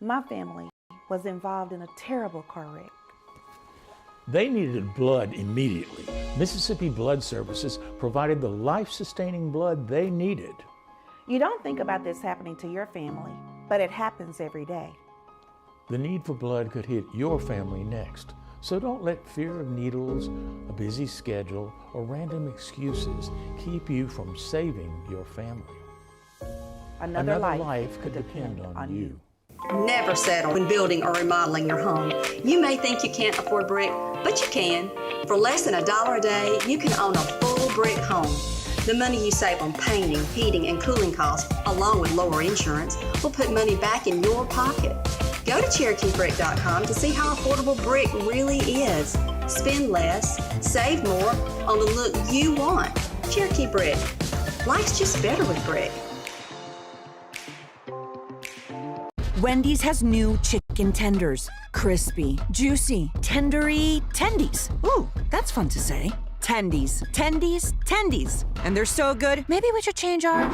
My family was involved in a terrible car wreck. They needed blood immediately. Mississippi Blood Services provided the life-sustaining blood they needed. You don't think about this happening to your family, but it happens every day. The need for blood could hit your family next. So don't let fear of needles, a busy schedule, or random excuses keep you from saving your family. Another life could depend on you. Never settle when building or remodeling your home. You may think you can't afford brick, but you can. For less than $1 a day, you can own a full brick home. The money you save on painting, heating, and cooling costs, along with lower insurance, will put money back in your pocket. Go to CherokeeBrick.com to see how affordable brick really is. Spend less, save more on the look you want. Cherokee Brick. Life's just better with brick. Wendy's has new chicken tenders. Crispy, juicy, tendery tendies. Ooh, that's fun to say. Tendies, tendies, tendies. And they're so good, maybe we should change our...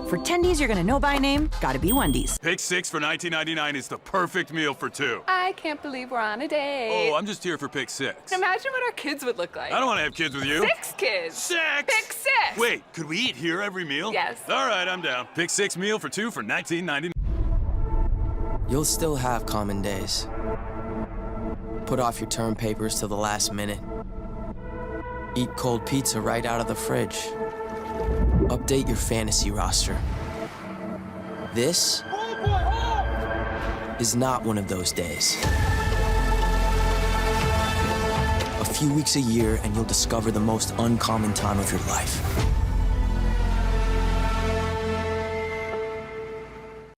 For tendies you're gonna know by name, gotta be Wendy's. Pick 6 for $19.99 is the perfect meal for two. I can't believe we're on a date. Oh, I'm just here for pick 6. Imagine what our kids would look like. I don't want to have kids with you. 6 kids. 6! Pick 6! Wait, could we eat here every meal? Yes. All right, I'm down. Pick 6 meal for two for $19.99. You'll still have common days. Put off your term papers till the last minute. Eat cold pizza right out of the fridge. Update your fantasy roster. This is not one of those days. A few weeks a year and you'll discover the most uncommon time of your life.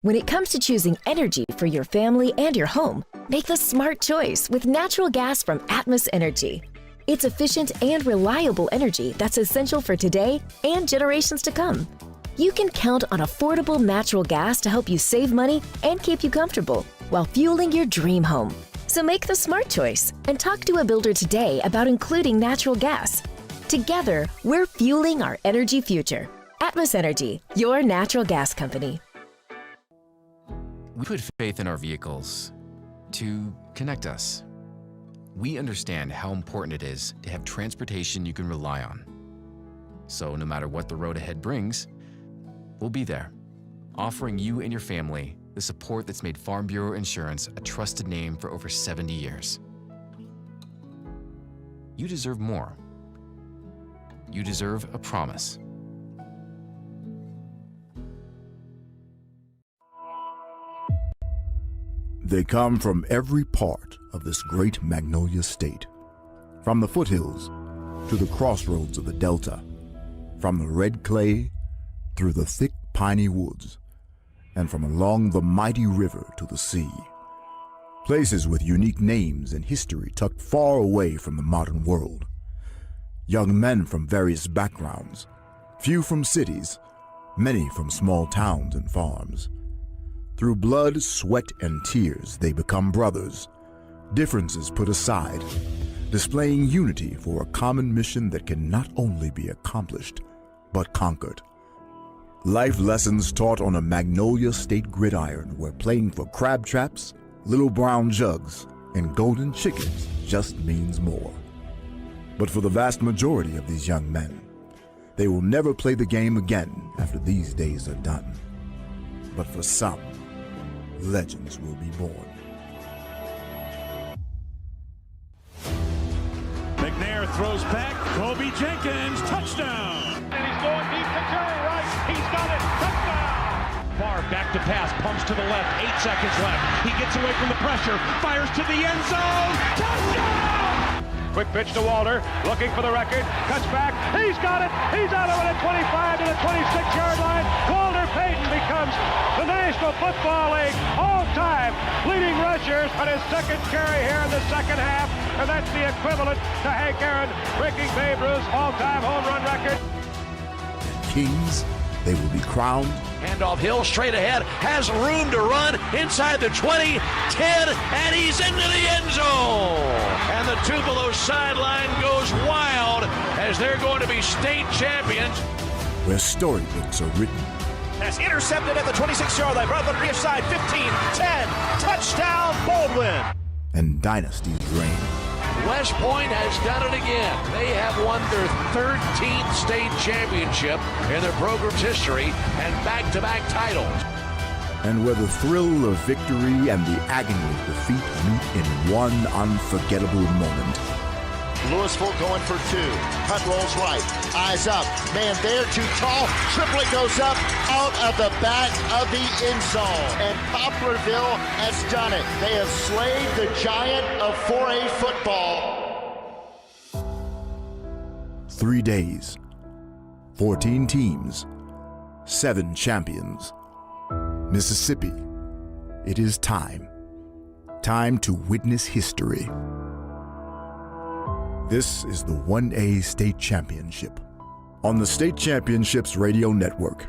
When it comes to choosing energy for your family and your home, make the smart choice with natural gas from Atmos Energy. It's efficient and reliable energy that's essential for today and generations to come. You can count on affordable natural gas to help you save money and keep you comfortable while fueling your dream home. So make the smart choice and talk to a builder today about including natural gas. Together, we're fueling our energy future. Atmos Energy, your natural gas company. We put faith in our vehicles to connect us. We understand how important it is to have transportation you can rely on. So no matter what the road ahead brings, we'll be there, offering you and your family the support that's made Farm Bureau Insurance a trusted name for over 70 years. You deserve more. You deserve a promise. They come from every part of this great Magnolia State, from the foothills to the crossroads of the Delta, from the red clay through the thick piney woods, and from along the mighty river to the sea. Places with unique names and history tucked far away from the modern world. Young men from various backgrounds, few from cities, many from small towns and farms. Through blood, sweat, and tears, they become brothers. Differences put aside, displaying unity for a common mission that can not only be accomplished, but conquered. Life lessons taught on a Magnolia State gridiron where playing for crab traps, little brown jugs, and golden chickens just means more. But for the vast majority of these young men, they will never play the game again after these days are done. But for some, legends will be born. McNair throws back. Kobe Jenkins, touchdown. And he's going deep to Jerry Rice. He's got it. Touchdown. Barr back to pass, pumps to the left. 8 seconds left. He gets away from the pressure, fires to the end zone. Touchdown! Quick pitch to Walter, looking for the record. Cuts back. He's got it. He's out of it at 25 to the 26-yard line. Walter Payton becomes the National Football League all-time leading rushers on his second carry here in the second half. And that's the equivalent to Hank Aaron breaking Babe Ruth's all-time home run record. Kings, they will be crowned. Handoff Hill straight ahead, has room to run inside the 20, 10, and he's into the end zone. And the Tupelo sideline goes wild as they're going to be state champions. Where storybooks are written That's intercepted at the 26-yard line. Brought on the near side. 15, 10. Touchdown, Baldwin. And dynasties reign. West Point has done it again. They have won their 13th state championship in their program's history and back-to-back titles. And where the thrill of victory and the agony of defeat meet in one unforgettable moment. Louisville going for two. Punt rolls right. Eyes up. Man there, too tall. Triplet goes up out of the back of the end zone. And Poplarville has done it. They have slayed the giant of 4A football. 3 days, 14 teams, 7 champions. Mississippi, it is time. Time to witness history. This is the 1A State Championship on the State Championships Radio Network.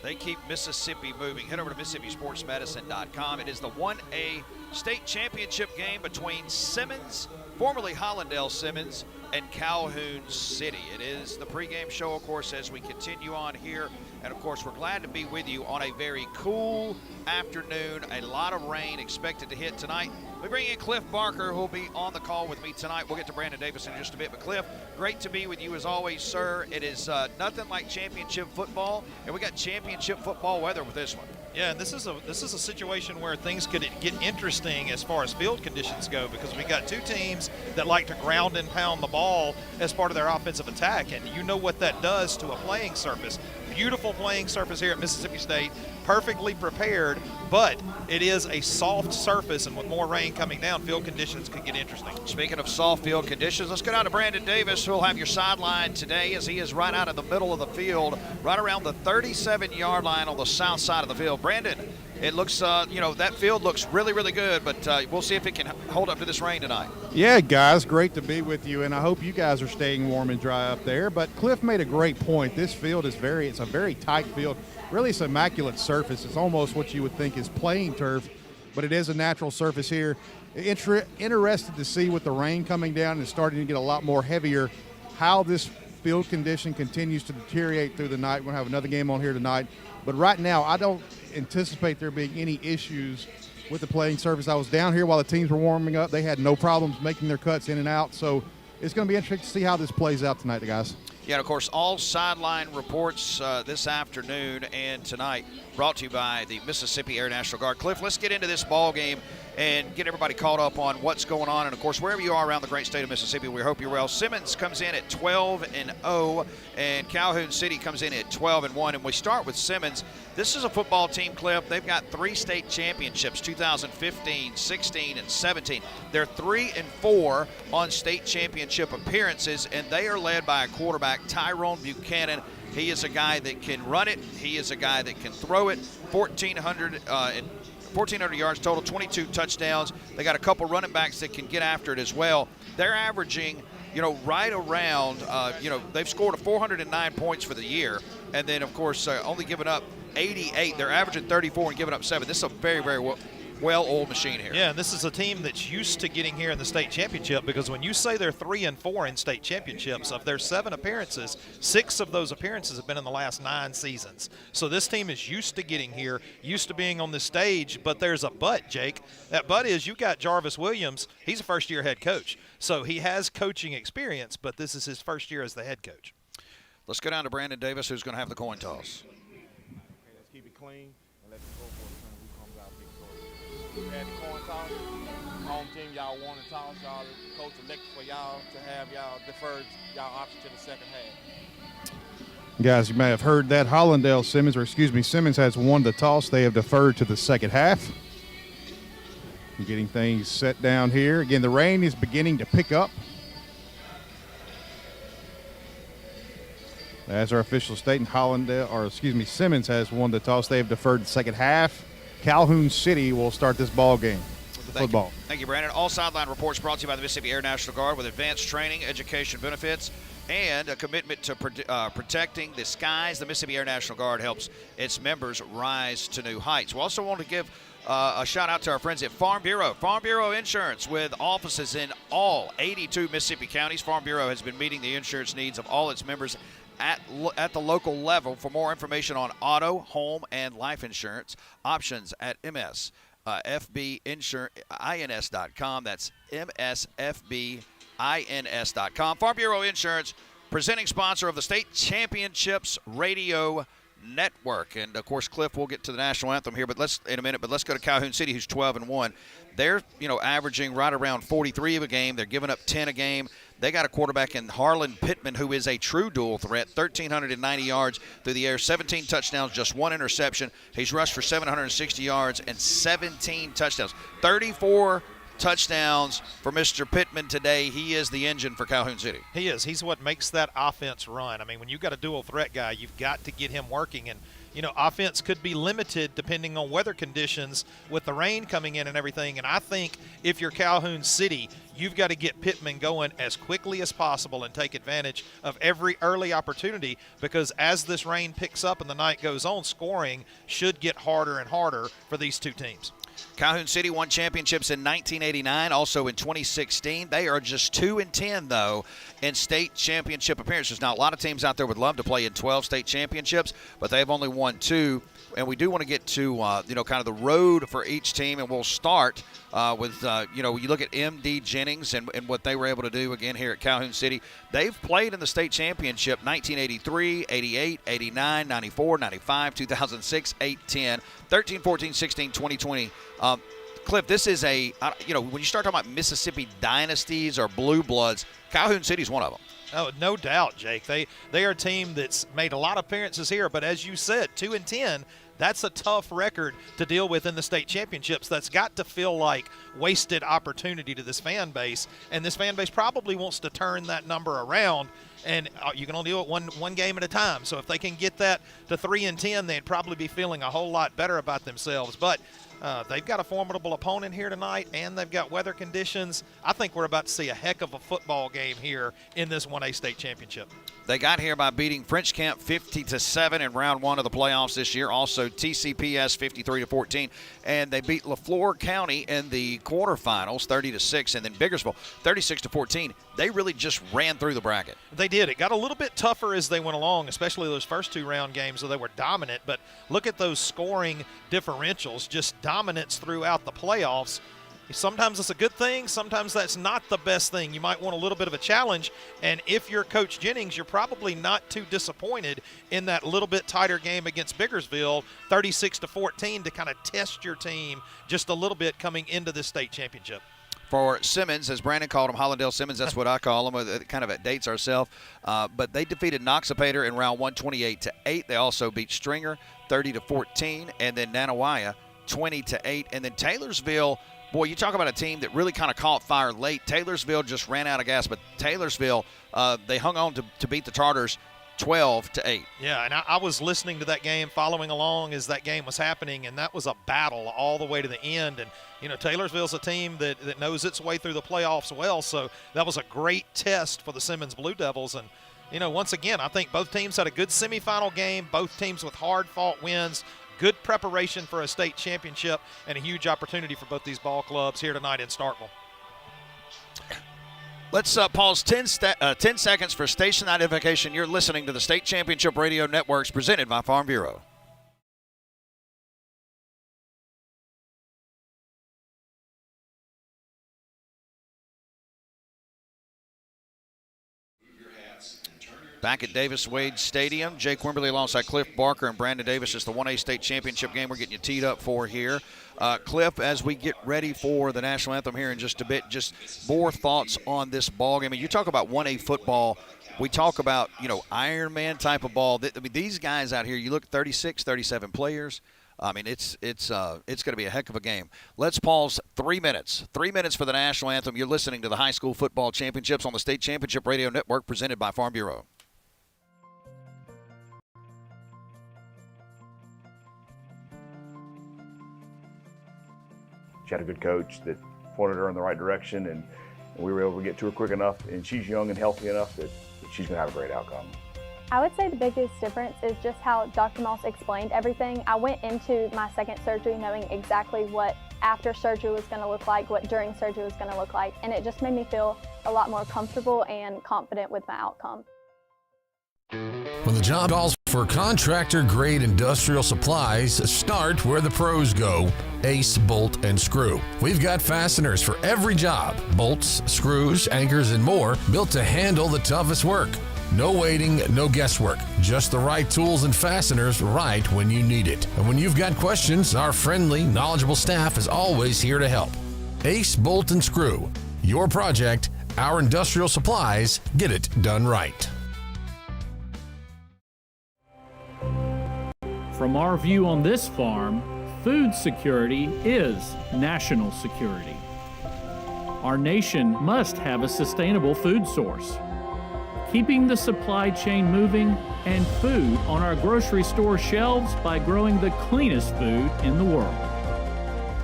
They keep Mississippi moving. Head over to MississippiSportsMedicine.com. It is the 1A State Championship game between Simmons, formerly Hollandale Simmons, and Calhoun City. It is the pregame show, of course, as we continue on here. And, of course, we're glad to be with you on a very cool afternoon. A lot of rain expected to hit tonight. We bring in Cliff Barker, who will be on the call with me tonight. We'll get to Brandon Davis in just a bit. But, Cliff, great to be with you as always, sir. It is nothing like championship football, and we got championship football weather with this one. Yeah, and this is a situation where things could get interesting as far as field conditions go, because we got two teams that like to ground and pound the ball as part of their offensive attack, and you know what that does to a playing surface. Beautiful playing surface here at Mississippi State, perfectly prepared, but it is a soft surface, and with more rain coming down, field conditions could get interesting. Speaking of soft field conditions, let's go down to Brandon Davis, who will have your sideline today, as he is right out of the middle of the field, right around the 37-yard line on the south side of the field. Brandon, it looks, that field looks really, really good, but we'll see if it can hold up to this rain tonight. Yeah, guys, great to be with you, and I hope you guys are staying warm and dry up there. But Cliff made a great point. This field is it's a very tight field. Really, it's an immaculate surface. It's almost what you would think is playing turf, but it is a natural surface here. Interested to see with the rain coming down and starting to get a lot more heavier, how this field condition continues to deteriorate through the night. We're going to have another game on here tonight. But right now, I don't anticipate there being any issues with the playing surface. I was down here while the teams were warming up. They had no problems making their cuts in and out. So it's going to be interesting to see how this plays out tonight, guys. Yeah, and of course, all sideline reports this afternoon and tonight brought to you by the Mississippi Air National Guard. Cliff, let's get into this ball game and get everybody caught up on what's going on. And, of course, wherever you are around the great state of Mississippi, we hope you're well. Simmons comes in at 12-0, and Calhoun City comes in at 12-1. And we start with Simmons. This is a football team, Cliff. They've got 3 state championships, 2015, 16, and 17. They're 3-4 on state championship appearances, and they are led by a quarterback, Tyrone Buchanan. He is a guy that can run it. He is a guy that can throw it. 1,400 yards total, 22 touchdowns. They got a couple running backs that can get after it as well. They're averaging, right around, they've scored 409 points for the year. And then, of course, only giving up 88. They're averaging 34 and giving up 7. This is a very, very well-oiled machine here. Yeah, and this is a team that's used to getting here in the state championship, because when you say they're 3-4 in state championships, of their 7 appearances, 6 of those appearances have been in the last 9 seasons. So this team is used to getting here, used to being on this stage, but there's a but, Jake. That but is you got Jarvis Williams. He's a first-year head coach. So he has coaching experience, but this is his first year as the head coach. Let's go down to Brandon Davis, who's going to have the coin toss. Okay, let's keep it clean and let the scoreboard who comes out victorious. We had the coin toss. Home team, y'all won the toss. Y'all, the coach elected for y'all to have y'all deferred y'all option to the second half. Guys, you may have heard that. Simmons has won the toss. They have deferred to the second half. Getting things set down here. Again, the rain is beginning to pick up. As our officials state, Simmons has won the toss. They have deferred the second half. Calhoun City will start this ball game. Football. Thank you, Brandon. All sideline reports brought to you by the Mississippi Air National Guard, with advanced training, education benefits, and a commitment to protecting the skies. The Mississippi Air National Guard helps its members rise to new heights. We also want to give a shout out to our friends at Farm Bureau. Farm Bureau Insurance, with offices in all 82 Mississippi counties. Farm Bureau has been meeting the insurance needs of all its members at the local level. For more information on auto, home, and life insurance options at MSFBINS.com. That's MSFBINS.com. Farm Bureau Insurance, presenting sponsor of the State Championships Radio Network. And of course, Cliff, we'll get to the national anthem here, but let's go to Calhoun City, who's 12-1. They're averaging right around 43 a game. They're giving up 10 a game. They got a quarterback in Harlan Pittman, who is a true dual threat. 1,390 yards through the air, 17 touchdowns, just 1 interception. He's rushed for 760 yards and 17 touchdowns. 34 touchdowns for Mr. Pittman today. He is the engine for Calhoun City. He is. He's what makes that offense run. I mean, when you've got a dual threat guy, you've got to get him working. And, offense could be limited depending on weather conditions with the rain coming in and everything. And I think if you're Calhoun City, you've got to get Pittman going as quickly as possible and take advantage of every early opportunity, because as this rain picks up and the night goes on, scoring should get harder and harder for these two teams. Calhoun City won championships in 1989, also in 2016. They are just 2-10, though, in state championship appearances. Now, a lot of teams out there would love to play in 12 state championships, but they've only won 2. And we do want to get to, kind of the road for each team, and we'll start with, you look at M.D. Jennings and what they were able to do again here at Calhoun City. They've played in the state championship 1983, 88, 89, 94, 95, 2006, 8, 10, 13, 14, 16, 2020. Cliff, this is when you start talking about Mississippi dynasties or blue bloods, Calhoun City's one of them. Oh, no doubt, Jake. They are a team that's made a lot of appearances here, but as you said, 2-10, that's a tough record to deal with in the state championships. That's got to feel like wasted opportunity to this fan base, and this fan base probably wants to turn that number around, and you can only do it one game at a time. So if they can get that to 3-10, they'd probably be feeling a whole lot better about themselves. But they've got a formidable opponent here tonight, and they've got weather conditions. I think we're about to see a heck of a football game here in this 1A state championship. They got here by beating French Camp 50-7 in round 1 of the playoffs this year. Also TCPS 53-14, and they beat LaFleur County in the quarterfinals 30-6, and then Biggersville 36-14. They really just ran through the bracket. They did. It got a little bit tougher as they went along, especially those first 2 round games where they were dominant. But look at those scoring differentials, just dominance throughout the playoffs. Sometimes it's a good thing. Sometimes that's not the best thing. You might want a little bit of a challenge. And if you're Coach Jennings, you're probably not too disappointed in that little bit tighter game against Biggersville, 36-14, to kind of test your team just a little bit coming into this state championship. For Simmons, as Brandon called him, Hollandale Simmons, that's what I call him. It kind of dates ourselves. But they defeated Noxapater in round 1, 28-8. They also beat Stringer 30-14, and then Nanawaya 20-8. And then Taylorsville, boy, you talk about a team that really kind of caught fire late. Taylorsville just ran out of gas, but Taylorsville, they hung on to beat the Tartars 12-8. Yeah, and I was listening to that game, following along as that game was happening, and that was a battle all the way to the end. And, Taylorsville's a team that knows its way through the playoffs well, so that was a great test for the Simmons Blue Devils. And, once again, I think both teams had a good semifinal game, both teams with hard-fought wins, good preparation for a state championship, and a huge opportunity for both these ball clubs here tonight in Starkville. Let's pause 10 seconds for station identification. You're listening to the State Championship Radio Networks presented by Farm Bureau. Back at Davis Wade Stadium, Jake Wimberly alongside Cliff Barker and Brandon Davis. It's the 1A state championship game we're getting you teed up for here. Cliff, as we get ready for the national anthem here in just a bit, just more thoughts on this ball game. I mean, you talk about 1A football. We talk about, Iron Man type of ball. These guys out here, you look at 36, 37 players. I mean, it's going to be a heck of a game. Let's pause 3 minutes. 3 minutes for the national anthem. You're listening to the High School Football Championships on the State Championship Radio Network presented by Farm Bureau. She had a good coach that pointed her in the right direction, and we were able to get to her quick enough, and she's young and healthy enough that she's going to have a great outcome. I would say the biggest difference is just how Dr. Moss explained everything. I went into my second surgery knowing exactly what after surgery was going to look like, what during surgery was going to look like, and it just made me feel a lot more comfortable and confident with my outcome. When the job calls for contractor-grade industrial supplies, start where the pros go. Ace Bolt and Screw. We've got fasteners for every job. Bolts, screws, anchors, and more built to handle the toughest work. No waiting, no guesswork. Just the right tools and fasteners right when you need it. And when you've got questions, our friendly, knowledgeable staff is always here to help. Ace Bolt and Screw. Your project, our industrial supplies. Get it done right. From our view on this farm, food security is national security. Our nation must have a sustainable food source. Keeping the supply chain moving and food on our grocery store shelves by growing the cleanest food in the world.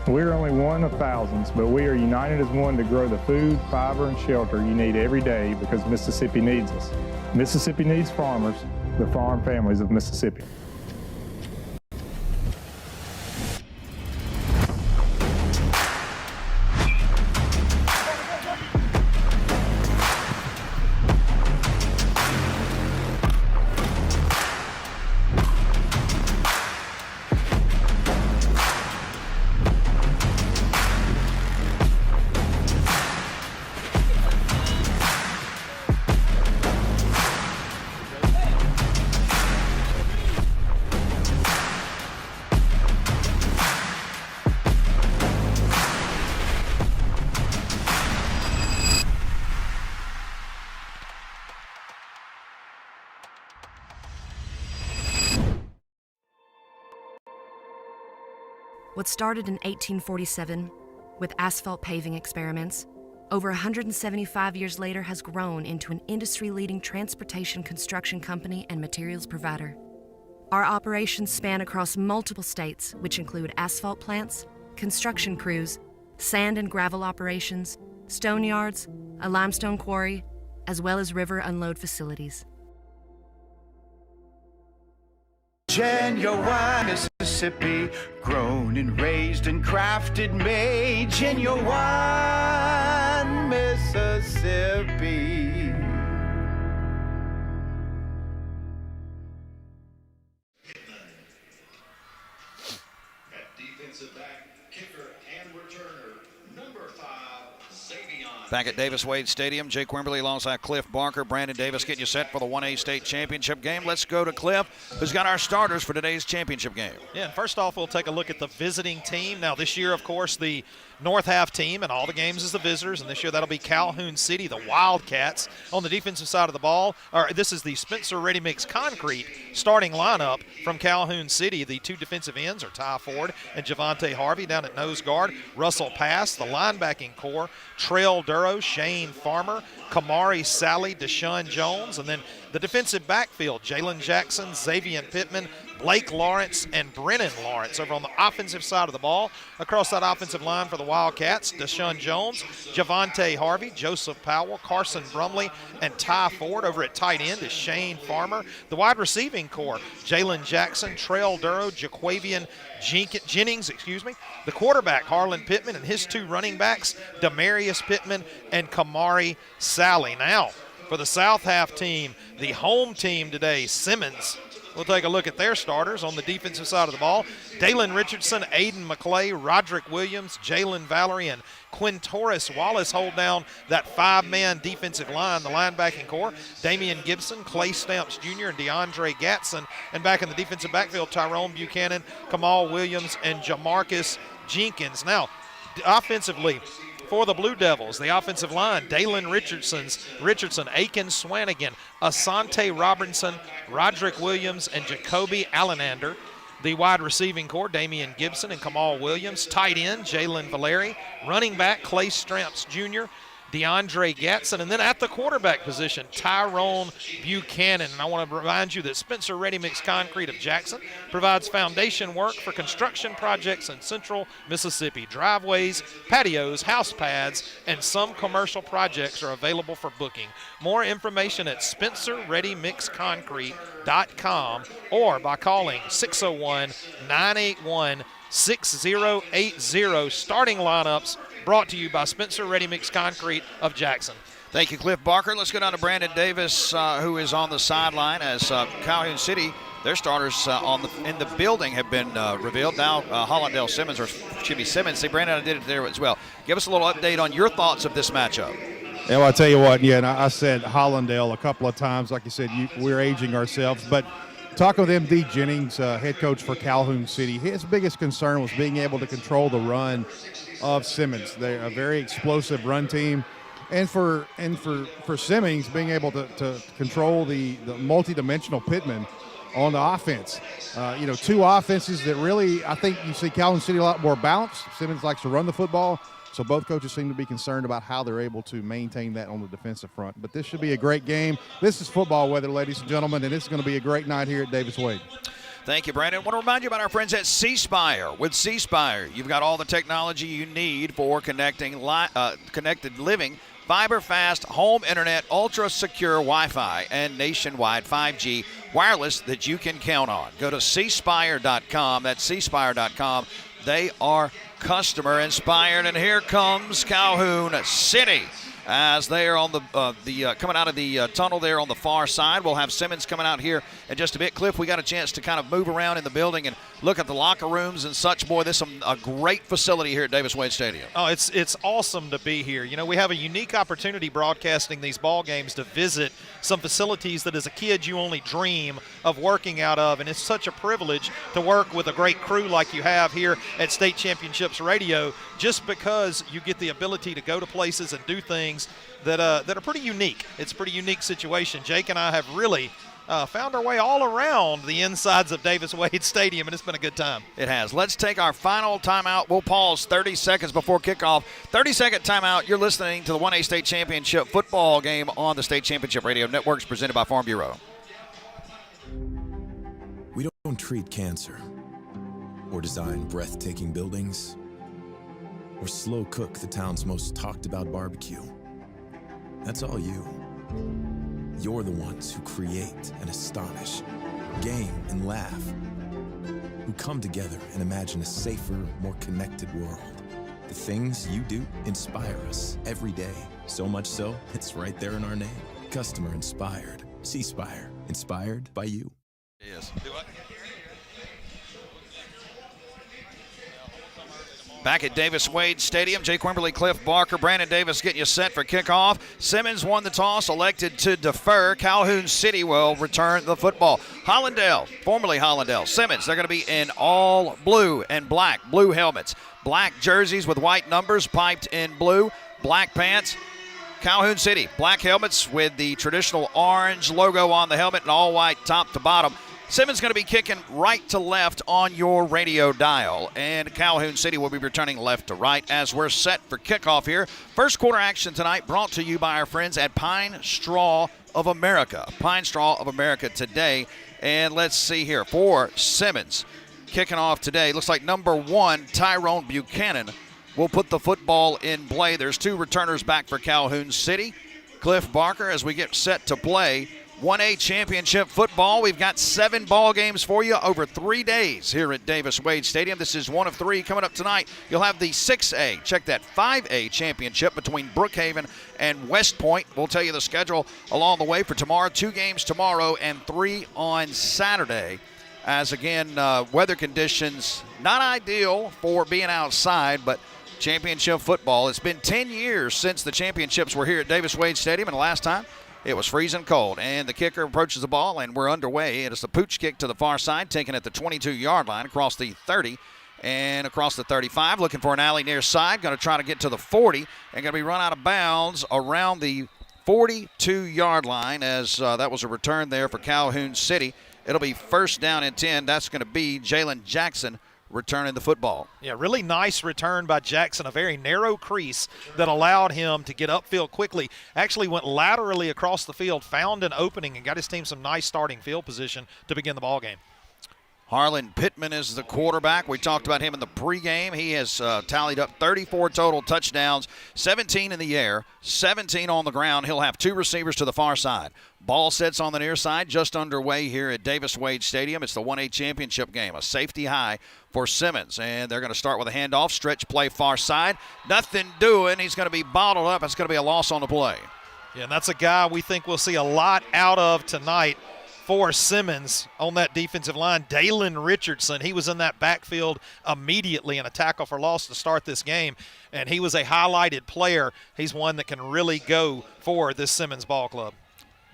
We're only one of thousands, but we are united as one to grow the food, fiber, and shelter you need every day because Mississippi needs us. Mississippi needs farmers, the farm families of Mississippi. What started in 1847 with asphalt paving experiments, over 175 years later has grown into an industry-leading transportation construction company and materials provider. Our operations span across multiple states, which include asphalt plants, construction crews, sand and gravel operations, stone yards, a limestone quarry, as well as river unload facilities. Genuine Mississippi, grown and raised and crafted, made. Genuine Mississippi. At defensive back, kicker and returner, number 5, Xavier. Back at Davis Wade Stadium, Jake Wimberly alongside Cliff Barker, Brandon Davis getting you set for the 1A state championship game. Let's go to Cliff, who's got our starters for today's championship game. Yeah, and first off, we'll take a look at the visiting team. Now, this year, of course, the North Half team and all the games is the visitors, and this year that'll be Calhoun City, the Wildcats. On the defensive side of the ball, this is the Spencer Ready Mix Concrete starting lineup from Calhoun City. The two defensive ends are Ty Ford and Javante Harvey down at nose guard. Russell Pass, the linebacking core, Trail Duro, Shane Farmer, Kamari Sally, Deshaun Jones, and then the defensive backfield, Jalen Jackson, Xavier Pittman, Blake Lawrence, and Brennan Lawrence. Over on the offensive side of the ball, across that offensive line for the Wildcats, Deshaun Jones, Javante Harvey, Joseph Powell, Carson Brumley, and Ty Ford. Over at tight end is Shane Farmer. The wide receiving core, Jalen Jackson, Trail Duro, Jaquavian Jennings, the quarterback, Harlan Pittman, and his two running backs, Demarius Pittman and Kamari Sally. Now, for the South Half team, the home team today, Simmons. We'll take a look at their starters on the defensive side of the ball. Dalen Richardson, Aiden McClay, Roderick Williams, Jalen Valerie, and Quintoris Wallace hold down that 5-man defensive line, the linebacking core. Damian Gibson, Clay Stamps Jr., and DeAndre Gatson. And back in the defensive backfield, Tyrone Buchanan, Kamal Williams, and Jamarcus Jenkins. Now, offensively, for the Blue Devils, the offensive line, Dalen Richardson, Aiken Swanigan, Asante Robinson, Roderick Williams, and Jacoby Allenander. The wide receiving core, Damian Gibson and Kamal Williams. Tight end, Jalen Valeri. Running back, Clay Stramps Jr. DeAndre Gatson. And then at the quarterback position, Tyrone Buchanan. And I want to remind you that Spencer Ready Mix Concrete of Jackson provides foundation work for construction projects in central Mississippi. Driveways, patios, house pads, and some commercial projects are available for booking. More information at SpencerReadyMixConcrete.com or by calling 601-981-6080. Starting lineups brought to you by Spencer Ready Mix Concrete of Jackson. Thank you, Cliff Barker. Let's go down to Brandon Davis, who is on the sideline as Calhoun City, their starters in the building have been revealed. Now Hollandale Simmons, or should be Simmons. See, Brandon, I did it there as well. Give us a little update on your thoughts of this matchup. Yeah, well, I tell you what, and I said Hollandale a couple of times. Like you said, we're aging ourselves. But talking with M.D. Jennings, head coach for Calhoun City, his biggest concern was being able to control the run of Simmons. They're a very explosive run team. And for Simmons, being able to control the multidimensional Pittman on the offense. Two offenses that really, I think you see Calhoun City a lot more balanced. Simmons likes to run the football. So both coaches seem to be concerned about how they're able to maintain that on the defensive front. But this should be a great game. This is football weather, ladies and gentlemen, and it's going to be a great night here at Davis Wade. Thank you, Brandon. I want to remind you about our friends at C-Spire. With C-Spire, you've got all the technology you need for connected living, fiber-fast home internet, ultra-secure Wi-Fi, and nationwide 5G wireless that you can count on. Go to cspire.com. That's cspire.com. They are customer inspired, and here comes Calhoun City as they are on the coming out of the tunnel there on the far side. We'll have Simmons coming out here in just a bit. Cliff, we got a chance to kind of move around in the building and look at the locker rooms and such. Boy, this is a great facility here at Davis Wade Stadium. Oh, it's awesome to be here. You know, we have a unique opportunity broadcasting these ball games to visit some facilities that as a kid you only dream of working out of, and it's such a privilege to work with a great crew like you have here at State Championships Radio, just because you get the ability to go to places and do things that are pretty unique. It's a pretty unique situation. Jake and I have really found our way all around the insides of Davis Wade Stadium, and it's been a good time. It has. Let's take our final timeout. We'll pause 30 seconds before kickoff. 30-second timeout. You're listening to the 1A State Championship football game on the State Championship Radio Networks, presented by Farm Bureau. We don't treat cancer or design breathtaking buildings or slow cook the town's most talked about barbecue. That's all you. You're the ones who create and astonish, game and laugh, who come together and imagine a safer, more connected world. The things you do inspire us every day. So much so, it's right there in our name. Customer inspired. C-Spire. Inspired by you. Yes. Back at Davis Wade Stadium, Jake Wimberly, Cliff Barker, Brandon Davis getting you set for kickoff. Simmons won the toss, elected to defer. Calhoun City will return the football. Hollandale, formerly Hollandale, Simmons, they're going to be in all blue and black, blue helmets. Black jerseys with white numbers piped in blue, black pants. Calhoun City, black helmets with the traditional orange logo on the helmet and all white top to bottom. Simmons going to be kicking right to left on your radio dial, and Calhoun City will be returning left to right as we're set for kickoff here. First quarter action tonight brought to you by our friends at Pine Straw of America. Pine Straw of America today, and let's see here. For Simmons, kicking off today, looks like number 1, Tyrone Buchanan, will put the football in play. There's 2 returners back for Calhoun City. Cliff Barker, as we get set to play 1A championship football. We've got 7 ball games for you over 3 days here at Davis Wade Stadium. This is one of 3 coming up tonight. You'll have the 6A, check that, 5A championship between Brookhaven and West Point. We'll tell you the schedule along the way for tomorrow. 2 games tomorrow and 3 on Saturday. As again, weather conditions not ideal for being outside, but championship football. It's been 10 years since the championships were here at Davis Wade Stadium, and the last time it was freezing cold. And the kicker approaches the ball, and we're underway. It is the pooch kick to the far side, taken at the 22-yard line, across the 30 and across the 35, looking for an alley near side, going to try to get to the 40, and going to be run out of bounds around the 42-yard line, as that was a return there for Calhoun City. It'll be first down and 10. That's going to be Jalen Jackson returning the football. Yeah, really nice return by Jackson, a very narrow crease that allowed him to get upfield quickly. Actually went laterally across the field, found an opening, and got his team some nice starting field position to begin the ball game. Harlan Pittman is the quarterback. We talked about him in the pregame. He has tallied up 34 total touchdowns, 17 in the air, 17 on the ground. He'll have 2 receivers to the far side. Ball sets on the near side, just underway here at Davis-Wade Stadium. It's the 1A championship game, a safety high for Simmons. And they're going to start with a handoff, stretch play far side. Nothing doing. He's going to be bottled up. It's going to be a loss on the play. Yeah, and that's a guy we think we'll see a lot out of tonight for Simmons on that defensive line. Dalen Richardson, he was in that backfield immediately in a tackle for loss to start this game, and he was a highlighted player. He's one that can really go for this Simmons ball club.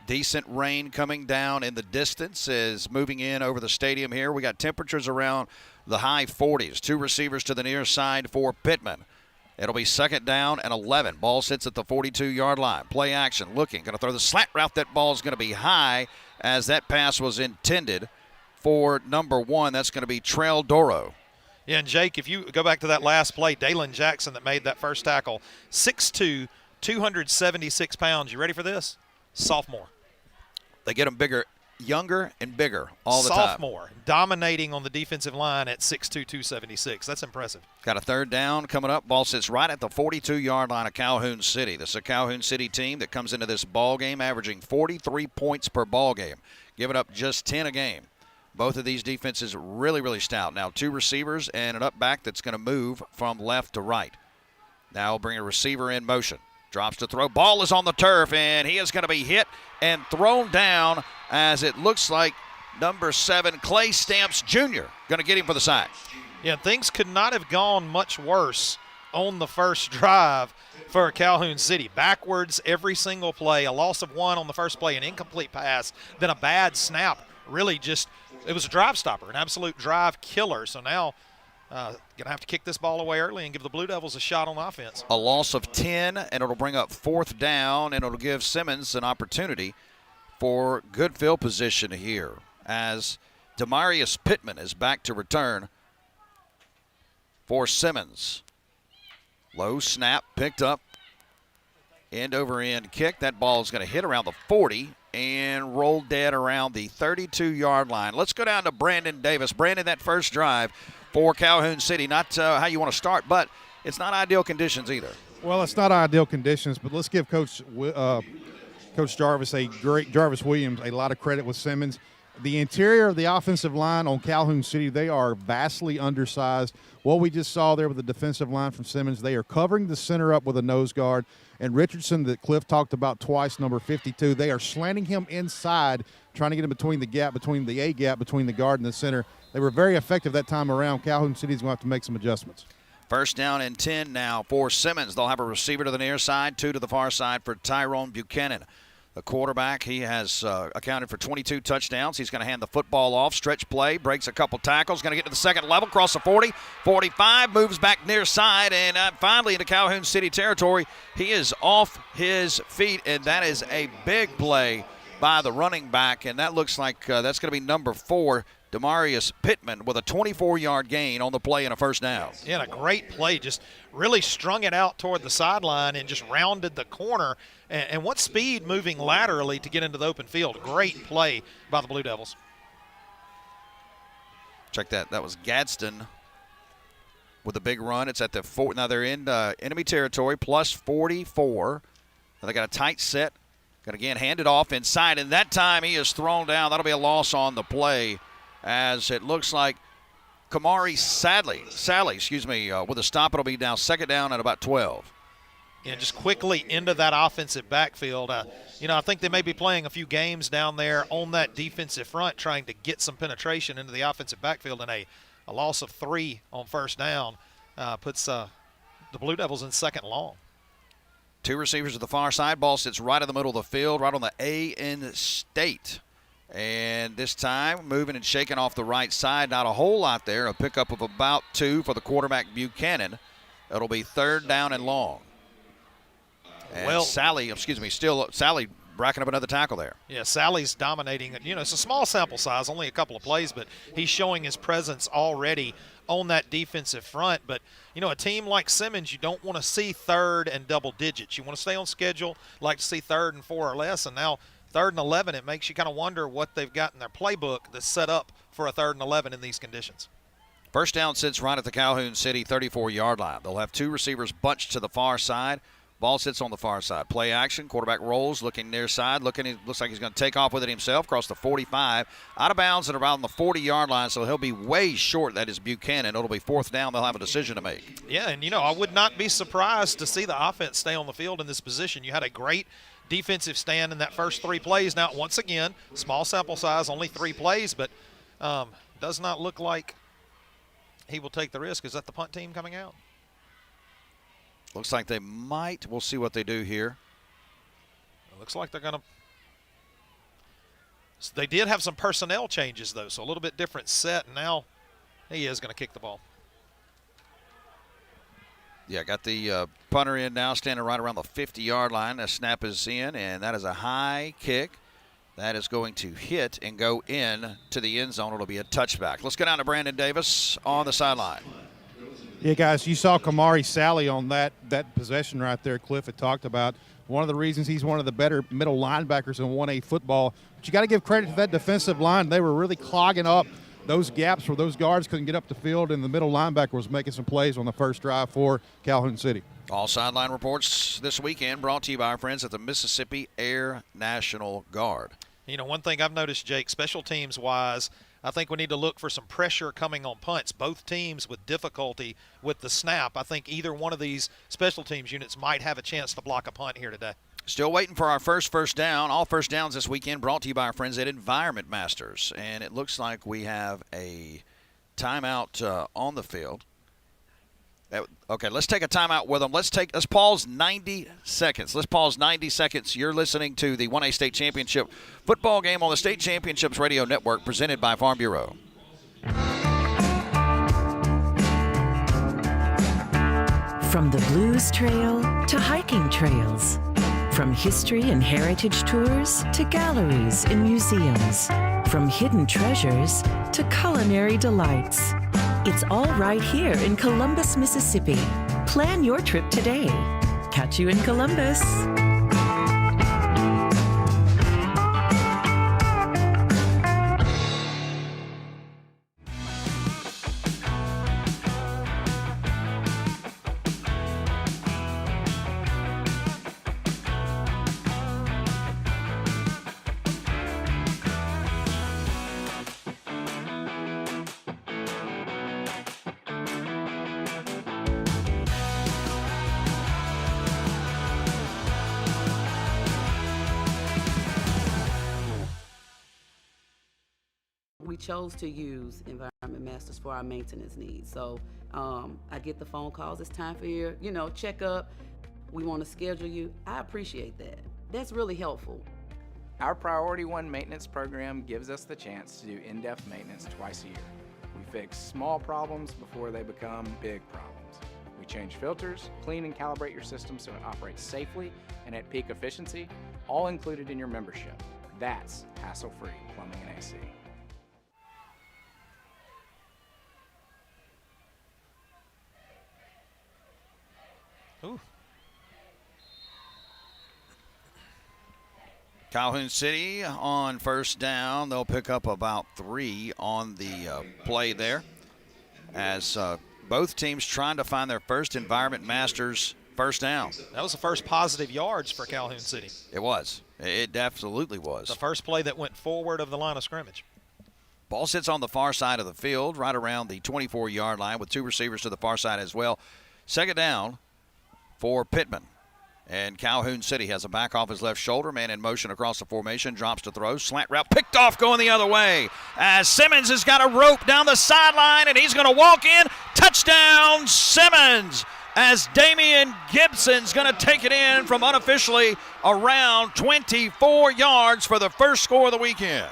Decent rain coming down in the distance is moving in over the stadium here. We got temperatures around the high 40s. 2 receivers to the near side for Pittman. It'll be 2nd down and 11. Ball sits at the 42-yard line. Play action, looking, going to throw the slant route. That ball is going to be high, as that pass was intended for number 1. That's going to be Trail Doro. Yeah, and Jake, if you go back to that last play, Dalen Jackson that made that first tackle, 6'2", 276 pounds. You ready for this? Sophomore. They get him bigger, younger and bigger all the time. Sophomore, dominating on the defensive line at 6'2", 276. That's impressive. Got a 3rd down coming up. Ball sits right at the 42-yard line of Calhoun City. This is a Calhoun City team that comes into this ball game averaging 43 points per ball game, giving up just 10 a game. Both of these defenses really, really stout. Now 2 receivers and an up back that's going to move from left to right. Now we'll bring a receiver in motion. Drops to throw. Ball is on the turf, and he is going to be hit and thrown down, as it looks like number 7, Clay Stamps Jr., going to get him for the sack. Yeah, things could not have gone much worse on the first drive for Calhoun City. Backwards every single play, a loss of 1 on the first play, an incomplete pass, then a bad snap. Really just, it was a drive stopper, an absolute drive killer. So now going to have to kick this ball away early and give the Blue Devils a shot on offense. A loss of 10, and it'll bring up 4th down, and it'll give Simmons an opportunity for good field position here, as Demarius Pittman is back to return for Simmons. Low snap, picked up, end over end kick. That ball is going to hit around the 40 and roll dead around the 32-yard line. Let's go down to Brandon Davis. Brandon, that first drive for Calhoun City, not how you want to start, but it's not ideal conditions either. Well, it's not ideal conditions, but let's give Coach Jarvis Williams a lot of credit with Simmons. The interior of the offensive line on Calhoun City, they are vastly undersized. What we just saw there with the defensive line from Simmons, they are covering the center up with a nose guard. And Richardson, that Cliff talked about twice, number 52, they are slanting him inside, trying to get him between the A-gap between the guard and the center. They were very effective that time around. Calhoun City's going to have to make some adjustments. 1st down and 10 now for Simmons. They'll have a receiver to the near side, 2 to the far side for Tyrone Buchanan. The quarterback, he has accounted for 22 touchdowns. He's going to hand the football off. Stretch play, breaks a couple tackles. Going to get to the 2nd level, cross the 40, 45, moves back near side, and finally into Calhoun City territory. He is off his feet, and that is a big play by the running back, and that looks like that's going to be number 4, Demarius Pittman, with a 24-yard gain on the play and a 1st down. Yeah, and a great play. Just really strung it out toward the sideline and just rounded the corner. And what speed moving laterally to get into the open field. Great play by the Blue Devils. Check that. That was Gadsden with a big run. It's at the 4. Now they're in enemy territory, plus 44. Now they got a tight set. Going to again hand it off inside, and that time he is thrown down. That'll be a loss on the play, as it looks like Kamari Sally, with a stop. It'll be now 2nd down at about 12. Yeah, just quickly into that offensive backfield. I think they may be playing a few games down there on that defensive front, trying to get some penetration into the offensive backfield, and a loss of 3 on 1st down puts the Blue Devils in 2nd long. 2 receivers to the far side. Ball sits right in the middle of the field, right on the A in State. And this time, moving and shaking off the right side. Not a whole lot there. A pickup of about 2 for the quarterback, Buchanan. It'll be 3rd down and long. And Sally racking up another tackle there. Yeah, Sally's dominating. You know, it's a small sample size, only a couple of plays, but he's showing his presence already on that defensive front. But, you know, a team like Simmons, you don't want to see third and double digits. You want to stay on schedule, like to see 3rd and 4 or less, and now 3rd and 11, it makes you kind of wonder what they've got in their playbook that's set up for a 3rd and 11 in these conditions. First down sits right at the Calhoun City 34-yard line. They'll have 2 receivers bunched to the far side. Ball sits on the far side. Play action. Quarterback rolls, looking near side. Looks like he's going to take off with it himself. Across the 45. Out of bounds at around the 40-yard line, so he'll be way short. That is Buchanan. It'll be 4th down. They'll have a decision to make. Yeah, and, you know, I would not be surprised to see the offense stay on the field in this position. You had a great defensive stand in that first 3 plays. Now, once again, small sample size, only 3 plays, but does not look like he will take the risk. Is that the punt team coming out? Looks like they might. We'll see what they do here. It looks like they're going to. So they did have some personnel changes, though, so a little bit different set. And now he is going to kick the ball. Yeah, got the punter in now, standing right around the 50-yard line. The snap is in, and that is a high kick. That is going to hit and go in to the end zone. It'll be a touchback. Let's go down to Brandon Davis on the sideline. Yeah, guys, you saw Kamari Sally on that possession right there Cliff had talked about. One of the reasons he's one of the better middle linebackers in 1A football. But you got to give credit to that defensive line. They were really clogging up those gaps where those guards couldn't get up the field, and the middle linebacker was making some plays on the first drive for Calhoun City. All sideline reports this weekend brought to you by our friends at the Mississippi Air National Guard. You know, one thing I've noticed, Jake, special teams-wise, I think we need to look for some pressure coming on punts. Both teams with difficulty with the snap. I think either one of these special teams units might have a chance to block a punt here today. Still waiting for our first down. All first downs this weekend brought to you by our friends at Environment Masters. And it looks like we have a timeout on the field. Okay, let's take a timeout with them. Let's pause 90 seconds. Let's pause 90 seconds. You're listening to the 1A State Championship football game on the State Championships Radio Network presented by Farm Bureau. From the Blues Trail to hiking trails, from history and heritage tours to galleries and museums, from hidden treasures to culinary delights. It's all right here in Columbus, Mississippi. Plan your trip today. Catch you in Columbus. We chose to use Environment Masters for our maintenance needs. So I get the phone calls, it's time for your, checkup. We want to schedule you. I appreciate that. That's really helpful. Our Priority 1 maintenance program gives us the chance to do in-depth maintenance twice a year. We fix small problems before they become big problems. We change filters, clean and calibrate your system so it operates safely and at peak efficiency, all included in your membership. That's hassle-free plumbing and AC. Ooh. Calhoun City on first down. They'll pick up about 3 on the play there as both teams trying to find their first Environment Masters first down. That was the first positive yards for Calhoun City. It was. It absolutely was. The first play that went forward of the line of scrimmage. Ball sits on the far side of the field, right around the 24-yard line with 2 receivers to the far side as well. Second down for Pittman. And Calhoun City has a back off his left shoulder. Man in motion across the formation. Drops to throw. Slant route picked off going the other way. As Simmons has got a rope down the sideline, and he's going to walk in. Touchdown, Simmons. As Damian Gibson's going to take it in from unofficially around 24 yards for the first score of the weekend.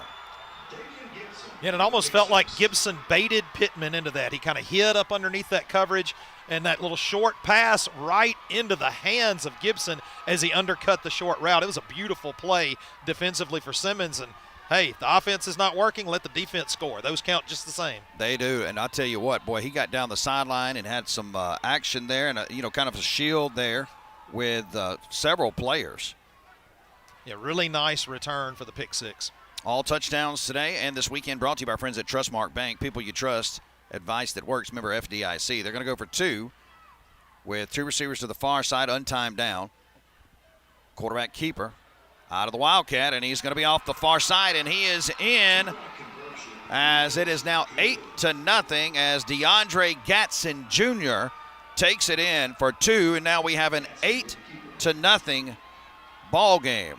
And it almost felt like Gibson baited Pittman into that. He kind of hid up underneath that coverage, and that little short pass right into the hands of Gibson as he undercut the short route. It was a beautiful play defensively for Simmons. And, hey, the offense is not working. Let the defense score. Those count just the same. They do. And I'll tell you what, boy, he got down the sideline and had some action there and, kind of a shield there with several players. Yeah, really nice return for the pick six. All touchdowns today and this weekend brought to you by our friends at Trustmark Bank. People you trust, advice that works. Remember FDIC. They're going to go for two with two receivers to the far side, untimed down. Quarterback keeper out of the Wildcat, and he's going to be off the far side, and he is in as it is now 8-0 as DeAndre Gatson Jr. takes it in for two, and now we have an 8-0 ball game.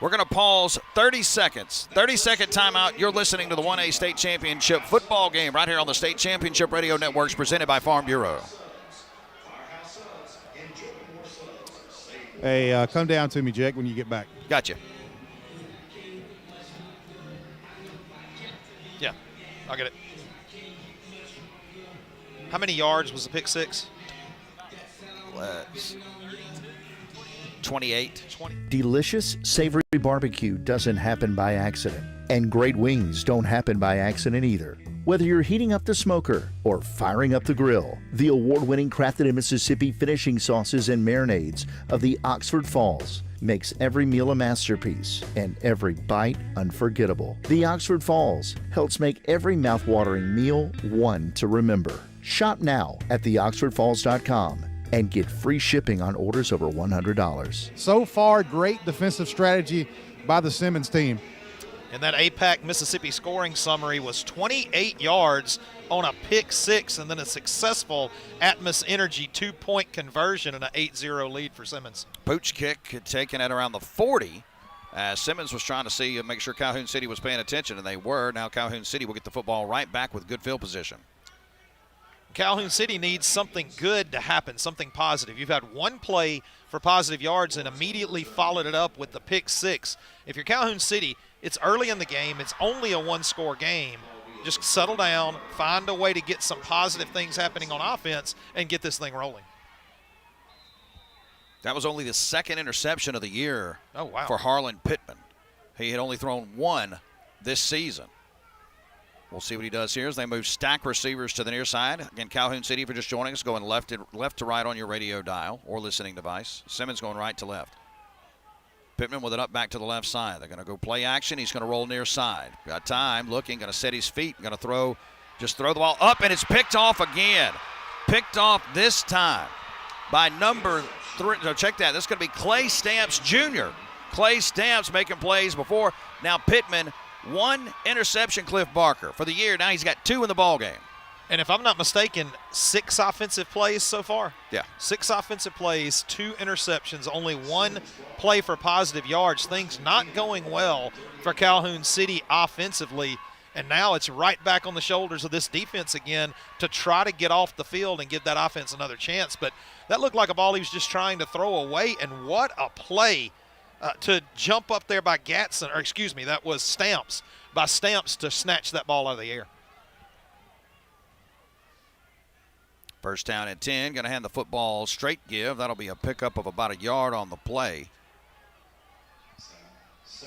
We're going to pause 30 seconds. 30-second timeout. You're listening to the 1A State Championship football game right here on the State Championship Radio Networks presented by Farm Bureau. Hey, come down to me, Jake, when you get back. Gotcha. Yeah, I'll get it. How many yards was the pick six? Let's 28. Delicious, savory barbecue doesn't happen by accident. And great wings don't happen by accident either. Whether you're heating up the smoker or firing up the grill, the award-winning crafted in Mississippi finishing sauces and marinades of the Oxford Falls makes every meal a masterpiece and every bite unforgettable. The Oxford Falls helps make every mouth-watering meal one to remember. Shop now at theoxfordfalls.com and get free shipping on orders over $100. So far, great defensive strategy by the Simmons team. And that APAC Mississippi scoring summary was 28 yards on a pick six and then a successful Atmos Energy 2-point conversion and an 8-0 lead for Simmons. Pooch kick taken at around the 40 as Simmons was trying to see make sure Calhoun City was paying attention, and they were. Now Calhoun City will get the football right back with good field position. Calhoun City needs something good to happen, something positive. You've had one play for positive yards and immediately followed it up with the pick six. If you're Calhoun City, it's early in the game. It's only a one-score game. Just settle down, find a way to get some positive things happening on offense, and get this thing rolling. That was only the second interception of the year for Harlan Pittman. He had only thrown one this season. We'll see what he does here as they move stack receivers to the near side. Again, Calhoun City, if you're just joining us, going left to right on your radio dial or listening device. Simmons going right to left. Pittman with it up back to the left side. They're going to go play action. He's going to roll near side. Got time, looking, going to set his feet, going to throw the ball up, and it's picked off again. Picked off this time by number 3. No, check that. This is going to be Clay Stamps Jr. Clay Stamps making plays before. Now Pittman, one interception, Cliff Barker, for the year. Now he's got 2 in the ball game. And if I'm not mistaken, 6 offensive plays so far. Yeah. 6 offensive plays, 2 interceptions, only 1 play for positive yards. Things not going well for Calhoun City offensively. And now it's right back on the shoulders of this defense again to try to get off the field and give that offense another chance. But that looked like a ball he was just trying to throw away. And what a play to jump up there by Gatson, or excuse me, that was Stamps, by Stamps to snatch that ball out of the air. First down and 10, going to hand the football straight give. That'll be a pickup of about a yard on the play.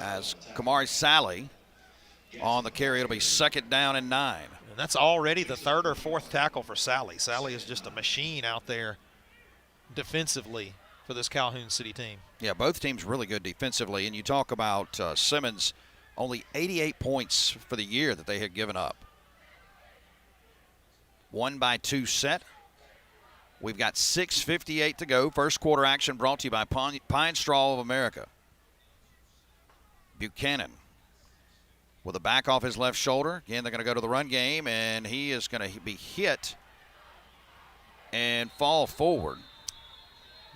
As Kamari Sally on the carry, it'll be 2nd down and 9. And that's already the 3rd or 4th tackle for Sally. Sally is just a machine out there defensively for this Calhoun City team. Yeah, both teams really good defensively. And you talk about Simmons, only 88 points for the year that they had given up. 1-by-2 set. We've got 6:58 to go. First quarter action brought to you by Pine Straw of America. Buchanan with a back off his left shoulder. Again, they're going to go to the run game, and he is going to be hit and fall forward.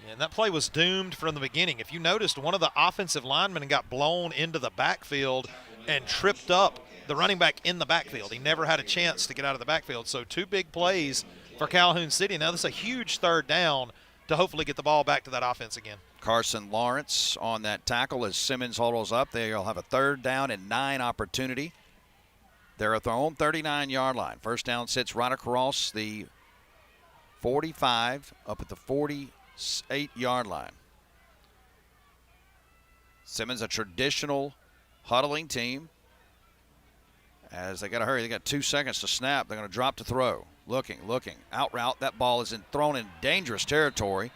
Yeah, and that play was doomed from the beginning. If you noticed, one of the offensive linemen got blown into the backfield and tripped up the running back in the backfield. He never had a chance to get out of the backfield. So 2 big plays for Calhoun City. Now this is a huge 3rd down to hopefully get the ball back to that offense again. Carson Lawrence on that tackle as Simmons holds up. They'll have a 3rd down and 9 opportunity. They're at their own 39-yard line. First down sits right across the 45 up at the 48-yard line. Simmons, a traditional huddling team. As they got to hurry, they got 2 seconds to snap. They're going to drop to throw. Looking, out route. That ball is thrown in dangerous territory.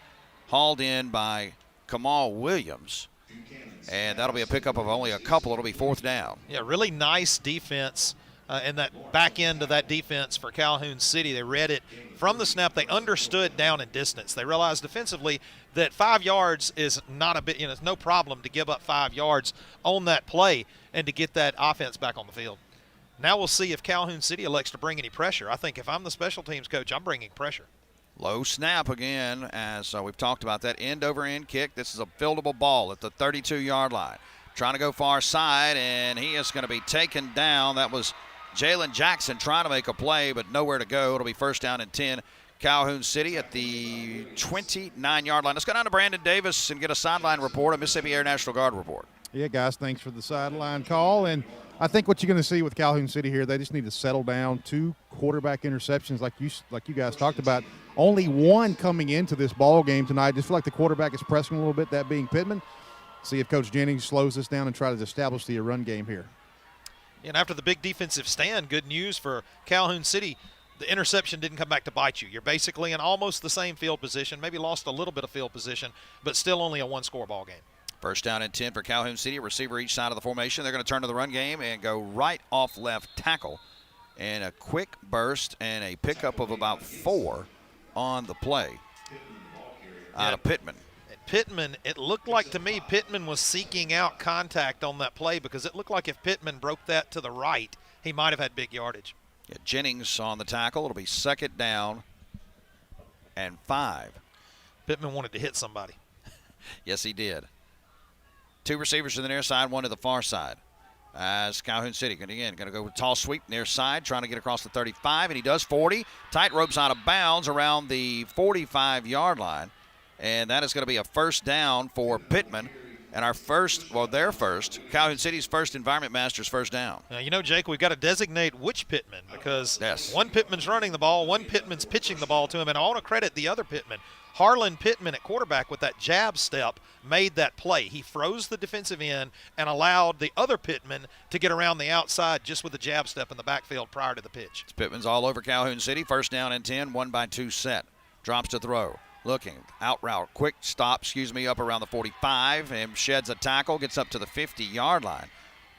Hauled in by Kamal Williams. And that'll be a pickup of only a couple. It'll be fourth down. Yeah, really nice defense. And that back end of that defense for Calhoun City, they read it from the snap. They understood down and distance. They realized defensively that 5 yards is not a bit, it's no problem to give up 5 yards on that play and to get that offense back on the field. Now we'll see if Calhoun City elects to bring any pressure. I think if I'm the special teams coach, I'm bringing pressure. Low snap again, as we've talked about that end-over-end kick. This is a fieldable ball at the 32-yard line. Trying to go far side, and he is going to be taken down. That was Jalen Jackson trying to make a play, but nowhere to go. It'll be first down and 10. Calhoun City at the 29-yard line. Let's go down to Brandon Davis and get a sideline report, a Mississippi Air National Guard report. Yeah, guys, thanks for the sideline call. And I think what you're going to see with Calhoun City here, they just need to settle down. 2 quarterback interceptions like you guys talked about. Only 1 coming into this ball game tonight. Just feel like the quarterback is pressing a little bit, that being Pittman. See if Coach Jennings slows this down and tries to establish the run game here. And after the big defensive stand, good news for Calhoun City. The interception didn't come back to bite you. You're basically in almost the same field position, maybe lost a little bit of field position, but still only a 1-score ball game. First down and 10 for Calhoun City. A receiver each side of the formation. They're going to turn to the run game and go right off left tackle. And a quick burst and a pickup of about 4 on the play out of Pittman. Pittman, it looked like to me Pittman was seeking out contact on that play because it looked like if Pittman broke that to the right, he might have had big yardage. Yeah, Jennings on the tackle. It'll be second down and 5. Pittman wanted to hit somebody. Yes, he did. 2 receivers to the near side, 1 to the far side. As Calhoun City, going to go with tall sweep near side, trying to get across the 35, and he does 40. Tight ropes out of bounds around the 45-yard line. And that is going to be a first down for Pittman. And their first, Calhoun City's first Environment Masters first down. Now, Jake, we've got to designate which Pittman because one Pittman's running the ball, one Pittman's pitching the ball to him, and I want to credit the other Pittman. Harlan Pittman at quarterback with that jab step made that play. He froze the defensive end and allowed the other Pittman to get around the outside just with the jab step in the backfield prior to the pitch. Pittman's all over Calhoun City. First down and 10, 1-by-2 set. Drops to throw. Looking, out route, quick stop, up around the 45, and sheds a tackle, gets up to the 50-yard line.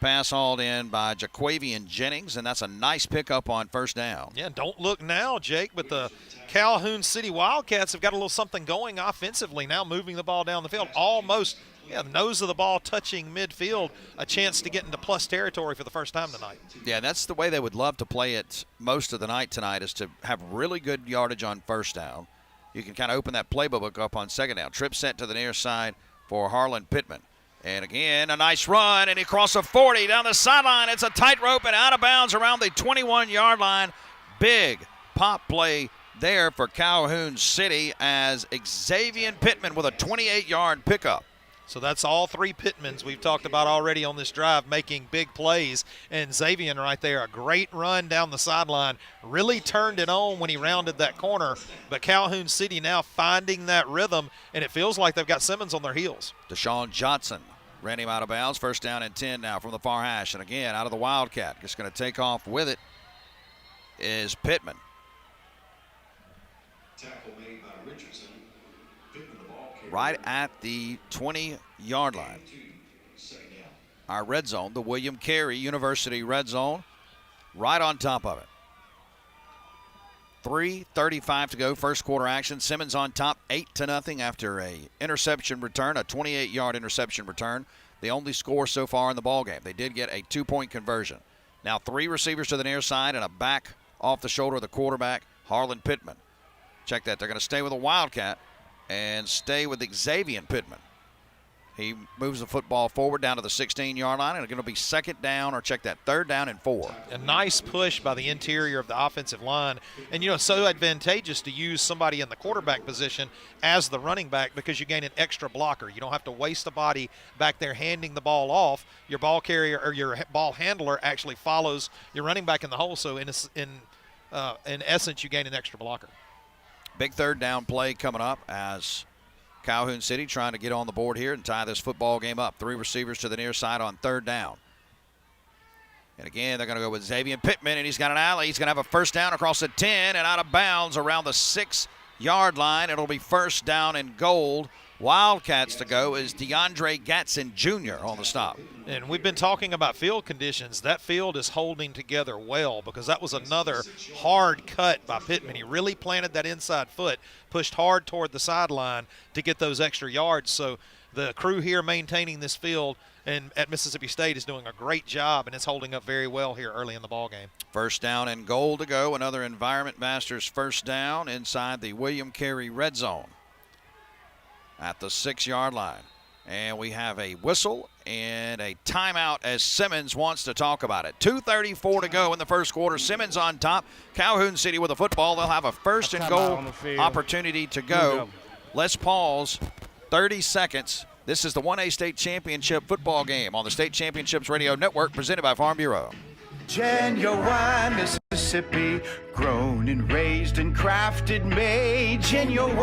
Pass hauled in by Jaquavian Jennings, and that's a nice pickup on first down. Yeah, don't look now, Jake, but the Calhoun City Wildcats have got a little something going offensively now, moving the ball down the field. Almost, the nose of the ball touching midfield, a chance to get into plus territory for the first time tonight. Yeah, that's the way they would love to play it most of the night tonight, is to have really good yardage on first down. You can kind of open that playbook up on second down. Trip set to the near side for Harlan Pittman. And again, a nice run, and he crosses a 40 down the sideline. It's a tightrope and out of bounds around the 21-yard line. Big pop play there for Calhoun City as Xavier Pittman with a 28-yard pickup. So that's all 3 Pittmans we've talked about already on this drive making big plays. And Xavier right there, a great run down the sideline. Really turned it on when he rounded that corner. But Calhoun City now finding that rhythm, and it feels like they've got Simmons on their heels. Deshaun Johnson ran him out of bounds. First down and 10 now from the far hash. And again, out of the Wildcat. Just going to take off with it is Pittman. Tackle made by Richardson. Right at the 20-yard line. Our red zone, the William Carey University red zone, right on top of it. 3:35 to go, first quarter action. Simmons on top, 8-0 after a interception return, a 28-yard interception return. The only score so far in the ballgame. They did get a 2-point conversion. Now 3 receivers to the near side and a back off the shoulder of the quarterback, Harlan Pittman. Check that. They're going to stay with a Wildcat and stay with Xavier Pittman. He moves the football forward down to the 16-yard line, and it's going to be second down, or check that, third down and 4. A nice push by the interior of the offensive line. And, it's so advantageous to use somebody in the quarterback position as the running back because you gain an extra blocker. You don't have to waste a body back there handing the ball off. Your ball carrier or your ball handler actually follows your running back in the hole. So, in essence, you gain an extra blocker. Big third down play coming up as Calhoun City trying to get on the board here and tie this football game up. 3 receivers to the near side on third down. And again, they're going to go with Xavier Pittman, and he's got an alley. He's going to have a first down across the 10 and out of bounds around the 6-yard line. It'll be first down and goal. Wildcats to go is DeAndre Gatson Jr. on the stop. And we've been talking about field conditions. That field is holding together well because that was another hard cut by Pittman. He really planted that inside foot, pushed hard toward the sideline to get those extra yards. So the crew here maintaining this field and at Mississippi State is doing a great job, and it's holding up very well here early in the ball game. First down and goal to go. Another Environment Masters first down inside the William Carey red zone at the 6-yard line. And we have a whistle and a timeout as Simmons wants to talk about it. 2:34 to go in the first quarter. Simmons on top. Calhoun City with the football. They'll have a first and goal opportunity to go. Let's pause. 30 seconds. This is the 1A State Championship football game on the State Championships Radio Network presented by Farm Bureau. Genuine Mississippi, grown and raised and crafted, made. Genuine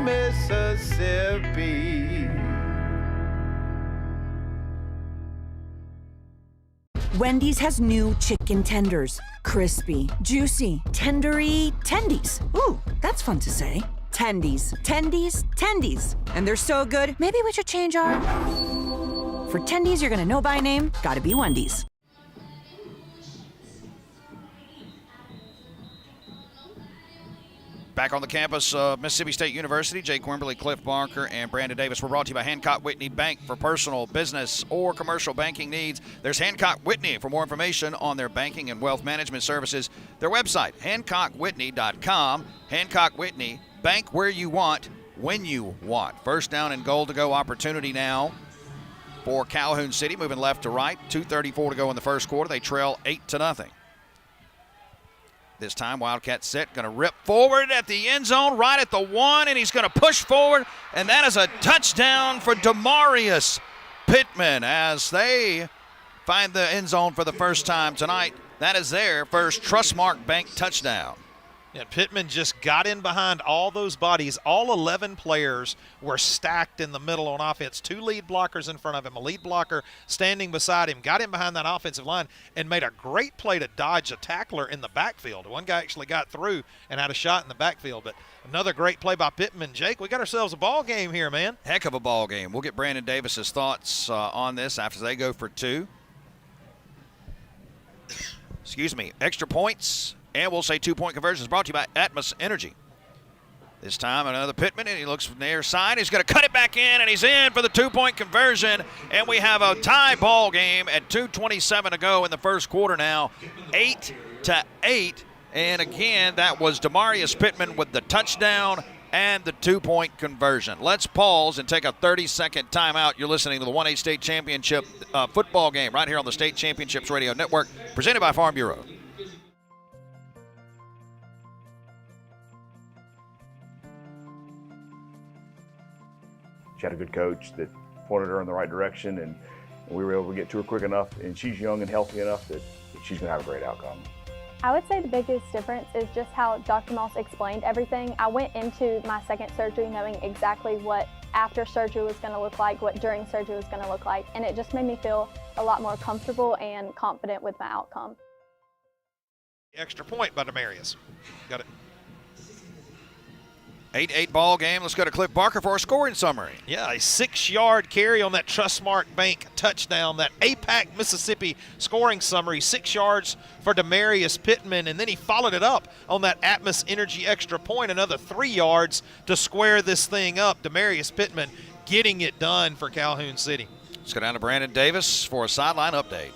Mississippi. Wendy's has new chicken tenders. Crispy, juicy, tendery tendies. Ooh, that's fun to say. Tendies, tendies, tendies. And they're so good, maybe we should change our... For tendies you're gonna know by name, gotta be Wendy's. Back on the campus of Mississippi State University, Jake Wimberly, Cliff Barker, and Brandon Davis. We're brought to you by Hancock Whitney Bank. For personal, business, or commercial banking needs, there's Hancock Whitney. For more information on their banking and wealth management services, their website, HancockWhitney.com. Hancock Whitney, bank where you want, when you want. First down and goal to go opportunity now for Calhoun City, moving left to right. 2:34 to go in the first quarter. They trail 8-0. This time, Wildcats set, going to rip forward at the end zone, right at the 1, and he's going to push forward, and that is a touchdown for Demarius Pittman as they find the end zone for the first time tonight. That is their first Trustmark Bank touchdown. Yeah, Pittman just got in behind all those bodies. All 11 players were stacked in the middle on offense. 2 lead blockers in front of him, a lead blocker standing beside him, got in behind that offensive line and made a great play to dodge a tackler in the backfield. One guy actually got through and had a shot in the backfield, but another great play by Pittman. Jake, we got ourselves a ball game here, man. Heck of a ball game. We'll get Brandon Davis's thoughts on this after they go for 2. Excuse me, extra points. And we'll say 2-point conversions brought to you by Atmos Energy. This time another Pittman, and he looks from the near side. He's going to cut it back in, and he's in for the 2-point conversion. And we have a tie ball game at 2:27 to go in the first quarter now. 8-8. And again, that was Demarius Pittman with the touchdown and the 2-point conversion. Let's pause and take a 30-second timeout. You're listening to the 1A State Championship football game right here on the State Championships Radio Network, presented by Farm Bureau. She had a good coach that pointed her in the right direction, and we were able to get to her quick enough, and she's young and healthy enough that she's going to have a great outcome. I would say the biggest difference is just how Dr. Moss explained everything. I went into my second surgery knowing exactly what after surgery was going to look like, what during surgery was going to look like, and it just made me feel a lot more comfortable and confident with my outcome. Extra point by Demarius. Got it. 8-8 ball game. Let's go to Cliff Barker for a scoring summary. Yeah, a 6-yard carry on that Trustmark Bank touchdown, that APAC Mississippi scoring summary, 6 yards for Demarius Pittman, and then he followed it up on that Atmos Energy extra point, another 3 yards to square this thing up. Demarius Pittman getting it done for Calhoun City. Let's go down to Brandon Davis for a sideline update.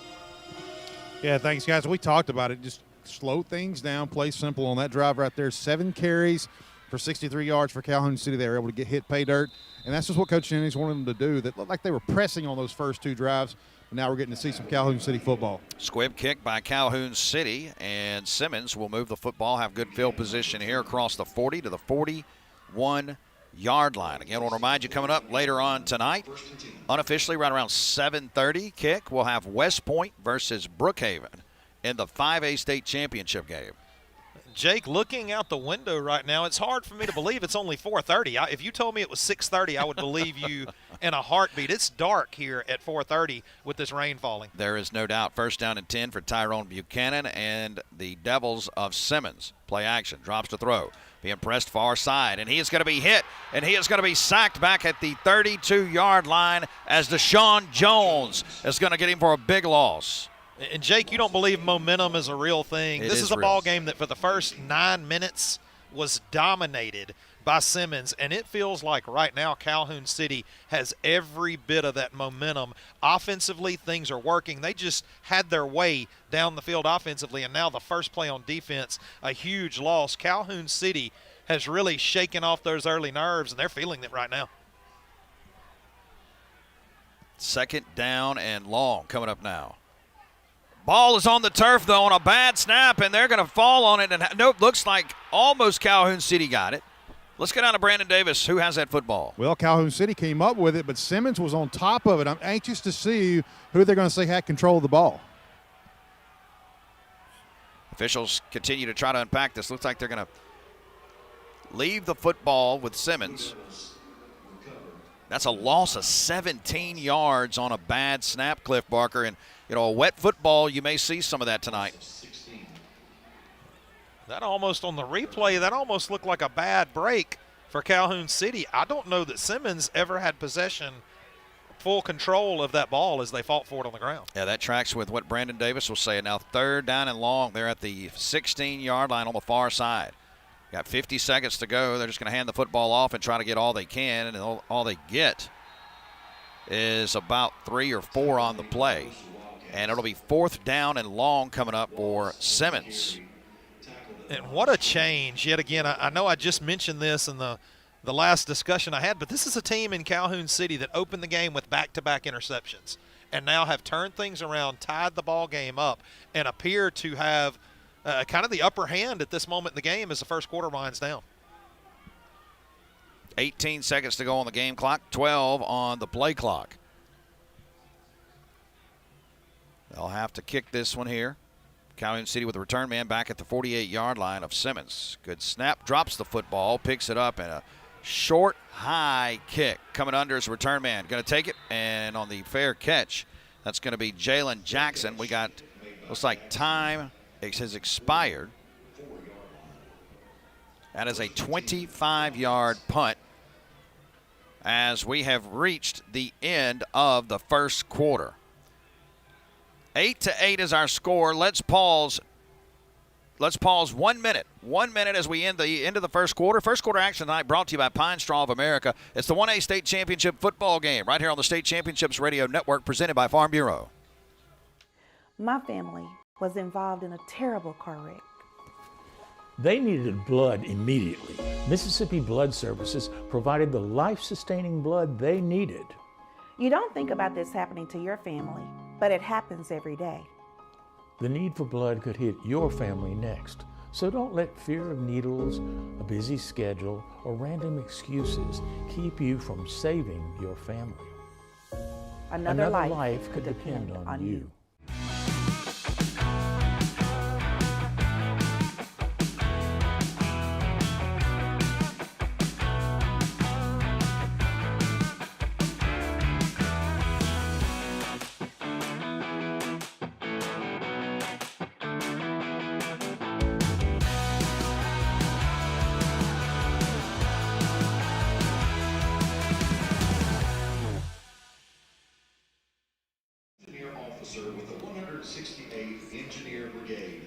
Yeah, thanks, guys. We talked about it. Just slow things down, play simple on that drive right there. 7 carries for 63 yards for Calhoun City. They were able to get hit, pay dirt, And that's just what Coach Jennings wanted them to do. That looked like they were pressing on those first 2 drives. But now we're getting to see some Calhoun City football. Squib kick by Calhoun City, and Simmons will move the football, have good field position here across the 40 to the 41-yard line. Again, I want to remind you, coming up later on tonight, unofficially right around 7:30 kick, we'll have West Point versus Brookhaven in the 5A state championship game. Jake, looking out the window right now, it's hard for me to believe it's only 4:30. If you told me it was 6:30, I would believe you in a heartbeat. It's dark here at 4:30 with this rain falling. There is no doubt. First down and 10 for Tyrone Buchanan and the Devils of Simmons. Play action, drops to throw. Being pressed far side, and he is going to be hit, and he is going to be sacked back at the 32-yard line as Deshaun Jones is going to get him for a big loss. And, Jake, you don't believe momentum is a real thing. This is a real. ball game that for the first 9 minutes was dominated by Simmons, and it feels like right now Calhoun City has every bit of that momentum. Offensively, things are working. They just had their way down the field offensively, and now the first play on defense, a huge loss. Calhoun City has really shaken off those early nerves, and they're feeling it right now. Second down and long coming up now. Ball is on the turf, though, on a bad snap, and they're going to fall on it. And nope, looks like almost Calhoun City got it. Let's get down to Brandon Davis. Who has that football? Well, Calhoun City came up with it, but Simmons was on top of it. I'm anxious to see who they're going to say had control of the ball. Officials continue to try to unpack this. Looks like they're going to leave the football with Simmons. That's a loss of 17 yards on a bad snap, Cliff Barker. And, you know, a wet football, you may see some of that tonight. That almost, on the replay, that almost looked like a bad break for Calhoun City. I don't know that Simmons ever had possession, full control of that ball as they fought for it on the ground. Yeah, that tracks with what Brandon Davis was saying. Now third down and long. They're at the 16-yard line on the far side. Got 50 seconds to go. They're just going to hand the football off and try to get all they can, and all they get is about 3 or 4 on the play. And it'll be fourth down and long coming up for Simmons. And what a change. Yet again, I know I just mentioned this in the last discussion I had, but this is a team in Calhoun City that opened the game with back-to-back interceptions and now have turned things around, tied the ball game up, and appear to have kind of the upper hand at this moment in the game as the first quarter winds down. 18 seconds to go on the game clock, 12 on the play clock. They'll have to kick this one here. Calhoun City with the return man back at the 48-yard line of Simmons. Good snap, drops the football, picks it up, and a short, high kick coming under his return man. Going to take it, and on the fair catch, that's going to be Jalen Jackson. We got, looks like time has expired. That is a 25-yard punt as we have reached the end of the first quarter. 8-8 is our score. Let's pause 1 minute. 1 minute as we end the end of the first quarter. First quarter action tonight brought to you by Pine Straw of America. It's the 1A State Championship football game right here on the State Championships Radio Network presented by Farm Bureau. My family was involved in a terrible car wreck. They needed blood immediately. Mississippi Blood Services provided the life-sustaining blood they needed. You don't think about this happening to your family, but it happens every day. The need for blood could hit your family next. So don't let fear of needles, a busy schedule, or random excuses keep you from saving your family. Another life could depend on you. With the 168th Engineer Brigade,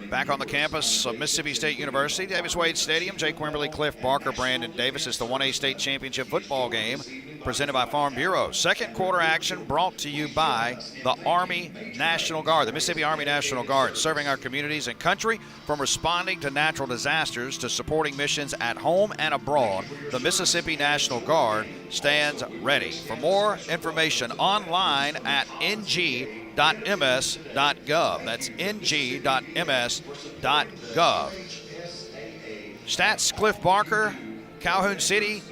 Back on the campus of Mississippi State University, Davis Wade Stadium, Jake Wimberly, Cliff Barker, Brandon Davis. It's the 1A State Championship football game presented by Farm Bureau. Second quarter action brought to you by the Army National Guard, the Mississippi Army National Guard, serving our communities and country from responding to natural disasters to supporting missions at home and abroad. The Mississippi National Guard stands ready. For more information online at ng.ms.gov. That's ng.ms.gov. Stats, Cliff Barker, Calhoun City,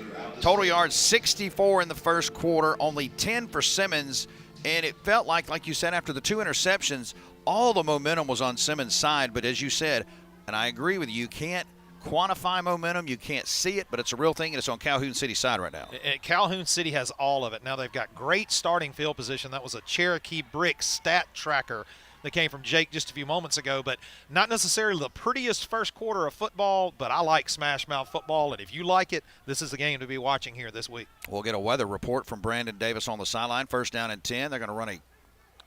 total yards 64 in the first quarter, only 10 for Simmons, and it felt like you said, after the 2 interceptions, all the momentum was on Simmons' side. But as you said, and I agree with you, you can't quantify momentum, you can't see it, but it's a real thing, and it's on Calhoun City's side right now. Calhoun City has all of it. Now they've got great starting field position. That was a Cherokee Brick stat tracker that came from Jake just a few moments ago, but not necessarily the prettiest first quarter of football, but I like smash mouth football, and if you like it, this is the game to be watching here this week. We'll get a weather report from Brandon Davis on the sideline. First down and 10. They're going to run a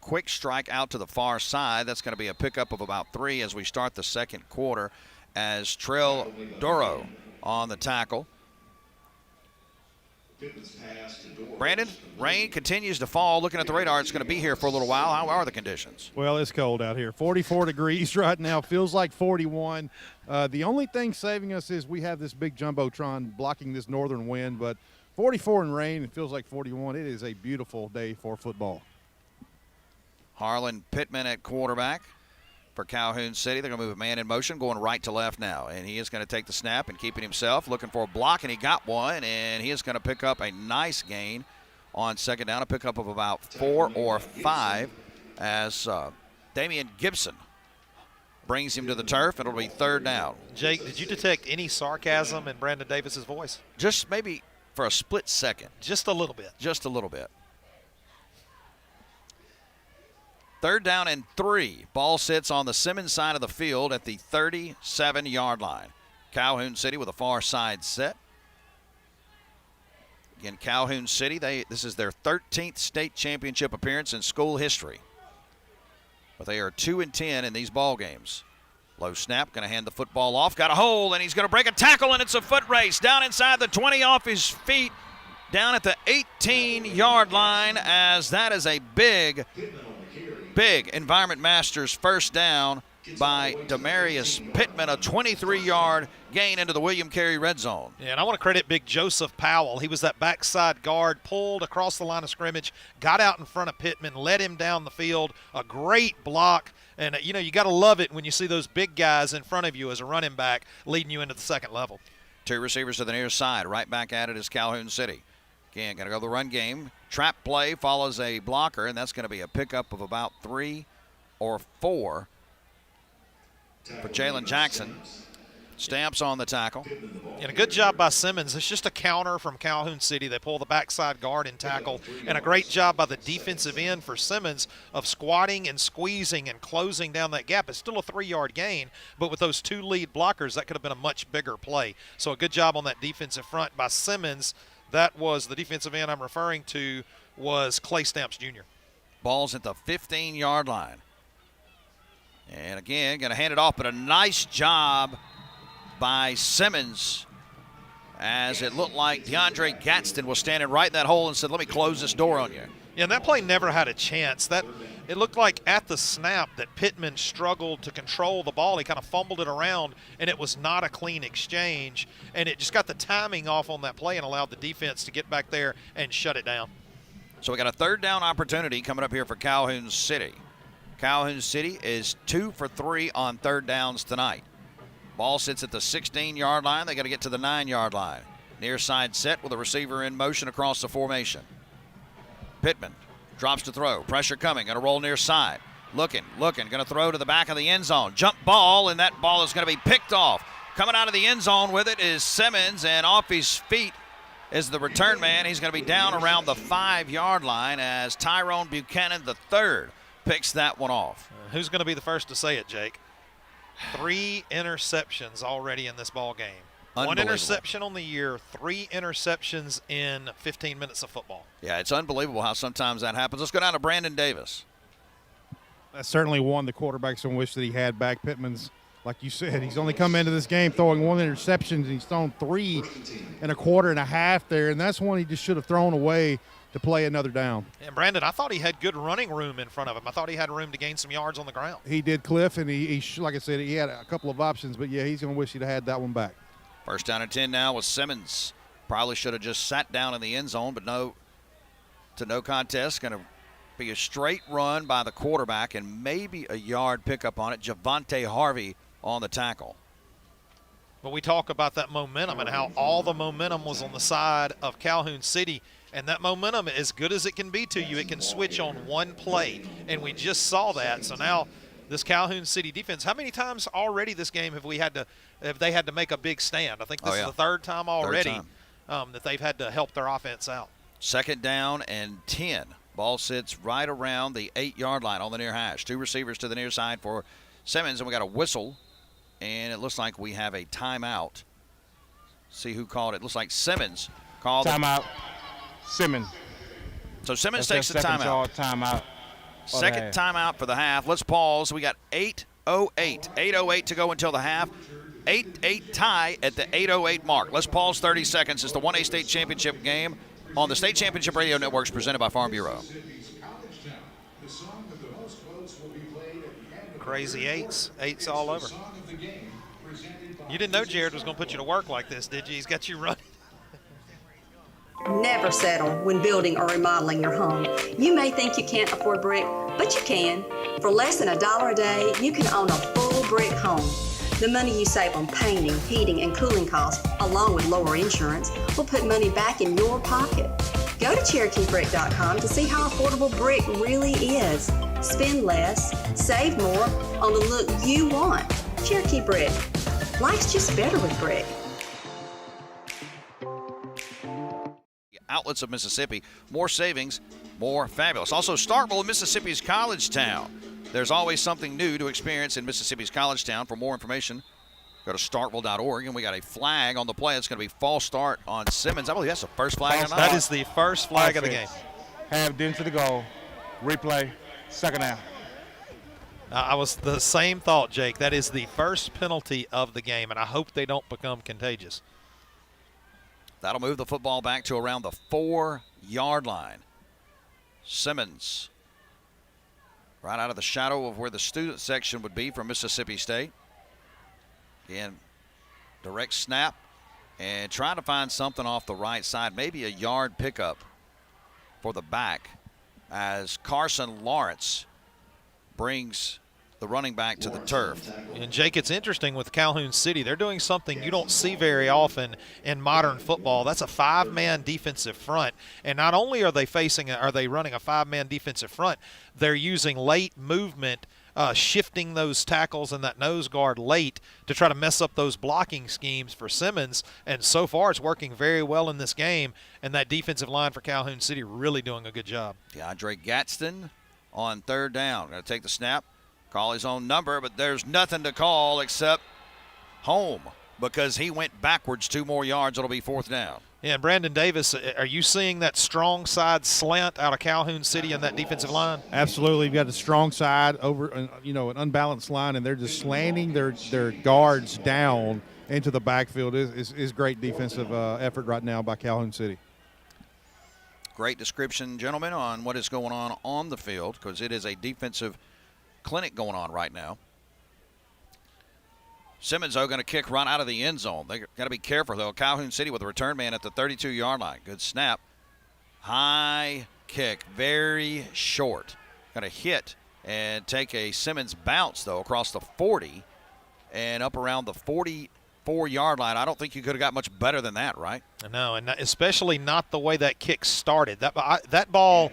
quick strike out to the far side. That's going to be a pickup of about 3 as we start the second quarter, as Trell Duro on the tackle. Brandon, rain continues to fall. Looking at the radar, it's going to be here for a little while. How are the conditions? Well, it's cold out here. 44 degrees right now. Feels like 41. The only thing saving us is we have this big jumbotron blocking this northern wind, but 44 and rain, it feels like 41. It is a beautiful day for football. Harlan Pittman at quarterback for Calhoun City. They're going to move a man in motion, going right to left now. And he is going to take the snap and keep it himself, looking for a block, and he got one. And he is going to pick up a nice gain on second down, a pickup of about 4 or 5 as Damian Gibson brings him to the turf. It'll be third down. Jake, did you detect any sarcasm in Brandon Davis's voice? Just maybe for a split second. Just a little bit. Just a little bit. Third down and 3. Ball sits on the Simmons side of the field at the 37-yard line. Calhoun City with a far side set. Again, Calhoun City, this is their 13th state championship appearance in school history. But they are 2-10 in these ball games. Low snap, going to hand the football off. Got a hole, and he's going to break a tackle, and it's a foot race down inside the 20, off his feet, down at the 18-yard line, as that is a big Environment Masters first down by Demarius Pittman, a 23-yard gain into the William Carey red zone. Yeah, and I want to credit big Joseph Powell. He was that backside guard, pulled across the line of scrimmage, got out in front of Pittman, led him down the field, a great block. And, you got to love it when you see those big guys in front of you as a running back leading you into the second level. 2 receivers to the near side. Right back at it is Calhoun City. Again, got to go the run game. Trap play follows a blocker, and that's going to be a pickup of about 3 or 4 for Jalen Jackson. Stamps on the tackle. And a good job by Simmons. It's just a counter from Calhoun City. They pull the backside guard and tackle. And a great job by the defensive end for Simmons of squatting and squeezing and closing down that gap. It's still a 3-yard gain, but with those 2 lead blockers, that could have been a much bigger play. So a good job on that defensive front by Simmons. That was the defensive end I'm referring to was Clay Stamps Jr. Ball's at the 15-yard line. And again, going to hand it off, but a nice job by Simmons, as it looked like DeAndre Gadsden was standing right in that hole and said, let me close this door on you. Yeah, and that play never had a chance. It looked like at the snap that Pittman struggled to control the ball. He kind of fumbled it around, and it was not a clean exchange. And it just got the timing off on that play and allowed the defense to get back there and shut it down. So we got a third down opportunity coming up here for Calhoun City. Calhoun City is 2 for 3 on third downs tonight. Ball sits at the 16-yard line. They got to get to the 9-yard line. Near side set with a receiver in motion across the formation. Pittman drops to throw. Pressure coming. Going to roll near side. Looking. Going to throw to the back of the end zone. Jump ball, and that ball is going to be picked off. Coming out of the end zone with it is Simmons, and off his feet is the return man. He's going to be down around the 5-yard line as Tyrone Buchanan III picks that one off. Who's going to be the first to say it, Jake? 3 interceptions already in this ball game. 1 interception on the year, 3 interceptions in 15 minutes of football. Yeah, it's unbelievable how sometimes that happens. Let's go down to Brandon Davis. That's certainly one the quarterback's going to wish that he had back. Pittman's, like you said, he's only come into this game throwing 1 interception, and he's thrown 3 in a quarter and a half there, and that's one he just should have thrown away to play another down. And Brandon, I thought he had good running room in front of him. I thought he had room to gain some yards on the ground. He did, Cliff, and he like I said, he had a couple of options, but, yeah, he's going to wish he'd have had that one back. First down and 10 now with Simmons. Probably should have just sat down in the end zone, but no contest. Going to be a straight run by the quarterback and maybe a yard pickup on it. Javante Harvey on the tackle. But we talk about that momentum and how all the momentum was on the side of Calhoun City. And that momentum, as good as it can be to you, it can switch on one play. And we just saw that. So now this Calhoun City defense, how many times already this game have they had to make a big stand? I think this is the third time already that they've had to help their offense out. Second down and 10. Ball sits right around the 8-yard line on the near hash. 2 receivers to the near side for Simmons, and we got a whistle. And it looks like we have a timeout. See who called it. Looks like Simmons called timeout. Simmons. So Simmons takes the timeout. Second timeout for the half. Let's pause. We got 8:08 to go until the half. 8-8 tie at the 8:08 mark. Let's pause 30 seconds. It's the 1A State Championship game on the State Championship Radio Networks presented by Farm Bureau. Crazy eights all over. You didn't know Jared was going to put you to work like this, did you? He's got you running. Never settle when building or remodeling your home. You may think you can't afford brick, but you can. For less than $1 a day, you can own a full brick home. The money you save on painting, heating, and cooling costs, along with lower insurance, will put money back in your pocket. Go to CherokeeBrick.com to see how affordable brick really is. Spend less, save more on the look you want. Cherokee Brick. Life's just better with brick. Outlets of Mississippi. More savings, more fabulous. Also, Starkville, Mississippi's college town. There's always something new to experience in Mississippi's college town. For more information, go to starkville.org. And we got a flag on the play. It's going to be false start on Simmons. I believe that's the first flag of the night. That is the first flag of the game. Half into the goal. Replay. Second down. I was the same thought, Jake. That is the first penalty of the game, and I hope they don't become contagious. That'll move the football back to around the 4-yard line. Simmons, right out of the shadow of where the student section would be from Mississippi State. Again, direct snap and trying to find something off the right side, maybe a yard pickup for the back as Carson Lawrence brings the running back to the turf. And, Jake, it's interesting with Calhoun City. They're doing something you don't see very often in modern football. That's a 5-man defensive front. And not only are they running a 5-man defensive front, they're using late movement, shifting those tackles and that nose guard late to try to mess up those blocking schemes for Simmons. And so far it's working very well in this game. And that defensive line for Calhoun City really doing a good job. DeAndre Gadsden on third down. Going to take the snap, call his own number, but there's nothing to call except home because he went backwards 2 more yards. It'll be fourth down. Yeah, and Brandon Davis, are you seeing that strong side slant out of Calhoun City on that defensive line? Absolutely. You've got the strong side over, an unbalanced line, and they're just slanting their guards down into the backfield. Is great defensive effort right now by Calhoun City. Great description, gentlemen, on what is going on the field because it is a defensive clinic going on right now. Simmons, though, going to kick right out of the end zone. They got to be careful, though. Calhoun City with a return man at the 32-yard line. Good snap. High kick, very short. Going to hit and take a Simmons bounce, though, across the 40 and up around the 44-yard line. I don't think you could have got much better than that, right? No, and especially not the way that kick started. That ball,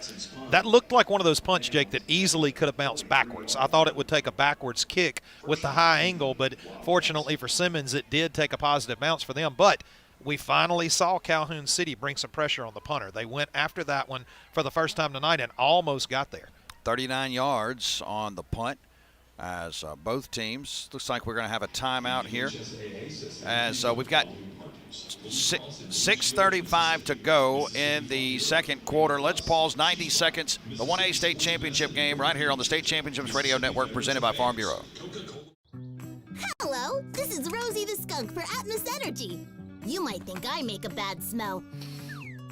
that looked like one of those punts, Jake, that easily could have bounced backwards. I thought it would take a backwards kick with the high angle, but fortunately for Simmons, it did take a positive bounce for them. But we finally saw Calhoun City bring some pressure on the punter. They went after that one for the first time tonight and almost got there. 39 yards on the punt. As both teams, looks like we're going to have a timeout here. As we've got 6:35 to go in the second quarter. Let's pause 90 seconds. The 1A State Championship game right here on the State Championships Radio Network presented by Farm Bureau. Hello, this is Rosie the Skunk for Atmos Energy. You might think I make a bad smell,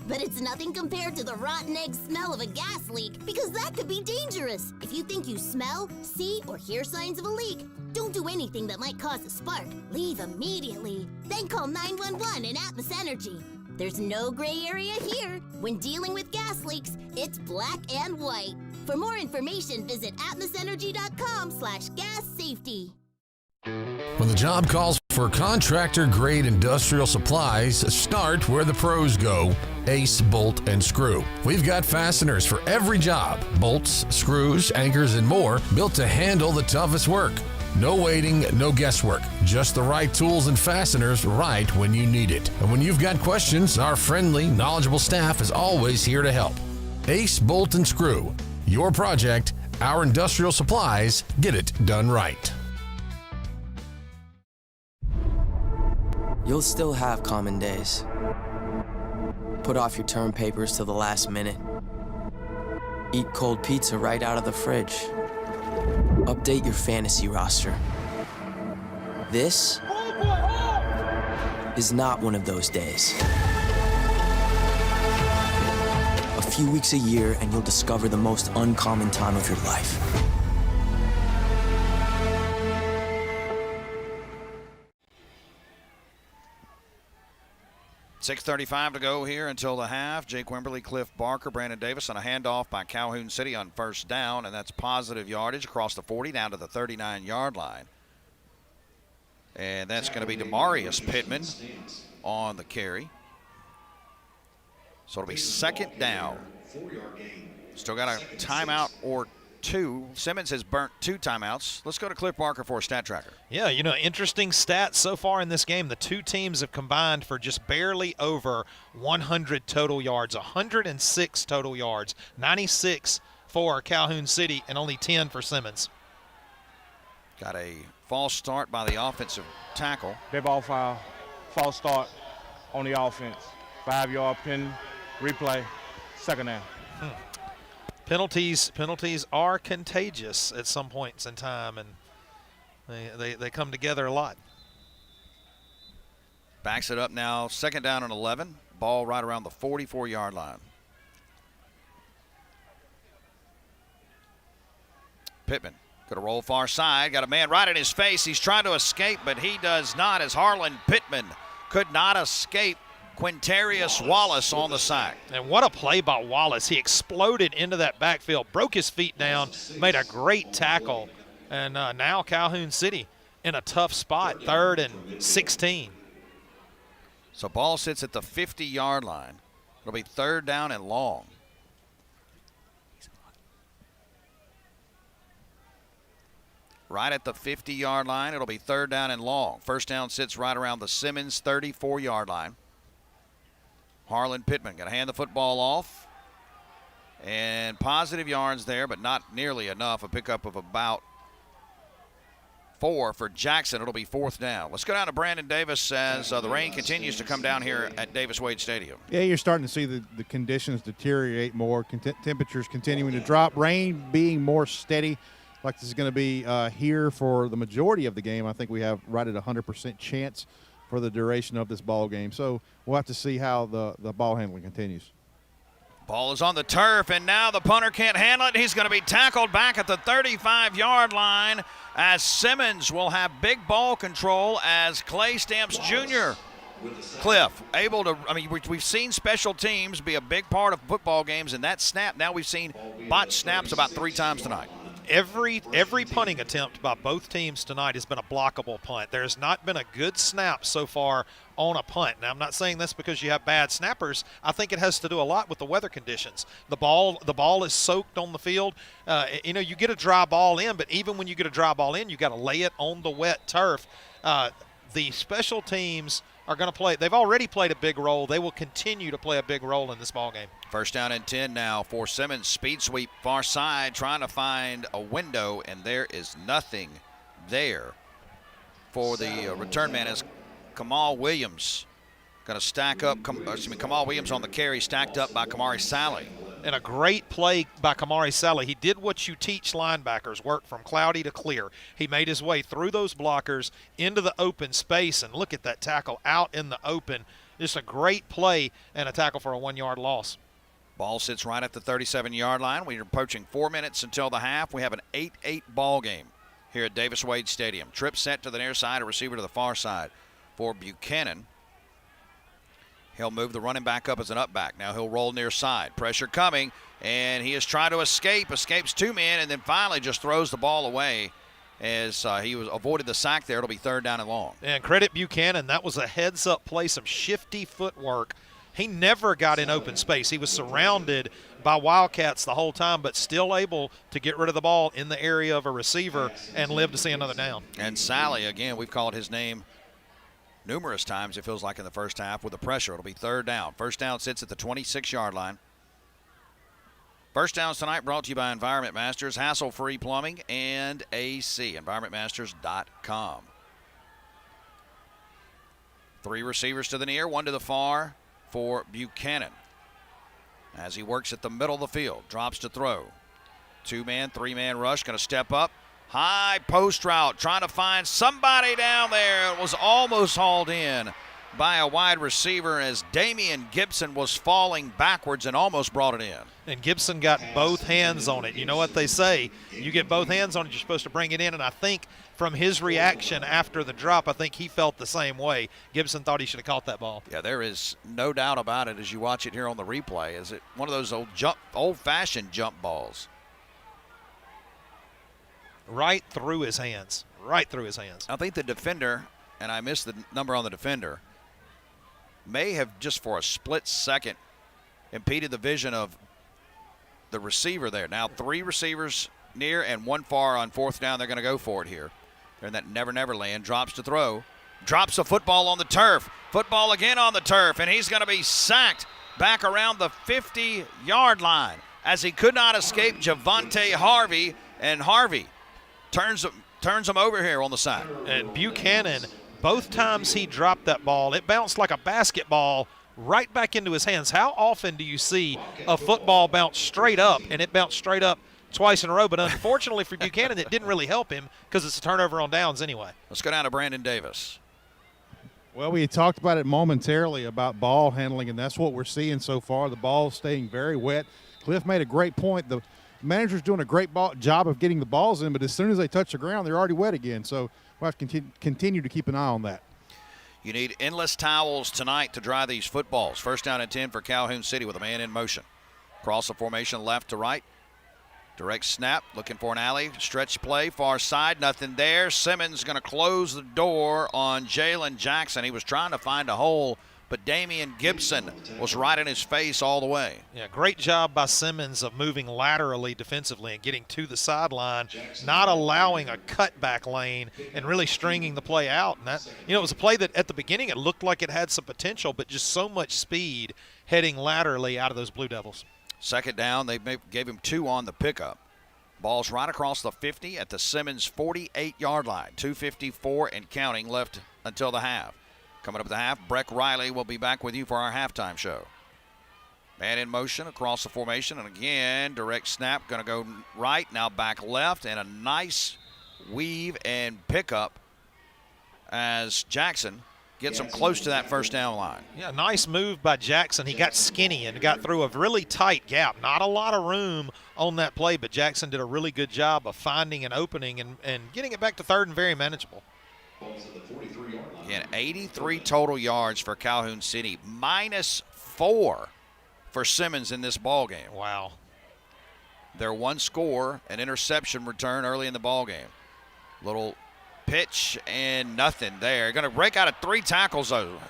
but it's nothing compared to the rotten egg smell of a gas leak, because that could be dangerous. If you think you smell, see, or hear signs of a leak, don't do anything that might cause a spark. Leave immediately. Then call 911 and Atmos Energy. There's no gray area here. When dealing with gas leaks, it's black and white. For more information, visit atmosenergy.com/gas safety. When the job calls for contractor-grade industrial supplies, start where the pros go. Ace Bolt and Screw. We've got fasteners for every job. Bolts, screws, anchors, and more, built to handle the toughest work. No waiting, no guesswork. Just the right tools and fasteners right when you need it. And when you've got questions, our friendly, knowledgeable staff is always here to help. Ace Bolt and Screw. Your project, our industrial supplies. Get it done right. You'll still have common days. Put off your term papers till the last minute. Eat cold pizza right out of the fridge. Update your fantasy roster. This is not one of those days. A few weeks a year and you'll discover the most uncommon time of your life. 6:35 to go here until the half. Jake Wimberly, Cliff Barker, Brandon Davis on a handoff by Calhoun City on first down, and that's positive yardage across the 40 down to the 39-yard line. And that's going to be Demarius Pittman on the carry. So it'll be second down. Still got a timeout or two. Simmons has burnt 2 timeouts. Let's go to Cliff Barker for a stat tracker. Yeah, interesting stats so far in this game. The two teams have combined for just barely over 100 total yards, 106 total yards, 96 for Calhoun City and only 10 for Simmons. Got a false start by the offensive tackle. Dead ball foul, false start on the offense. 5-yard pin, replay, second down. Penalties are contagious at some points in time, and they come together a lot. Backs it up now, second down and 11. Ball right around the 44-yard line. Pittman going to roll far side. Got a man right in his face. He's trying to escape, but he does not, as Harlan Pittman could not escape Quintarius Wallace on the sack. And what a play by Wallace. He exploded into that backfield, broke his feet down, made a great tackle. And now Calhoun City in a tough spot, 3rd and 16. So ball sits at the 50-yard line. It'll be 3rd down and long. Right at the 50-yard line, it'll be 3rd down and long. First down sits right around the Simmons 34-yard line. Harlan Pittman going to hand the football off. And positive yards there, but not nearly enough. A pickup of about 4 for Jackson. It'll be 4th down. Let's go down to Brandon Davis as the rain continues to come down here at Davis-Wade Stadium. Yeah, you're starting to see the conditions deteriorate more. Temperatures continuing to drop. Rain being more steady. Like this is going to be here for the majority of the game. I think we have right at 100% chance for the duration of this ball game. So we'll have to see how the ball handling continues. Ball is on the turf, and now the punter can't handle it. He's going to be tackled back at the 35-yard line as Simmons will have big ball control as Clay Stamps Jr. Cliff, able to, we've seen special teams be a big part of football games, and that snap, now we've seen botched snaps about 3 times tonight. Every punting attempt by both teams tonight has been a blockable punt. There's not been a good snap so far on a punt. Now, I'm not saying this because you have bad snappers. I think it has to do a lot with the weather conditions. The ball is soaked on the field. You get a dry ball in, but even when you get a dry ball in, you got to lay it on the wet turf. The special teams are going to play. They've already played a big role. They will continue to play a big role in this ball game. First down and 10 now for Simmons. Speed sweep far side, trying to find a window, and there is nothing there for the return man as Kamal Williams Going to stack up, Kamal Williams on the carry, stacked up by Kamari Sally. And a great play by Kamari Sally. He did what you teach linebackers, work from cloudy to clear. He made his way through those blockers into the open space, and look at that tackle out in the open. Just a great play and a tackle for a 1-yard loss. Ball sits right at the 37-yard line. We are approaching 4 minutes until the half. We have an 8-8 ball game here at Davis Wade Stadium. Trip set to the near side, a receiver to the far side for Buchanan. He'll move the running back up as an up back. Now he'll roll near side. Pressure coming, and he is trying to escape. Escapes 2 men, and then finally just throws the ball away as he avoided the sack there. It'll be 3rd down and long. And credit Buchanan. That was a heads-up play, some shifty footwork. He never got in open space. He was surrounded by Wildcats the whole time, but still able to get rid of the ball in the area of a receiver and live to see another down. And Sally, again, we've called his name numerous times, it feels like, in the first half with the pressure. It'll be 3rd down. First down sits at the 26-yard line. First downs tonight brought to you by Environment Masters, hassle-free plumbing, and AC. EnvironmentMasters.com. 3 receivers to the near, 1 to the far for Buchanan. As he works at the middle of the field, drops to throw. 2-man, 3-man rush, going to step up. High post route, trying to find somebody down there. It was almost hauled in by a wide receiver as Damian Gibson was falling backwards and almost brought it in. And Gibson got both hands on it. You know what they say, you get both hands on it, you're supposed to bring it in, and I think from his reaction after the drop, I think he felt the same way. Gibson thought he should have caught that ball. Yeah, there is no doubt about it as you watch it here on the replay. Is it one of those old-fashioned jump balls? Right through his hands. Right through his hands. I think the defender, and I missed the number on the defender, may have just for a split second impeded the vision of the receiver there. Now 3 receivers near and 1 far on 4th down. They're going to go for it here. They're in that never land. Drops to throw. Drops a football on the turf. Football again on the turf, and he's going to be sacked back around the 50-yard line as he could not escape Javante Harvey, and Harvey turns him over here on the side. And Buchanan, both times he dropped that ball, it bounced like a basketball right back into his hands. How often do you see a football bounce straight up, and it bounced straight up twice in a row? But unfortunately for Buchanan, it didn't really help him because it's a turnover on downs anyway. Let's go down to Brandon Davis. Well, we had talked about it momentarily about ball handling, and that's what we're seeing so far. The ball staying very wet. Cliff made a great point. The manager's doing a great job of getting the balls in, but as soon as they touch the ground, they're already wet again. So we'll have to continue to keep an eye on that. You need endless towels tonight to dry these footballs. First down and 10 for Calhoun City with a man in motion. Cross the formation left to right. Direct snap, looking for an alley. Stretch play, far side, nothing there. Simmons going to close the door on Jalen Jackson. He was trying to find a hole, but Damian Gibson was right in his face all the way. Yeah, great job by Simmons of moving laterally defensively and getting to the sideline, not allowing a cutback lane and really stringing the play out. And that, it was a play that at the beginning it looked like it had some potential, but just so much speed heading laterally out of those Blue Devils. Second down, they gave him 2 on the pickup. Ball's right across the 50 at the Simmons 48-yard line. 2:54 and counting left until the half. Coming up at the half, Breck Riley will be back with you for our halftime show. Man in motion across the formation, and again, direct snap, going to go right, now back left, and a nice weave and pickup as Jackson gets him close to that first down line. Yeah, nice move by Jackson. He got skinny and got through a really tight gap. Not a lot of room on that play, but Jackson did a really good job of finding an opening and getting it back to third and very manageable. Again, 83 total yards for Calhoun City, -4 for Simmons in this ball game. Wow. Their 1 score, an interception return early in the ball game. Little pitch and nothing there. Going to break out of 3 tackles though.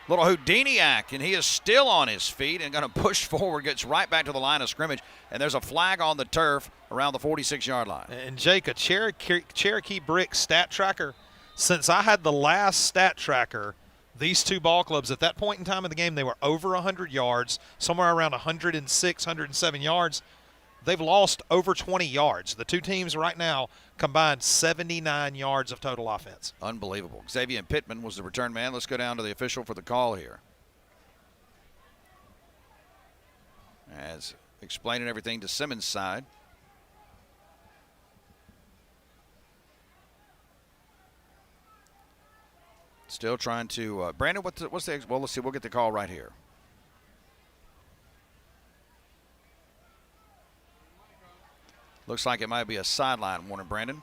Little Houdiniac, and he is still on his feet and going to push forward, gets right back to the line of scrimmage, and there's a flag on the turf around the 46-yard line. And Jake, a Cherokee Brick stat tracker. Since I had the last stat tracker, these 2 ball clubs at that point in time in the game, they were over 100 yards, somewhere around 106, 107 yards. They've lost over 20 yards. The 2 teams right now combined 79 yards of total offense. Unbelievable. Xavier Pittman was the return man. Let's go down to the official for the call here. as explaining everything to Simmons' side. Still trying to, Brandon, what's the, well, let's see, we'll get the call right here. Looks like it might be a sideline warning, Brandon.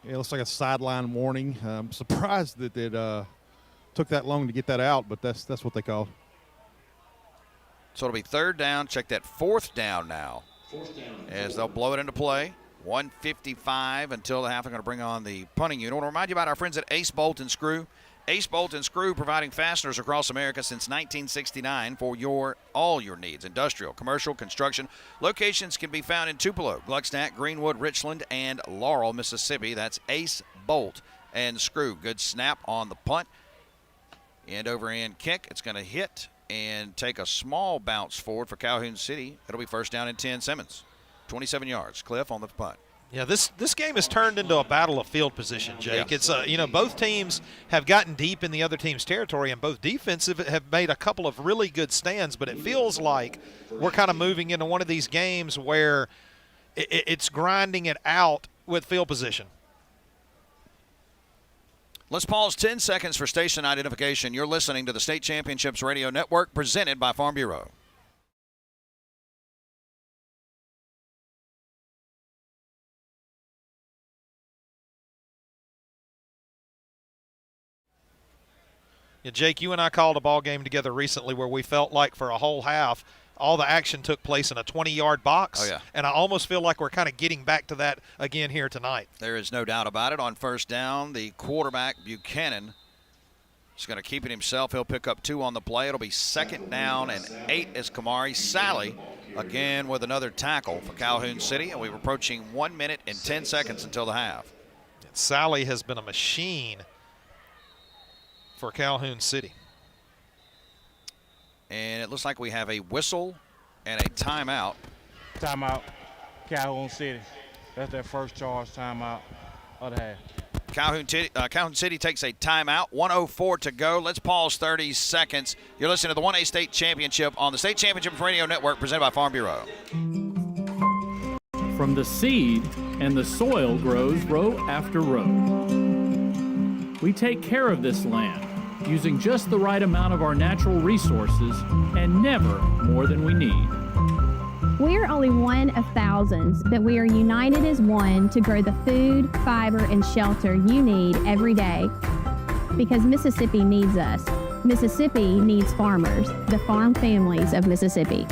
Yeah, it looks like a sideline warning. I'm surprised that it took that long to get that out, but that's what they call. So it'll be third down. Check that, fourth down now. As they'll blow it into play. 1:55 until the half. I'm going to bring on the punting unit. I want to remind you about our friends at Ace Bolt and Screw. Ace Bolt and Screw, providing fasteners across America since 1969 for all your needs, industrial, commercial, construction. Locations can be found in Tupelo, Gluckstadt, Greenwood, Richland, and Laurel, Mississippi. That's Ace Bolt and Screw. Good snap on the punt. End over end kick. It's going to hit and take a small bounce forward for Calhoun City. It'll be first down and 10. Simmons, 27 yards. Cliff on the punt. Yeah, this game has turned into a battle of field position, Jake. Yeah. It's both teams have gotten deep in the other team's territory, and both defensive have made a couple of really good stands. But it feels like we're kind of moving into one of these games where it's grinding it out with field position. Let's pause 10 seconds for station identification. You're listening to the State Championships Radio Network, presented by Farm Bureau. Yeah, Jake, you and I called a ball game together recently where we felt like for a whole half all the action took place in a 20-yard box. Oh, yeah. And I almost feel like we're kind of getting back to that again here tonight. There is no doubt about it. On first down, the quarterback, Buchanan, is going to keep it himself. He'll pick up 2 on the play. It'll be second down and 8 as Kamari Sally again with another tackle for Calhoun City. And we're approaching 1 minute and 10 seconds until the half. Sally has been a machine for Calhoun City. And it looks like we have a whistle and a timeout. Timeout, Calhoun City. That's their first charge timeout of the half. Calhoun City takes a timeout. 1:04 to go. Let's pause 30 seconds. You're listening to the 1A State Championship on the State Championship Radio Network, presented by Farm Bureau. From the seed and the soil grows row after row. We take care of this land, using just the right amount of our natural resources and never more than we need. We are only one of thousands, but we are united as one to grow the food, fiber, and shelter you need every day. Because Mississippi needs us. Mississippi needs farmers, the farm families of Mississippi.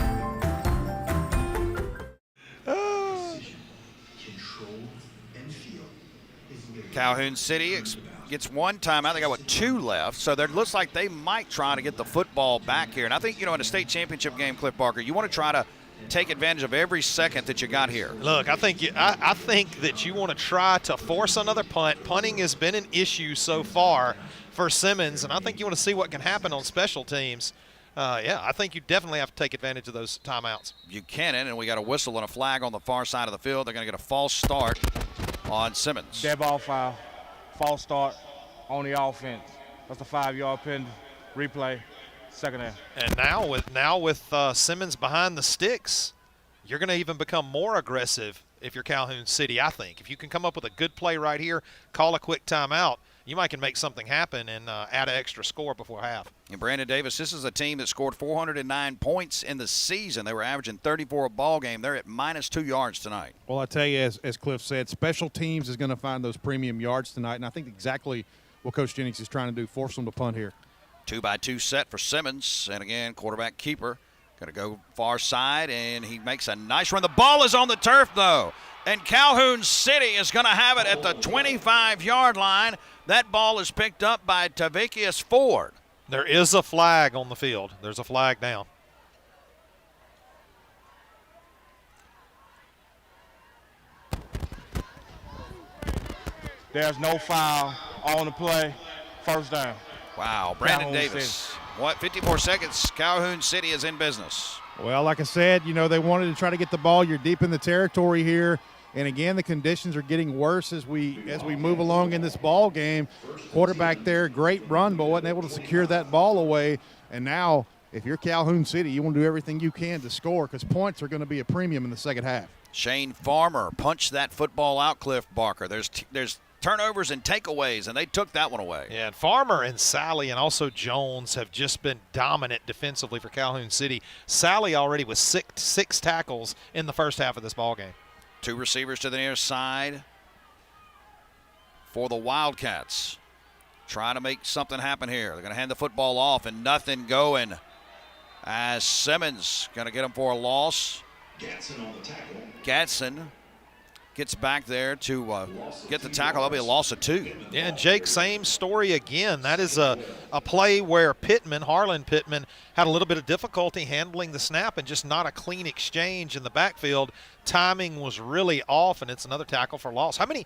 Calhoun City gets 1 timeout. They got, 2 left. So it looks like they might try to get the football back here. And I think, in a state championship game, Cliff Barker, you want to try to take advantage of every second that you got here. Look, I think that you want to try to force another punt. Punting has been an issue so far for Simmons, and I think you want to see what can happen on special teams. I think you definitely have to take advantage of those timeouts. Buchanan, and we got a whistle and a flag on the far side of the field. They're going to get a false start on Simmons. Dead ball foul, false start on the offense. That's a 5-yard penalty. Replay, second half. And now with Simmons behind the sticks, you're going to even become more aggressive if you're Calhoun City, I think. If you can come up with a good play right here, call a quick timeout, you might can make something happen and add an extra score before half. And Brandon Davis, this is a team that scored 409 points in the season. They were averaging 34 a ball game. They're at -2 yards tonight. Well, I tell you, as Cliff said, special teams is going to find those premium yards tonight, and I think exactly what Coach Jennings is trying to do, force them to punt here. 2-by-2 set for Simmons, and again, quarterback keeper. Going to go far side, and he makes a nice run. The ball is on the turf, though, and Calhoun City is going to have it at the 25-yard line. That ball is picked up by Tavikius Ford. There is a flag on the field. There's a flag down. There's no foul on the play. First down. Wow, Brandon Calhoun Davis. City. 54 seconds. Calhoun City is in business. Well, like I said, they wanted to try to get the ball. You're deep in the territory here. And again, the conditions are getting worse as we move along in this ball game. Quarterback there, great run, but wasn't able to secure that ball away. And now if you're Calhoun City, you want to do everything you can to score because points are going to be a premium in the second half. Shane Farmer punched that football out, Cliff Barker. There's turnovers and takeaways, and they took that one away. Yeah, and Farmer and Sally and also Jones have just been dominant defensively for Calhoun City. Sally already with six tackles in the first half of this ballgame. 2 receivers to the near side for the Wildcats. Trying to make something happen here. They're going to hand the football off and nothing going as Simmons going to get him for a loss. Gatson on the tackle. Gatson gets back there to get the tackle. That'll be a loss of 2. Yeah, and Jake, same story again. That is a play where Harlan Pittman, had a little bit of difficulty handling the snap and just not a clean exchange in the backfield. Timing was really off, and it's another tackle for loss. How many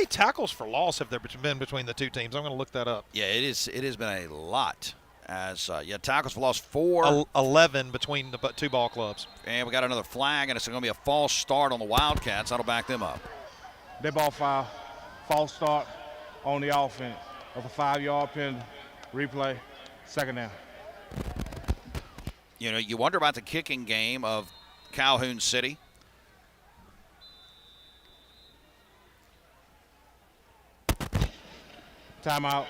tackles for loss have there been between the two teams? I'm going to look that up. Yeah, it has been a lot. As tackles for loss 4. 11 between the 2 ball clubs. And we got another flag, and it's going to be a false start on the Wildcats. That'll back them up. Dead ball foul, false start on the offense of a 5-yard penalty, replay, second down. You know, you wonder about the kicking game of Calhoun City. Timeout,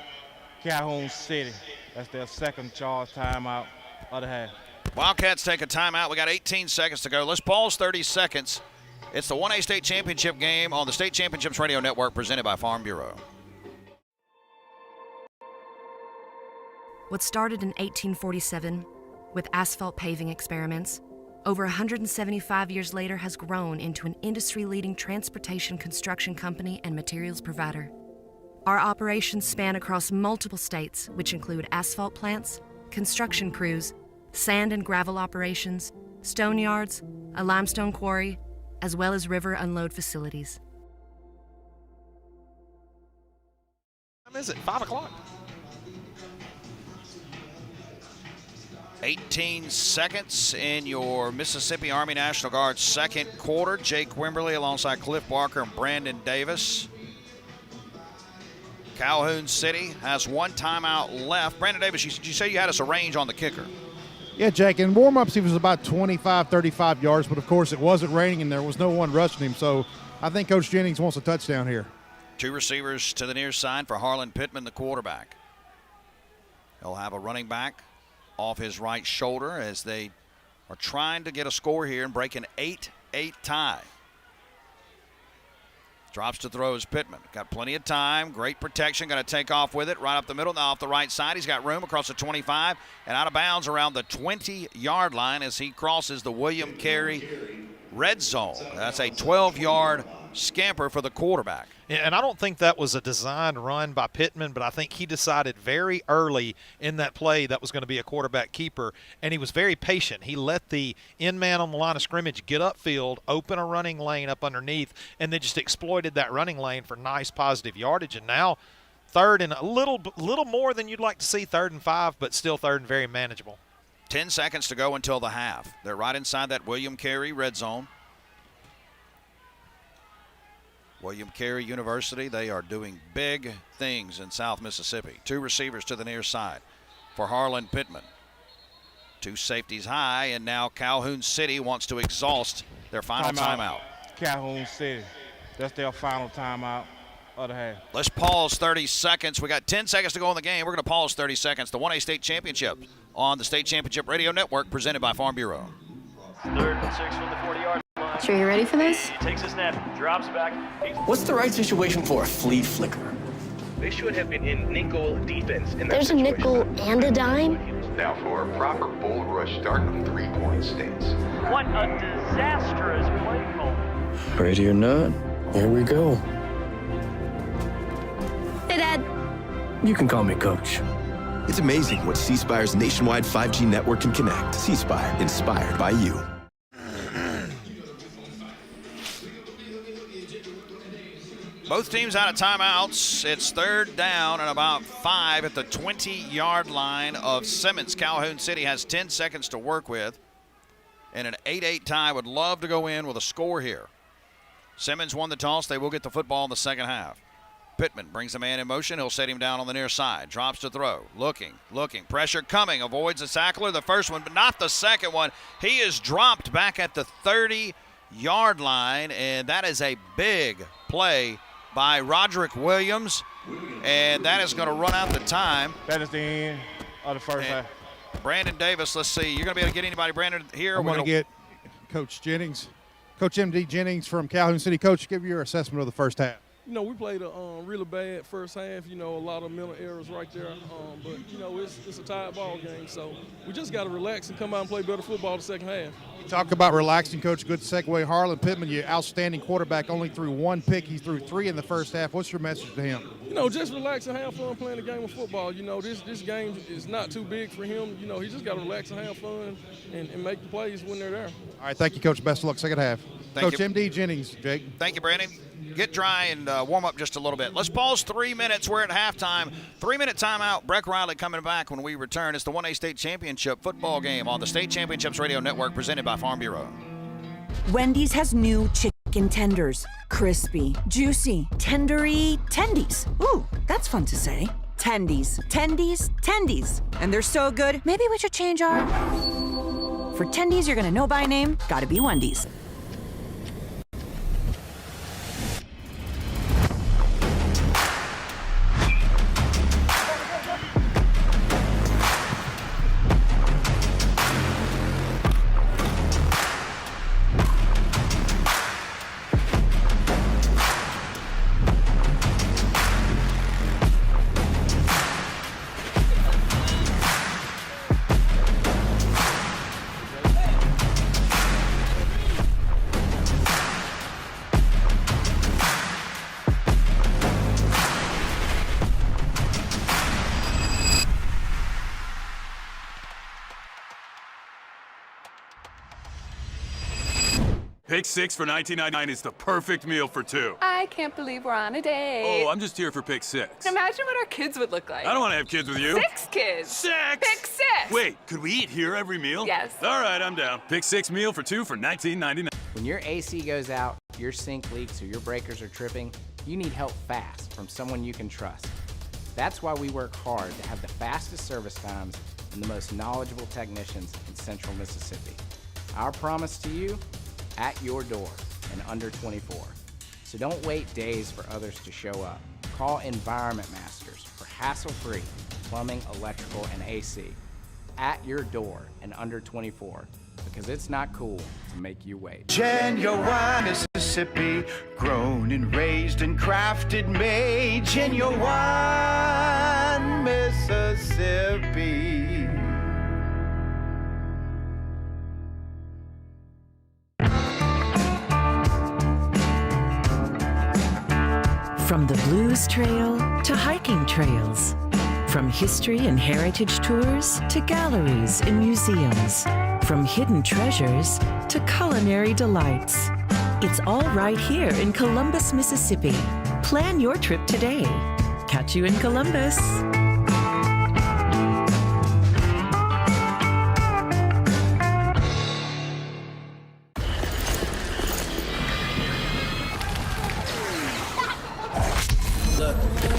Calhoun City. That's their second charge timeout of the half. Wildcats take a timeout. We got 18 seconds to go. Let's pause 30 seconds. It's the 1A State Championship game on the State Championships Radio Network presented by Farm Bureau. What started in 1847 with asphalt paving experiments, over 175 years later has grown into an industry-leading transportation construction company and materials provider. Our operations span across multiple states, which include asphalt plants, construction crews, sand and gravel operations, stone yards, a limestone quarry, as well as river unload facilities. What time is it? 5 o'clock. 18 seconds in your Mississippi Army National Guard second quarter. Jake Wimberly alongside Cliff Barker and Brandon Davis. Calhoun City has 1 timeout left. Brandon Davis, you say you had us a range on the kicker. Yeah, Jake, in warm-ups he was about 25, 35 yards, but of course it wasn't raining and there was no one rushing him, so I think Coach Jennings wants a touchdown here. 2 receivers to the near side for Harlan Pittman, the quarterback. He'll have a running back off his right shoulder as they are trying to get a score here and break an 8-8 tie. Drops to throw is Pittman. Got plenty of time. Great protection. Going to take off with it right up the middle. Now off the right side. He's got room across the 25 and out of bounds around the 20-yard line as he crosses the William Carey red zone. That's a 12-yard scamper for the quarterback. Yeah, and I don't think that was a designed run by Pittman, but I think he decided very early in that play that was going to be a quarterback keeper, and he was very patient. He let the in man on the line of scrimmage get upfield, open a running lane up underneath, and they just exploited that running lane for nice positive yardage. And now third and a little more than you'd like to see, 3rd and 5, but still 3rd and very manageable. 10 seconds to go until the half. They're right inside that William Carey red zone. William Carey University, they are doing big things in South Mississippi. 2 receivers to the near side for Harlan Pittman. 2 safeties high, and now Calhoun City wants to exhaust their final timeout. Calhoun City, that's their final timeout of the half. Let's pause 30 seconds. We got 10 seconds to go in the game. We're going to pause 30 seconds. The 1A State Championship on the State Championship Radio Network presented by Farm Bureau. 3rd and 6 from the 40-yard line. Sure you're ready for this? He takes a snap, drops back. What's the right situation for a flea flicker? They should have been in nickel defense. In There's a nickel and a dime? Now for a proper bull rush start of 3-point stance. What a disastrous play call. Ready or not, here we go. Hey, Dad. You can call me Coach. It's amazing what C Spire's nationwide 5G network can connect. C Spire, inspired by you. Both teams out of timeouts. It's 3rd down and about 5 at the 20-yard line of Simmons. Calhoun City has 10 seconds to work with. And an 8-8 tie. Would love to go in with a score here. Simmons won the toss. They will get the football in the second half. Pittman brings the man in motion. He'll set him down on the near side. Drops to throw. Looking. Pressure coming. Avoids the tackler. The first one, but not the second one. He is dropped back at the 30-yard line, and that is a big play by Roderick Williams, and that is going to run out the time. That is the end of the first half. Brandon Davis, let's see. You're going to be able to get anybody, Brandon, here? I'm going to get Coach Jennings, Coach M.D. Jennings from Calhoun City. Coach, give your assessment of the first half. You know, we played a really bad first half, you know, a lot of mental errors right there. But, you know, it's a tied ball game, so we just got to relax and come out and play better football the second half. You talk about relaxing, Coach. Good segue. Harlan Pittman, your outstanding quarterback, only threw 1 pick. He threw 3 in the first half. What's your message to him? You know, just relax and have fun playing the game of football. You know, this game is not too big for him. You know, he just got to relax and have fun and make the plays when they're there. All right, thank you, Coach. Best of luck second half. Coach M.D. Jennings, Jake. Thank you, Brandon. Get dry and warm up just a little bit. Let's pause 3 minutes. We're at halftime. 3-minute timeout. Breck Riley coming back when we return. It's the 1A State Championship football game on the State Championships Radio Network presented by Farm Bureau. Wendy's has new chicken tenders. Crispy, juicy, tendery tendies. Ooh, that's fun to say. Tendies, tendies, tendies. And they're so good, maybe we should change our... For tendies you're gonna know by name, gotta be Wendy's. Pick 6 for $19.99 is the perfect meal for 2. I can't believe we're on a date. Oh, I'm just here for pick 6. Imagine what our kids would look like. I don't want to have kids with you. 6 kids. 6! Pick 6! Wait, could we eat here every meal? Yes. All right, I'm down. Pick 6 meal for 2 for $19.99. When your AC goes out, your sink leaks, or your breakers are tripping, you need help fast from someone you can trust. That's why we work hard to have the fastest service times and the most knowledgeable technicians in Central Mississippi. Our promise to you, at your door in under 24. So don't wait days for others to show up. Call Environment Masters for hassle-free plumbing, electrical, and AC. At your door in under 24, because it's not cool to make you wait. Genuine Mississippi, grown and raised and crafted, made. Genuine Mississippi. From the Blues Trail to hiking trails, from history and heritage tours to galleries and museums, from hidden treasures to culinary delights. It's all right here in Columbus, Mississippi. Plan your trip today. Catch you in Columbus.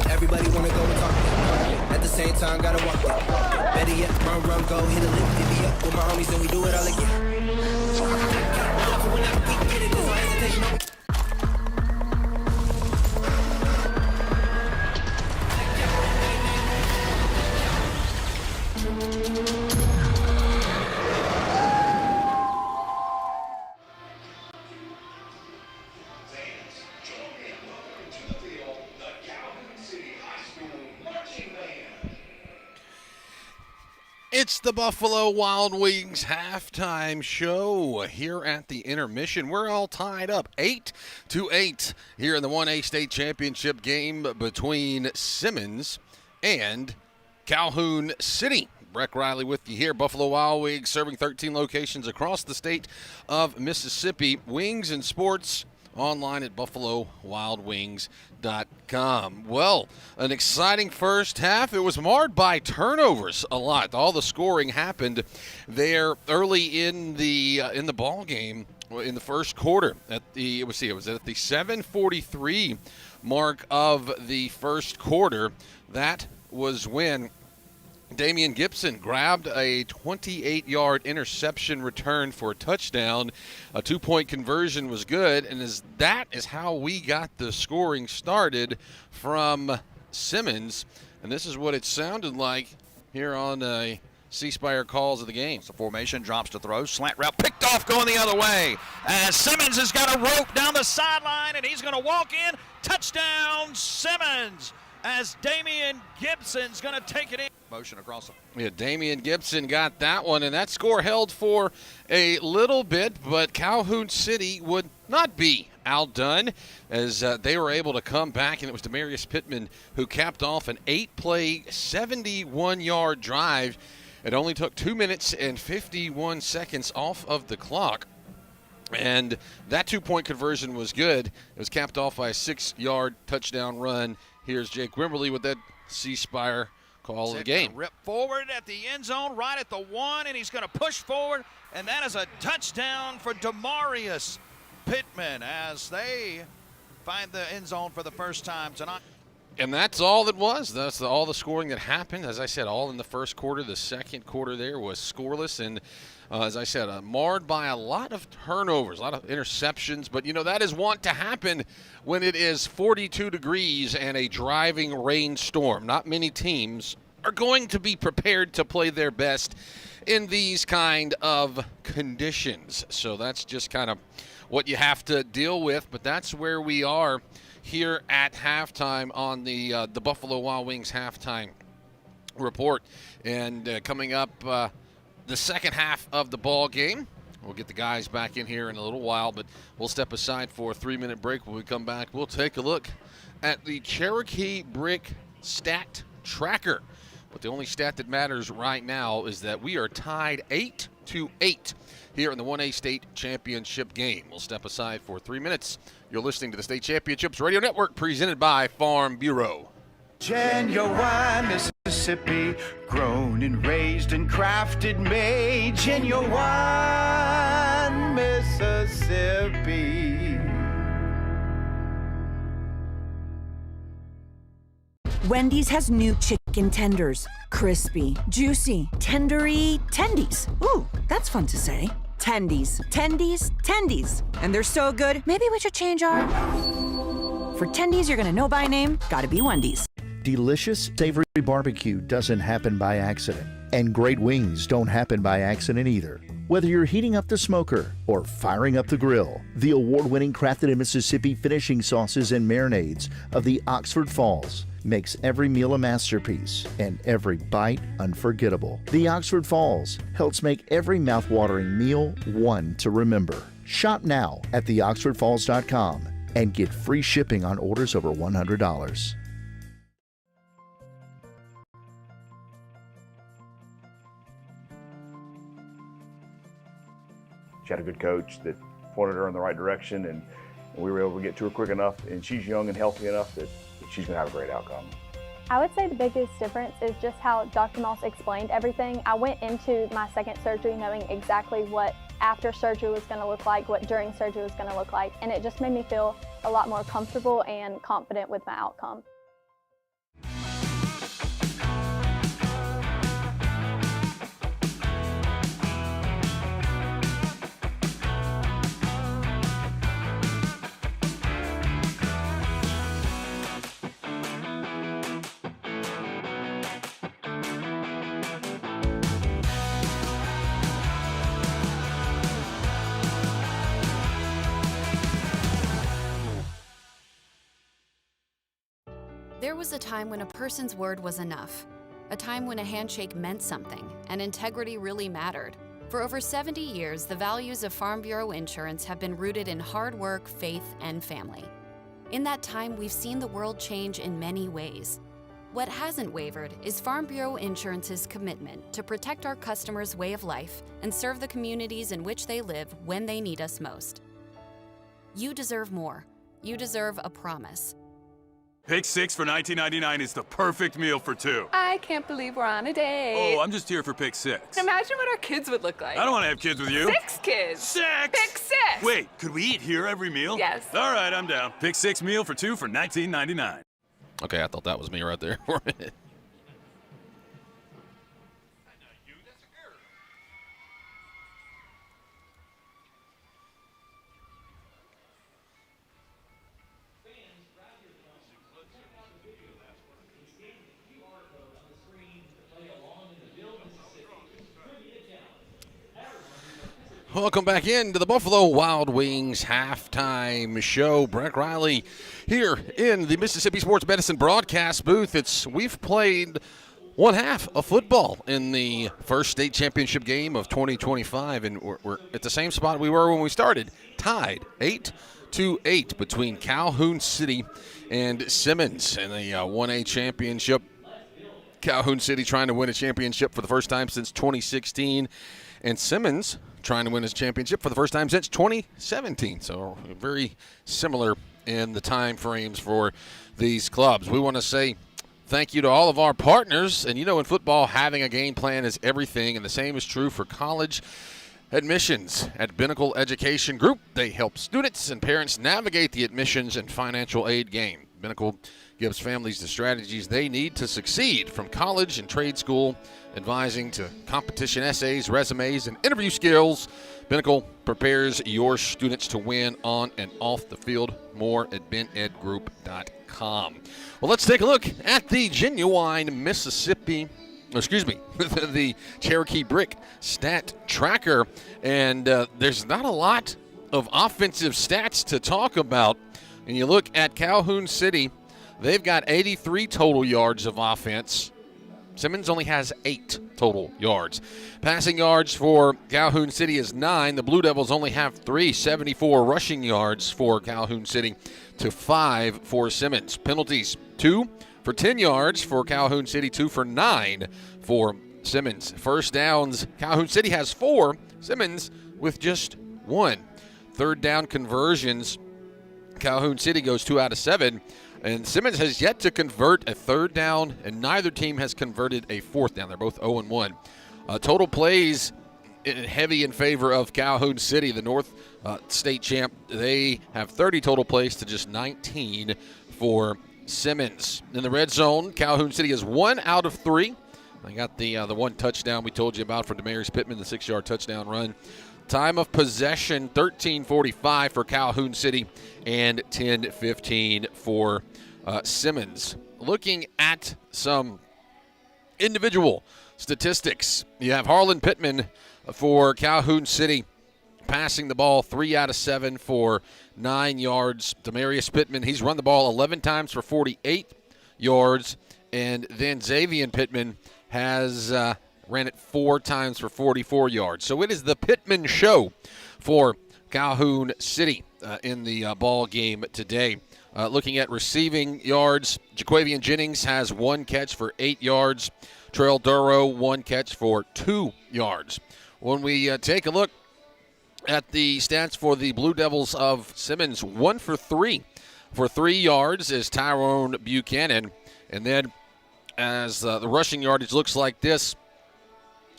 Everybody wanna go and talk. At the same time, gotta walk it. Better yet, run, go, hit a lick, divvy up with my homies, then we do it all again. It's the Buffalo Wild Wings halftime show here at the intermission. We're all tied up 8-8 here in the 1A State Championship game between Simmons and Calhoun City. Breck Riley with you here. Buffalo Wild Wings serving 13 locations across the state of Mississippi. Wings and sports online at buffalowildwings.com. Well, an exciting first half. It was marred by turnovers a lot. All the scoring happened there early in the ball game in the first quarter. It was at the 7:43 mark of the first quarter. That was when Damian Gibson grabbed a 28-yard interception return for a touchdown. A 2-point conversion was good, and that is how we got the scoring started from Simmons. And this is what it sounded like here on C-Spire calls of the game. The formation drops to throw. Slant route picked off going the other way. As Simmons has got a rope down the sideline, and he's going to walk in. Touchdown, Simmons, as Damian Gibson's going to take it in. Motion across them. Yeah, Damian Gibson got that one, and that score held for a little bit, but Calhoun City would not be outdone as they were able to come back, and it was Demarius Pittman who capped off an 8-play, 71-yard drive. It only took 2 minutes and 51 seconds off of the clock. And that 2-point conversion was good. It was capped off by a 6-yard touchdown run. Here's Jake Wimberly with that C-Spire call of the game. Rip forward at the end zone, right at the 1, and he's going to push forward, and that is a touchdown for Demarius Pittman as they find the end zone for the first time tonight. And that's all it was. That's all the scoring that happened. As I said, all in the first quarter. The second quarter there was scoreless, and as I said, marred by a lot of turnovers, a lot of interceptions. But, that is wont to happen when it is 42 degrees and a driving rainstorm. Not many teams are going to be prepared to play their best in these kind of conditions. So that's just kind of what you have to deal with. But that's where we are here at halftime on the Buffalo Wild Wings halftime report. And coming up the second half of the ball game. We'll get the guys back in here in a little while, but we'll step aside for a 3-minute break. When we come back, we'll take a look at the Cherokee Brick Stat Tracker. But the only stat that matters right now is that we are tied 8-8 here in the 1A State Championship game. We'll step aside for 3 minutes. You're listening to the State Championships Radio Network, presented by Farm Bureau. Genuine Mississippi, grown and raised and crafted, made. Genuine Mississippi. Wendy's has new chicken tenders. Crispy, juicy, tendery tendies. Ooh, that's fun to say. Tendies, tendies, tendies. And they're so good, maybe we should change our... For tendies you're gonna know by name, gotta be Wendy's. Delicious, savory barbecue doesn't happen by accident. And great wings don't happen by accident either. Whether you're heating up the smoker or firing up the grill, the award-winning crafted in Mississippi finishing sauces and marinades of the Oxford Falls makes every meal a masterpiece and every bite unforgettable. The Oxford Falls helps make every mouth-watering meal one to remember. Shop now at theoxfordfalls.com and get free shipping on orders over $100. She had a good coach that pointed her in the right direction, and we were able to get to her quick enough, and she's young and healthy enough that she's going to have a great outcome. I would say the biggest difference is just how Dr. Moss explained everything. I went into my second surgery knowing exactly what after surgery was going to look like, what during surgery was going to look like, and it just made me feel a lot more comfortable and confident with my outcome. There was a time when a person's word was enough, a time when a handshake meant something and integrity really mattered. For over 70 years, the values of Farm Bureau Insurance have been rooted in hard work, faith, and family. In that time, we've seen the world change in many ways. What hasn't wavered is Farm Bureau Insurance's commitment to protect our customers' way of life and serve the communities in which they live when they need us most. You deserve more. You deserve a promise. Pick 6 for $19.99 is the perfect meal for two. I can't believe we're on a date. Oh, I'm just here for pick 6. Imagine what our kids would look like. I don't want to have kids with you. 6 kids. 6! Pick 6! Wait, could we eat here every meal? Yes. All right, I'm down. Pick 6 meal for two for $19.99. Okay, I thought that was me right there for a minute. Welcome back into the Buffalo Wild Wings halftime show. Breck Riley here in the Mississippi Sports Medicine broadcast booth. We've played one half of football in the first state championship game of 2025, and we're at the same spot we were when we started, tied 8-8 between Calhoun City and Simmons in the 1A championship. Calhoun City trying to win a championship for the first time since 2016, and Simmons trying to win his championship for the first time since 2017. So very similar in the time frames for these clubs. We want to say thank you to all of our partners. And in football, having a game plan is everything. And the same is true for college admissions at Binnacle Education Group. They help students and parents navigate the admissions and financial aid game. Binnacle gives families the strategies they need to succeed, from college and trade school advising to competition essays, resumes, and interview skills. Binnacle prepares your students to win on and off the field. More at binedgroup.com. Well, let's take a look at the genuine the Cherokee Brick stat tracker. And there's not a lot of offensive stats to talk about. And you look at Calhoun City, they've got 83 total yards of offense. Simmons only has 8 total yards. Passing yards for Calhoun City is 9. The Blue Devils only have 3, 74 rushing yards for Calhoun City to 5 for Simmons. Penalties, 2 for 10 yards for Calhoun City, 2 for 9 for Simmons. First downs, Calhoun City has 4, Simmons with just 1. Third down conversions, Calhoun City goes 2 out of 7. And Simmons has yet to convert a third down, and neither team has converted a fourth down. They're both 0-1. Total plays heavy in favor of Calhoun City, the North State champ. They have 30 total plays to just 19 for Simmons. In the red zone, Calhoun City is 1 out of 3. They got the one touchdown we told you about for Demarius Pittman, the 6-yard touchdown run. Time of possession, 13:45 for Calhoun City and 10:15 for Simmons. Looking at some individual statistics, you have Harlan Pittman for Calhoun City passing the ball 3 out of 7 for 9 yards. Demarius Pittman, he's run the ball 11 times for 48 yards. And then Xavier Pittman has ran it 4 times for 44 yards. So it is the Pittman show for Calhoun City in the ball game today. Looking at receiving yards, Jaquavian Jennings has 1 catch for 8 yards. Trail Duro, 1 catch for 2 yards. When we take a look at the stats for the Blue Devils of Simmons, 1 for 3 for 3 yards is Tyrone Buchanan. And then as the rushing yardage looks like this,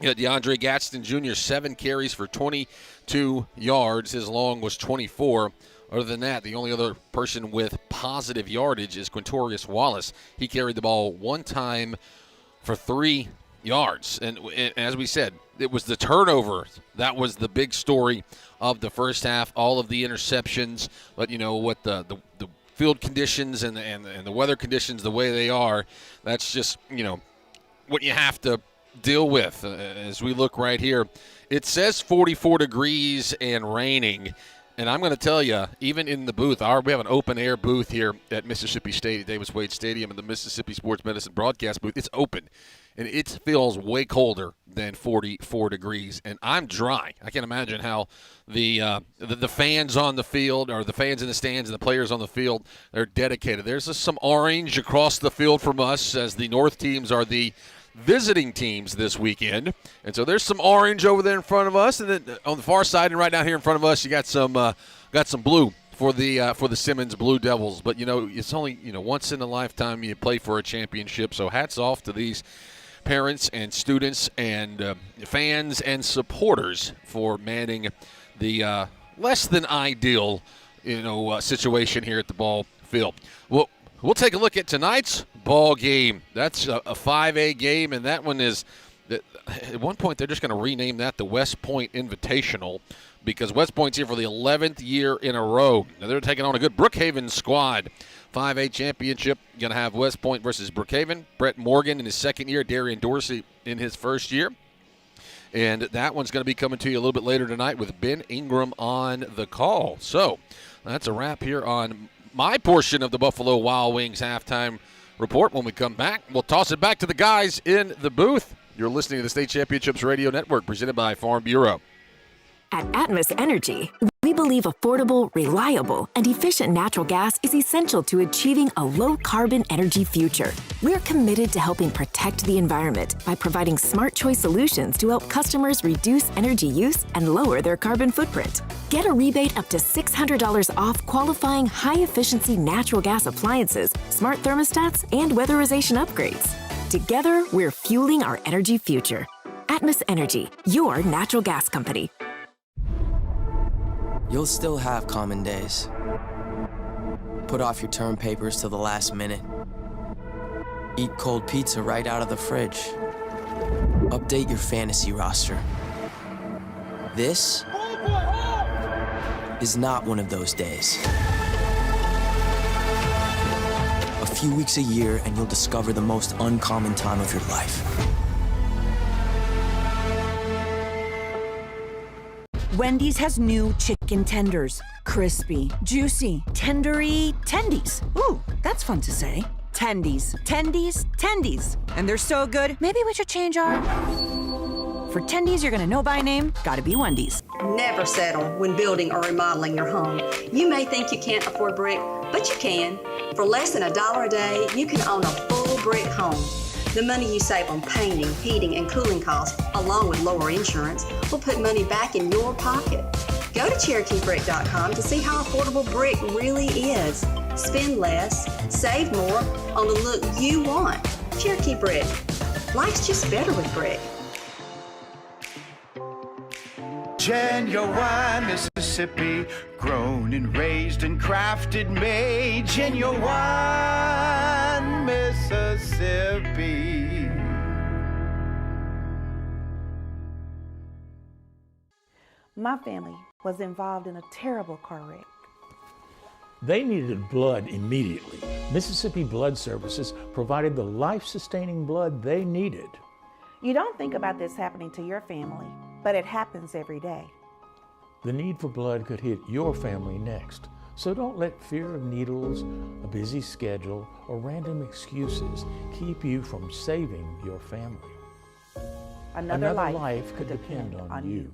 you got DeAndre Gadsden Jr., 7 carries for 22 yards. His long was 24. Other than that, the only other person with positive yardage is Quintorius Wallace. He carried the ball 1 time for 3 yards. And as we said, it was the turnover. That was the big story of the first half, all of the interceptions. But, what the field conditions and the weather conditions, the way they are, that's just, what you have to deal with. As we look right here, it says 44 degrees and raining, and I'm going to tell you, even in the booth, we have an open air booth here at Mississippi State at Davis Wade Stadium in the Mississippi Sports Medicine broadcast booth. It's open, and it feels way colder than 44 degrees, and I'm dry. I can't imagine how the fans on the field, or the fans in the stands and the players on the field, they're dedicated. There's just some orange across the field from us, as the North teams are the visiting teams this weekend. And so there's some orange over there in front of us, and then on the far side and right down here in front of us, you got some blue for the Simmons Blue Devils. But, it's only, once in a lifetime you play for a championship. So hats off to these parents and students and fans and supporters for manning the less than ideal, situation here at the ball field. Well, we'll take a look at tonight's ball game. That's a 5A game, and that one is at one point they're just going to rename that the West Point Invitational because West Point's here for the 11th year in a row. Now they're taking on a good Brookhaven squad. 5A championship, going to have West Point versus Brookhaven. Brett Morgan in his second year, Darian Dorsey in his first year. And that one's going to be coming to you a little bit later tonight with Ben Ingram on the call. So that's a wrap here on my portion of the Buffalo Wild Wings halftime report. When we come back, we'll toss it back to the guys in the booth. You're listening to the State Championships Radio Network presented by Farm Bureau. At Atmos Energy, we believe affordable, reliable, and efficient natural gas is essential to achieving a low-carbon energy future. We're committed to helping protect the environment by providing smart choice solutions to help customers reduce energy use and lower their carbon footprint. Get a rebate up to $600 off qualifying high-efficiency natural gas appliances, smart thermostats, and weatherization upgrades. Together, we're fueling our energy future. Atmos Energy, your natural gas company. You'll still have common days. Put off your term papers till the last minute. Eat cold pizza right out of the fridge. Update your fantasy roster. This is not one of those days. A few weeks a year and you'll discover the most uncommon time of your life. Wendy's has new chicken tenders. Crispy, juicy, tendery tendies. Ooh, that's fun to say. Tendies, tendies, tendies. And they're so good, maybe we should change our... For tendies you're gonna know by name, gotta be Wendy's. Never settle when building or remodeling your home. You may think you can't afford brick, but you can. For less than $1 a day, you can own a full brick home. The money you save on painting, heating, and cooling costs, along with lower insurance, will put money back in your pocket. Go to CherokeeBrick.com to see how affordable brick really is. Spend less, save more on the look you want. Cherokee Brick. Life's just better with brick. Genuine Mississippi, grown and raised and crafted, made. Genuine Mississippi. My family was involved in a terrible car wreck. They needed blood immediately. Mississippi Blood Services provided the life-sustaining blood they needed. You don't think about this happening to your family, but it happens every day. The need for blood could hit your family next. So don't let fear of needles, a busy schedule, or random excuses keep you from saving your family. Another life could depend on you.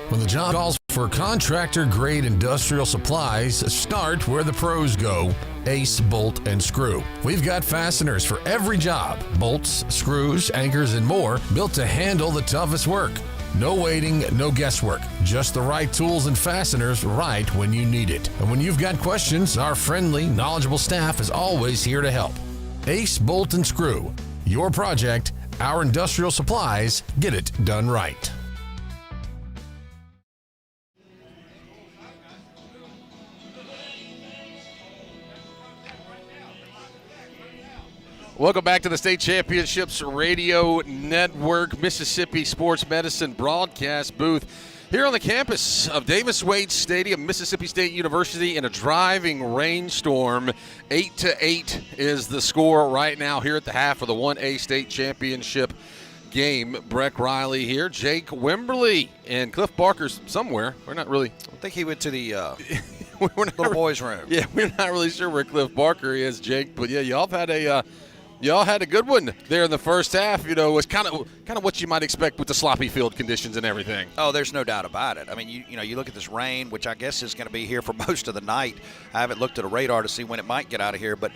When the job calls for contractor-grade industrial supplies, start where the pros go. Ace Bolt and Screw. We've got fasteners for every job. Bolts, screws, anchors, and more, built to handle the toughest work. No waiting, no guesswork. Just the right tools and fasteners right when you need it. And when you've got questions, our friendly, knowledgeable staff is always here to help. Ace Bolt and Screw. Your project, our industrial supplies. Get it done right. Welcome back to the State Championships Radio Network, Mississippi Sports Medicine broadcast booth here on the campus of Davis-Wade Stadium, Mississippi State University, in a driving rainstorm. 8-8 is the score right now here at the half of the 1A State Championship game. Breck Riley here, Jake Wimberly, and Cliff Barker's somewhere. We're not really. I think he went to the little boys' room. Yeah, we're not really sure where Cliff Barker is, Jake. But yeah, y'all had a good one there in the first half. You know, it was kind of what you might expect with the sloppy field conditions and everything. Oh, there's no doubt about it. I mean, you look at this rain, which I guess is going to be here for most of the night. I haven't looked at a radar to see when it might get out of here, but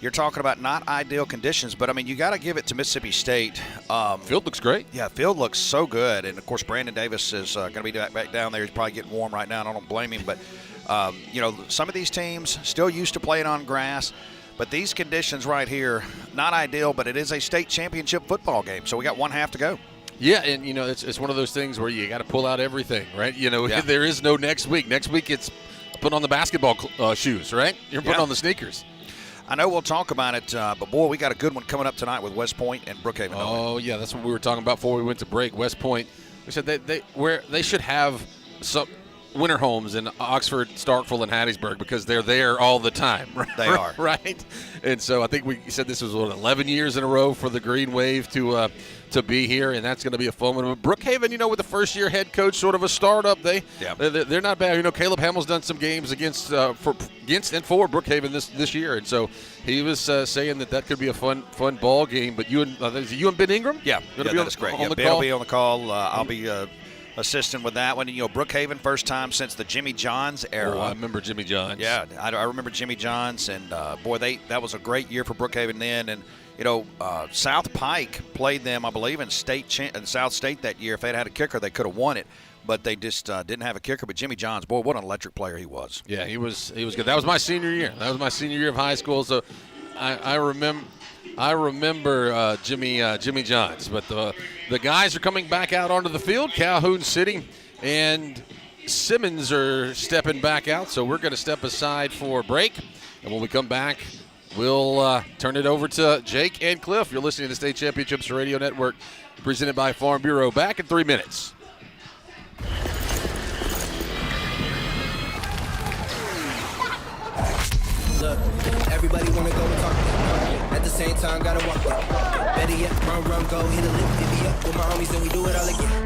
you're talking about not ideal conditions. But I mean, you got to give it to Mississippi State. Field looks great. Yeah, field looks so good, and of course Brandon Davis is going to be back down there. He's probably getting warm right now, and I don't blame him, but. Some of these teams still used to playing on grass, but these conditions right here, not ideal, but it is a state championship football game, so we got one half to go. Yeah, and, it's one of those things where you got to pull out everything, right? There is no next week. Next week it's put on the basketball shoes, right? You're putting on the sneakers. I know we'll talk about it, but, boy, we got a good one coming up tonight with West Point and Brookhaven. Oh, yeah, that's what we were talking about before we went to break. West Point, we said they should have some winter homes in Oxford, Starkville, and Hattiesburg because they're there all the time. Right? They are. Right? And so I think we said this was 11 years in a row for the Green Wave to be here, and that's going to be a fun one. Brookhaven, with the first-year head coach, sort of a startup, they're not bad. Caleb Hamill's done some games against and for Brookhaven this year, and so he was saying that could be a fun ball game. But you and Ben Ingram, that is great. Ben will be on the call. I'll be assisting with that one. Brookhaven, first time since the Jimmy Johns era. Oh, I remember Jimmy Johns. Yeah, I remember Jimmy Johns, and boy, that was a great year for Brookhaven then. And South Pike played them, I believe, in South State that year. If they'd had a kicker, they could have won it. But they just didn't have a kicker. But Jimmy Johns, boy, what an electric player he was. Yeah, he was good. That was my senior year. That was my senior year of high school. So I remember Jimmy Johns. But the guys are coming back out onto the field. Calhoun City and Simmons are stepping back out. So we're going to step aside for a break. And when we come back, we'll turn it over to Jake and Cliff. You're listening to the State Championships Radio Network, presented by Farm Bureau. Back in 3 minutes. Look, everybody wanna go and talk. At the same time, gotta walk. Better yet, run, go, hit a lick, divvy up with my homies, and we do it all again.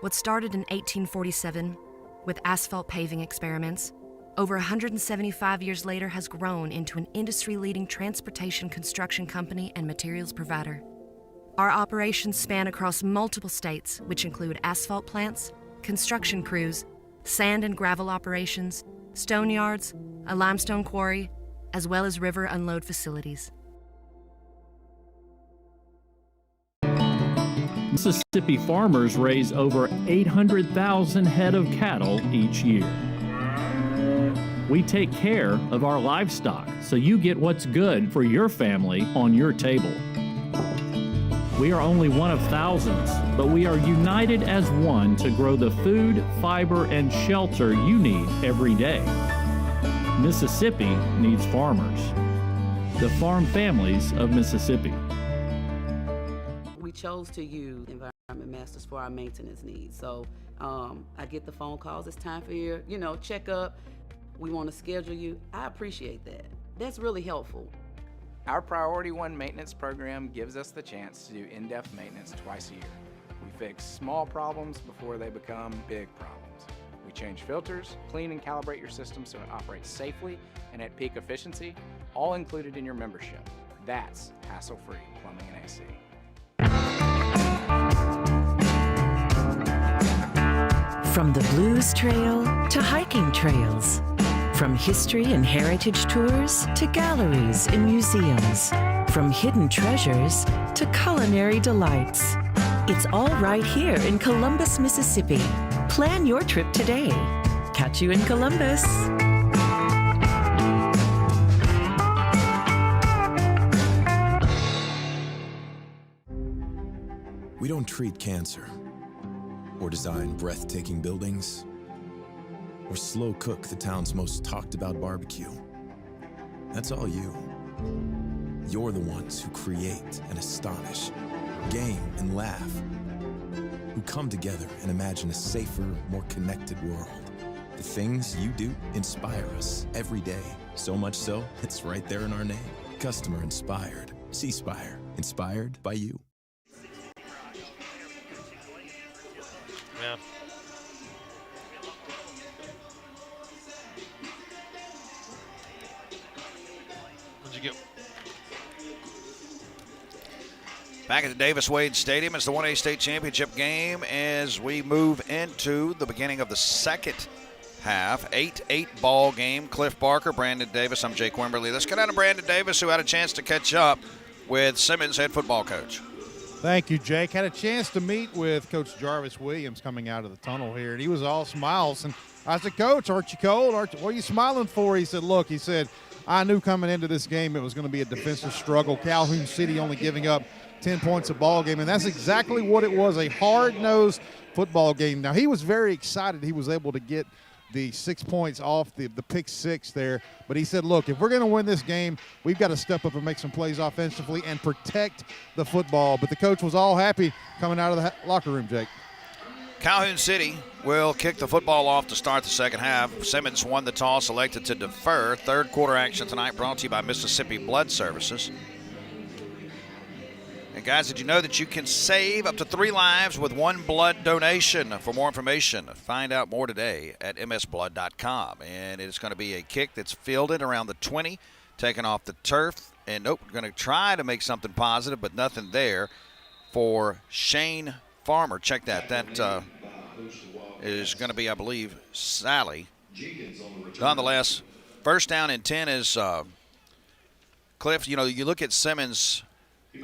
What started in 1847 with asphalt paving experiments, over 175 years later has grown into an industry-leading transportation construction company and materials provider. Our operations span across multiple states, which include asphalt plants, construction crews, sand and gravel operations, stone yards, a limestone quarry, as well as river unload facilities. Mississippi farmers raise over 800,000 head of cattle each year. We take care of our livestock so you get what's good for your family on your table. We are only one of thousands, but we are united as one to grow the food, fiber, and shelter you need every day. Mississippi needs farmers. The farm families of Mississippi. We chose to use Environment Masters for our maintenance needs. So I get the phone calls, it's time for your, checkup. We want to schedule you. I appreciate that. That's really helpful. Our Priority 1 maintenance program gives us the chance to do in-depth maintenance twice a year. We fix small problems before they become big problems. We change filters, clean and calibrate your system so it operates safely and at peak efficiency, all included in your membership. That's hassle-free plumbing and AC. From the Blues Trail to hiking trails, from history and heritage tours to galleries and museums, from hidden treasures to culinary delights. It's all right here in Columbus, Mississippi. Plan your trip today. Catch you in Columbus. We don't treat cancer, or design breathtaking buildings, or slow cook the town's most talked about barbecue. That's all you. You're the ones who create and astonish, game and laugh, who come together and imagine a safer, more connected world. The things you do inspire us every day. So much so, it's right there in our name. Customer inspired. C-Spire. Inspired by you. Yeah. What'd you get? Back at the Davis-Wade Stadium, it's the 1A state championship game as we move into the beginning of the second half. 8-8 ball game. Cliff Barker, Brandon Davis. I'm Jake Wimberly. Let's get down to Brandon Davis, who had a chance to catch up with Simmons head football coach. Thank you, Jake. Had a chance to meet with Coach Jarvis Williams coming out of the tunnel here, and he was all smiles. And I said, Coach, aren't you cold? What are you smiling for? He said, look, I knew coming into this game it was going to be a defensive struggle. Calhoun City only giving up 10 points a ball game, and that's exactly what it was, a hard-nosed football game. Now, he was very excited he was able to get the 6 points off the pick six there, but he said, look, if we're going to win this game, we've got to step up and make some plays offensively and protect the football. But the coach was all happy coming out of the locker room, Jake. Calhoun City will kick the football off to start the second half. Simmons won the toss, elected to defer. Third quarter action tonight brought to you by Mississippi Blood Services. And guys, did you know that you can save up to 3 lives with 1 blood donation? For more information, find out more today at msblood.com. And it's going to be a kick that's fielded around the 20, taken off the turf. And nope, we're going to try to make something positive, but nothing there for Shane Farmer. Check that. That is going to be, I believe, Sally. Nonetheless, first down and 10 is Cliff. You know, you look at Simmons'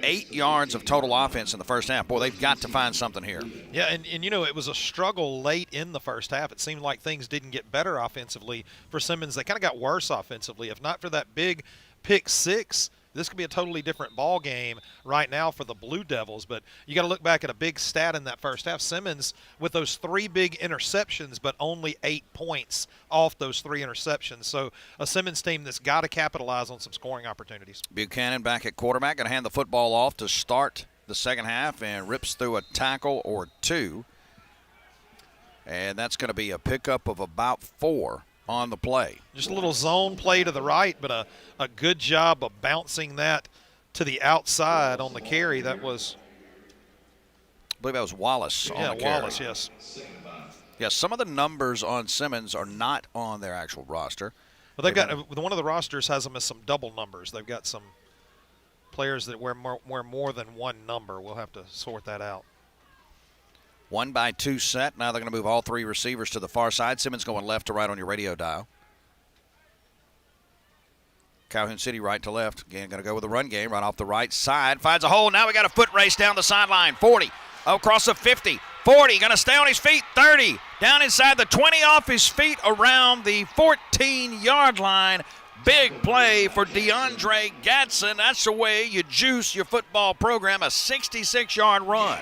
8 yards of total offense in the first half. Boy, they've got to find something here. Yeah, and you know, it was a struggle late in the first half. It seemed like things didn't get better offensively for Simmons. They kind of got worse offensively. If not for that big pick six, this could be a totally different ball game right now for the Blue Devils. But you got to look back at a big stat in that first half. Simmons with those 3 big interceptions, but only 8 points off those 3 interceptions. So a Simmons team that's got to capitalize on some scoring opportunities. Buchanan back at quarterback, going to hand the football off to start the second half and rips through a tackle or 2. And that's going to be a pickup of about 4 on the play. Just a little zone play to the right, but a good job of bouncing that to the outside on the carry. That was, I believe that was Wallace on the carry. Yeah, Wallace, yes. Yeah, some of the numbers on Simmons are not on their actual roster. Well, they've got one of the rosters has them as some double numbers. They've got some players that wear more than 1 number. We'll have to sort that out. 1-by-2 set. Now they're going to move all 3 receivers to the far side. Simmons going left to right on your radio dial. Calhoun City right to left. Again, going to go with the run game right off the right side. Finds a hole. Now we got a foot race down the sideline. 40. Across the 50. 40. Going to stay on his feet. 30. Down inside the 20. Off his feet around the 14-yard line. Big play for DeAndre Gatson. That's the way you juice your football program. A 66-yard run.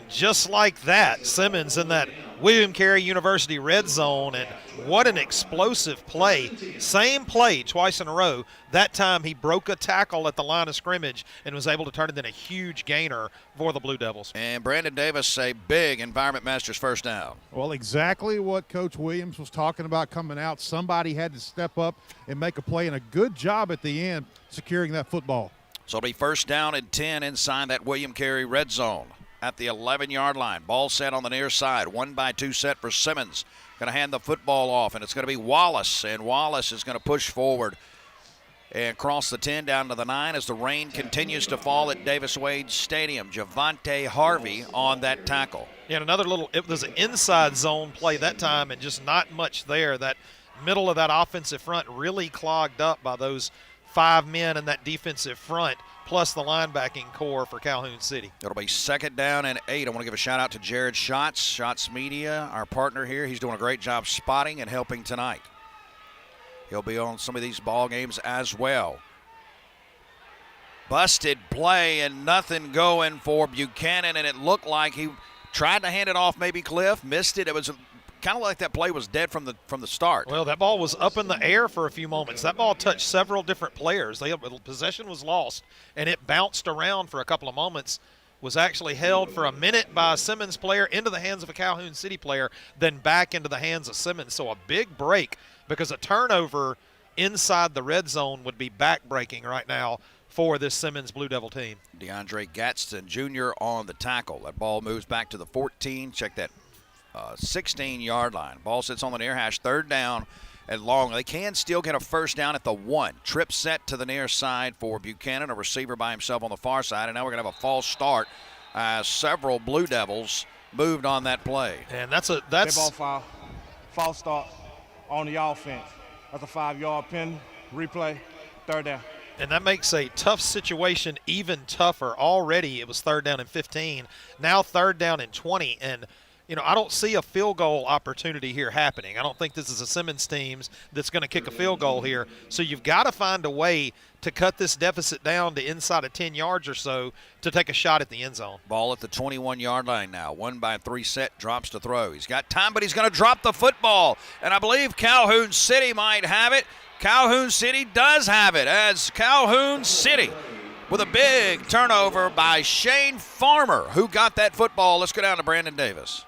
Just like that, Simmons in that William Carey University red zone, and what an explosive play. Same play twice in a row. That time he broke a tackle at the line of scrimmage and was able to turn it into a huge gainer for the Blue Devils. And Brandon Davis, a big Environment Masters first down. Well, exactly what Coach Williams was talking about coming out. Somebody had to step up and make a play, and a good job at the end securing that football. So it'll be first down and 10 inside that William Carey red zone. At the 11-yard line. Ball set on the near side. 1-by-2 set for Simmons. Going to hand the football off, and it's going to be Wallace. And Wallace is going to push forward and cross the 10 down to the 9 as the rain continues to fall at Davis-Wade Stadium. Javante Harvey on that tackle. Yeah, and it was an inside zone play that time and just not much there. That middle of that offensive front really clogged up by those 5 men in that defensive front, plus the linebacking core for Calhoun City. It'll be second down and 8. I want to give a shout out to Jared Schatz, Schatz Media, our partner here. He's doing a great job spotting and helping tonight. He'll be on some of these ball games as well. Busted play and nothing going for Buchanan, and it looked like he tried to hand it off, maybe Cliff, missed it. It was kind of like that play was dead from the start. Well, that ball was up in the air for a few moments. That ball touched several different players. Possession was lost, and it bounced around for a couple of moments, was actually held for a minute by a Simmons player into the hands of a Calhoun City player, then back into the hands of Simmons. So a big break, because a turnover inside the red zone would be back-breaking right now for this Simmons Blue Devil team. DeAndre Gadsden Jr. on the tackle. That ball moves back to the 14. Check that 16-yard line. Ball sits on the near hash. Third down and long. They can still get a first down at the 1. Trip set to the near side for Buchanan, a receiver by himself on the far side, and now we're going to have a false start. Several Blue Devils moved on that play. And that's ball foul. False start on the offense. That's a 5-yard pin. Replay. 3rd down. And that makes a tough situation even tougher. Already it was 3rd down and 15. Now 3rd down and 20. And, I don't see a field goal opportunity here happening. I don't think this is a Simmons team that's going to kick a field goal here. So you've got to find a way to cut this deficit down to inside of 10 yards or so to take a shot at the end zone. Ball at the 21-yard line now. 1-by-3 set, drops to throw. He's got time, but he's going to drop the football. And I believe Calhoun City might have it. Calhoun City does have it, as Calhoun City with a big turnover by Shane Farmer, who got that football. Let's go down to Brandon Davis.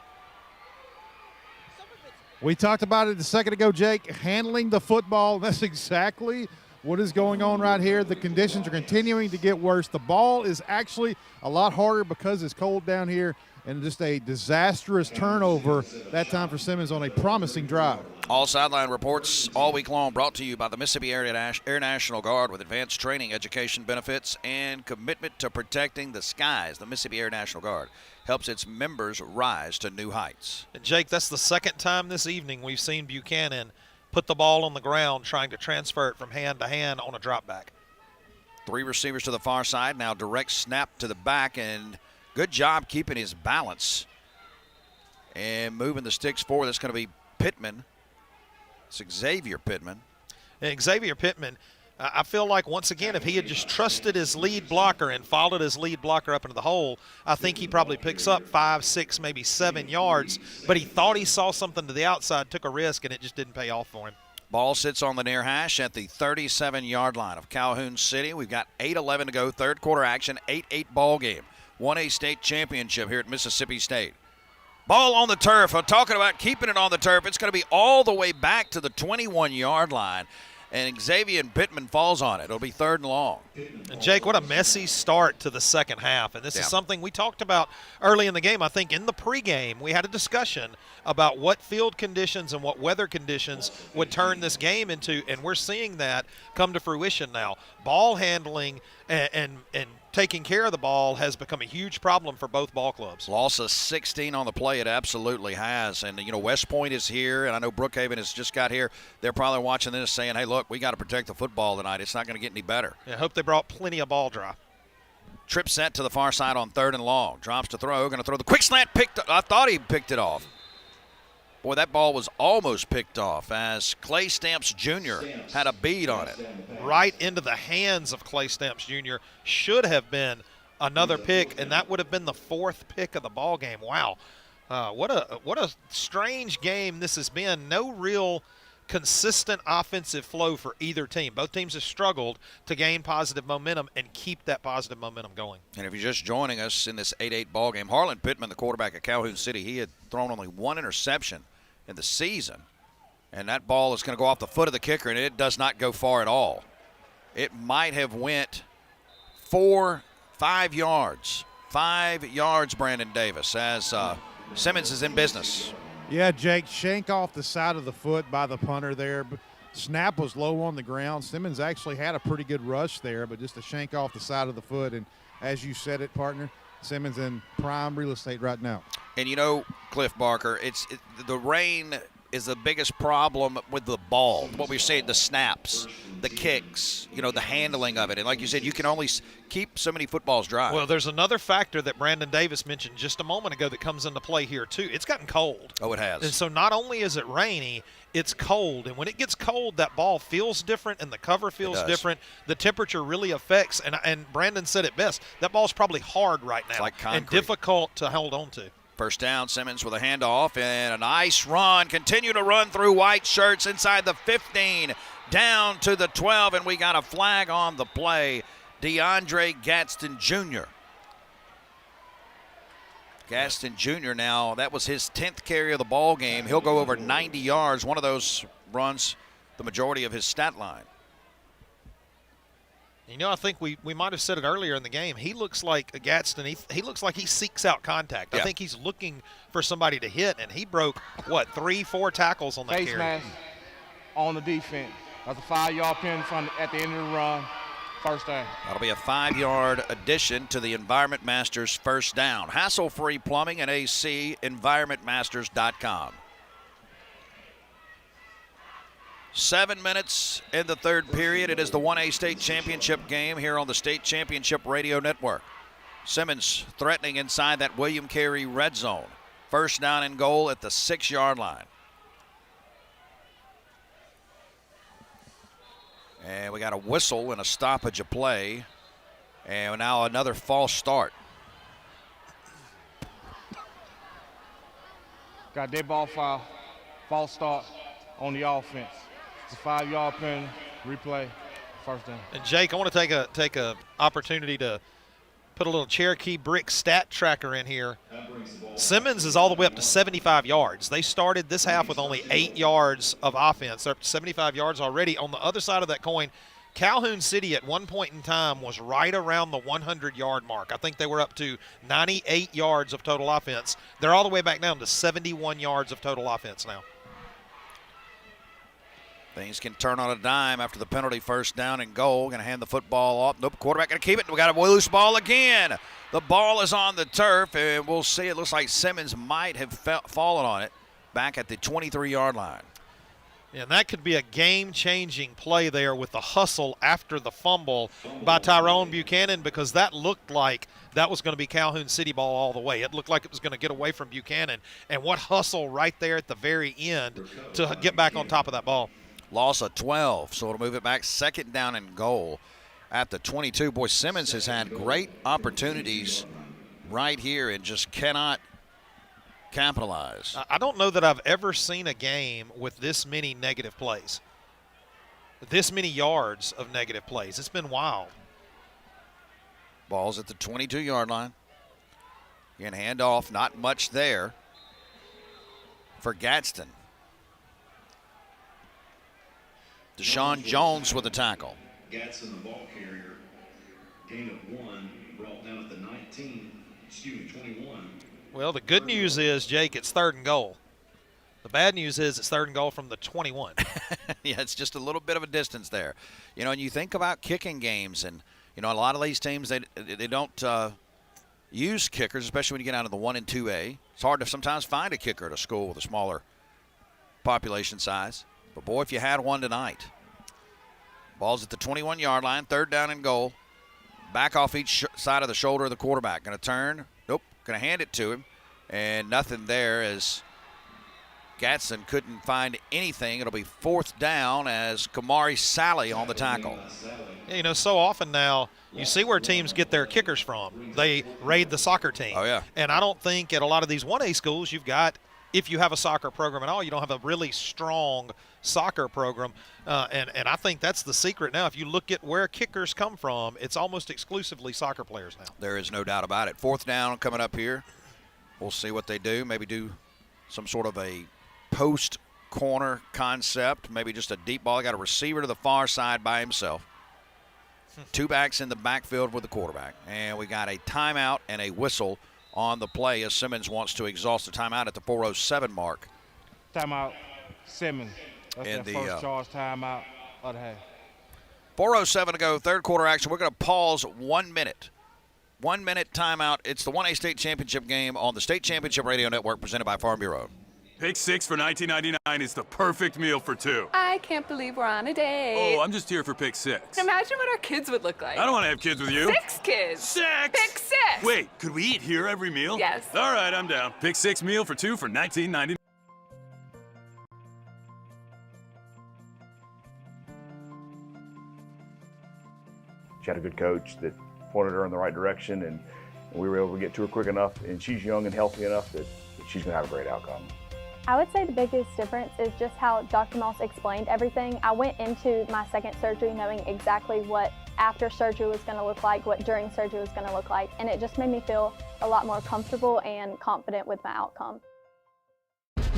We talked about it a second ago, Jake, handling the football. That's exactly what is going on right here. The conditions are continuing to get worse. The ball is actually a lot harder because it's cold down here, and just a disastrous turnover that time for Simmons on a promising drive. All sideline reports all week long brought to you by the Mississippi Air National Guard with advanced training, education benefits, and commitment to protecting the skies. The Mississippi Air National Guard helps its members rise to new heights. And Jake, that's the second time this evening we've seen Buchanan put the ball on the ground trying to transfer it from hand to hand on a drop back. 3 receivers to the far side, now direct snap to the back, and good job keeping his balance and moving the sticks forward. That's going to be Pittman. It's Xavier Pittman. And Xavier Pittman, I feel like once again, if he had just trusted his lead blocker and followed his lead blocker up into the hole, I think he probably picks up 5, 6, maybe 7 yards. But he thought he saw something to the outside, took a risk, and it just didn't pay off for him. Ball sits on the near hash at the 37-yard line of Calhoun City. We've got 8:11 to go, third quarter action, 8-8 ball game. 1A state championship here at Mississippi State. Ball on the turf. I'm talking about keeping it on the turf. It's going to be all the way back to the 21-yard line, and Xavier Pittman falls on it. It'll be 3rd and long. And, Jake, what a messy start to the second half. And this is something we talked about early in the game. I think in the pregame we had a discussion about what field conditions and what weather conditions would turn this game into, and we're seeing that come to fruition now. Ball handling and taking care of the ball has become a huge problem for both ball clubs. Loss of 16 on the play, it absolutely has. And, West Point is here, and I know Brookhaven has just got here. They're probably watching this saying, hey, look, we got to protect the football tonight. It's not going to get any better. I hope they brought plenty of ball dry. Trip set to the far side on 3rd and long. Drops to throw, going to throw the quick slant. I thought he picked it off. Boy, that ball was almost picked off as Clay Stamps Jr. had a bead on it. Right into the hands of Clay Stamps Jr. Should have been another pick, and that would have been the 4th pick of the ball game. Wow. What a strange game this has been. No real consistent offensive flow for either team. Both teams have struggled to gain positive momentum and keep that positive momentum going. And if you're just joining us in this 8-8 ball game, Harlan Pittman, the quarterback at Calhoun City, he had thrown only 1 interception in the season, and that ball is going to go off the foot of the kicker, and it does not go far at all. It might have went 5 yards. 5 yards, Brandon Davis, as Simmons is in business. Yeah, Jake, shank off the side of the foot by the punter there. But snap was low on the ground. Simmons actually had a pretty good rush there, but just a shank off the side of the foot. And as you said it, partner, Simmons in prime real estate right now. And Cliff Barker, the rain is the biggest problem with the ball. What we're saying, the snaps, the kicks, the handling of it. And like you said, you can only keep so many footballs dry. Well, there's another factor that Brandon Davis mentioned just a moment ago that comes into play here, too. It's gotten cold. Oh, it has. And so not only is it rainy, it's cold. And when it gets cold, that ball feels different and the cover feels different. The temperature really affects. And Brandon said it best. That ball's probably hard right now. It's like concrete. And difficult to hold on to. First down, Simmons with a handoff and a nice run. Continue to run through white shirts inside the 15, down to the 12, and we got a flag on the play. DeAndre Gadsden Jr. Gaston Jr. now, that was his 10th carry of the ball game. He'll go over 90 yards. One of those runs the majority of his stat line. I think we might have said it earlier in the game. He looks like Gadsden. He looks like he seeks out contact. Yeah. I think he's looking for somebody to hit, and he broke, 3-4 tackles on that Face carry. mask. on the defense. That's a 5-yard penalty at the end of the run. First down. That'll be a 5-yard addition to the Environment Masters first down. Hassle-free plumbing and AC, environmentmasters.com. 7 minutes in the third period. It is the 1A state championship game here on the State Championship Radio Network. Simmons threatening inside that William Carey red zone. First down and goal at the 6-yard line. And we got a whistle and a stoppage of play. And now another false start. Got dead ball foul, false start on the offense. It's a 5-yard penalty, replay, first down. And Jake, I want to take a opportunity to put a little Cherokee Brick stat tracker in here. Simmons is all the way up to 75 yards. They started this half with only 8 yards of offense. They're up to 75 yards already. On the other side of that coin, Calhoun City at one point in time was right around the 100-yard mark. I think they were up to 98 yards of total offense. They're all the way back down to 71 yards of total offense now. Things can turn on a dime after the penalty. First down and goal. Going to hand the football off. Nope, quarterback going to keep it. We got a loose ball again. The ball is on the turf, and we'll see. It looks like Simmons might have fallen on it back at the 23-yard line. Yeah, and that could be a game-changing play there with the hustle after the fumble by Tyrone Buchanan, because that looked like that was going to be Calhoun City ball all the way. It looked like it was going to get away from Buchanan. And what hustle right there at the very end to get back on top of that ball. Loss of 12, so it'll move it back. Second down and goal at the 22. Boy, Simmons has had great opportunities right here and just cannot capitalize. I don't know that I've ever seen a game with this many negative plays, this many yards of negative plays. It's been wild. Ball's at the 22-yard line. Again, handoff, not much there for Gadsden. Deshaun Jones with the tackle. Gadsden, the ball carrier, gain of 1, brought down at the 21. Well, the good news is, Jake, it's third and goal. The bad news is it's third and goal from the 21. Yeah, it's just a little bit of a distance there. You know, and you think about kicking games, and, you know, a lot of these teams, they don't use kickers, especially when you get out of the 1 and 2A. It's hard to sometimes find a kicker at a school with a smaller population size. But, boy, if you had one tonight. Ball's at the 21-yard line, third down and goal. Back off each side of the shoulder of the quarterback. Going to turn. Nope. Going to hand it to him. And nothing there as Gadsden couldn't find anything. It'll be fourth down as Kamari Sally on the tackle. You know, so often now you see where teams get their kickers from. They raid the soccer team. Oh, yeah. And I don't think at a lot of these 1A schools you've got, if you have a soccer program at all, you don't have a really strong soccer program. And I think that's the secret now. If you look at where kickers come from, it's almost exclusively soccer players now. There is no doubt about it. Fourth down coming up here. We'll see what they do. Maybe do some sort of a post corner concept. Maybe just a deep ball. Got a receiver to the far side by himself. Two backs in the backfield with the quarterback. And we got a timeout and a whistle on the play as Simmons wants to exhaust the timeout at the 4:07 mark. Timeout, Simmons. That's And their first charge timeout of the half. 4:07 to go, third quarter action. We're going to pause 1 minute. 1 minute timeout. It's the 1A state championship game on the State Championship Radio Network presented by Farm Bureau. Pick 6 for $19.99 is the perfect meal for two. I can't believe we're on a date. Oh, I'm just here for pick 6. Imagine what our kids would look like. I don't want to have kids with you. 6 kids. 6! Pick 6! Wait, could we eat here every meal? Yes. All right, I'm down. Pick 6 meal for two for $19.99. She had a good coach that pointed her in the right direction, and we were able to get to her quick enough, and she's young and healthy enough that she's going to have a great outcome. I would say the biggest difference is just how Dr. Moss explained everything. I went into my second surgery knowing exactly what after surgery was going to look like, what during surgery was going to look like, and it just made me feel a lot more comfortable and confident with my outcome.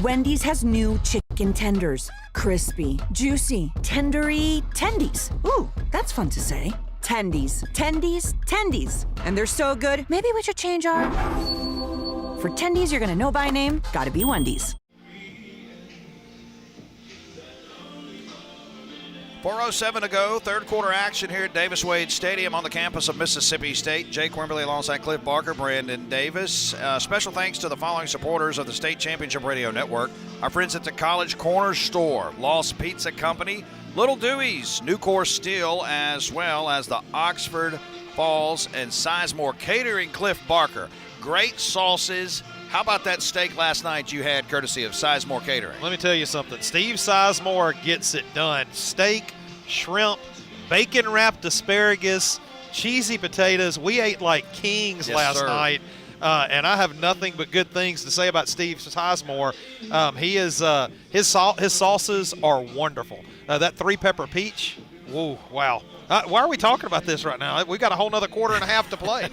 Wendy's has new chicken tenders. Crispy, juicy, tendery tendies. Ooh, that's fun to say. Tendies, tendies, tendies. And they're so good, maybe we should change our... For tendies you're gonna know by name, gotta be Wendy's. 4:07 to go, third quarter action here at Davis Wade Stadium on the campus of Mississippi State. Jake Wimberly alongside Cliff Barker, Brandon Davis. Special thanks to the following supporters of the State Championship Radio Network. Our friends at the College Corner Store, Lost Pizza Company, Little Dewey's, Nucor Steel, as well as the Oxford Falls and Sizemore Catering. Cliff Barker, great sauces. How about that steak last night you had courtesy of Sizemore Catering? Let me tell you something. Steve Sizemore gets it done. Steak, shrimp, bacon-wrapped asparagus, cheesy potatoes. We ate like kings last night, and I have nothing but good things to say about Steve Sizemore. His sauces are wonderful. That 3-pepper peach, whoa, wow. Why are we talking about this right now? We've got a whole nother quarter and a half to play.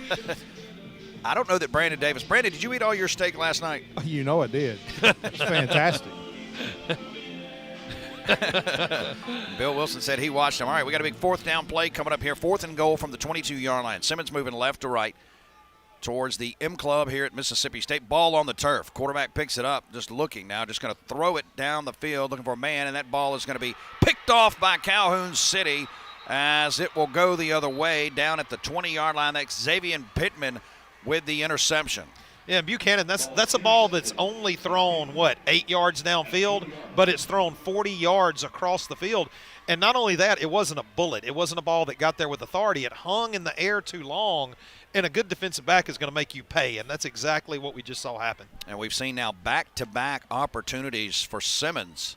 I don't know that Brandon Davis. Brandon, did you eat all your steak last night? You know I did. It's fantastic. Bill Wilson said he watched him. All right, we got a big fourth down play coming up here. 4th and goal from the 22-yard line. Simmons moving left to right towards the M Club here at Mississippi State. Ball on the turf. Quarterback picks it up, just looking now, just going to throw it down the field, looking for a man, and that ball is going to be picked off by Calhoun City as it will go the other way down at the 20-yard line. That's Xavier Pittman with the interception. Yeah, Buchanan, that's a ball that's only thrown, 8 yards downfield, but it's thrown 40 yards across the field. And not only that, it wasn't a bullet. It wasn't a ball that got there with authority. It hung in the air too long, and a good defensive back is going to make you pay, and that's exactly what we just saw happen. And we've seen now back-to-back opportunities for Simmons.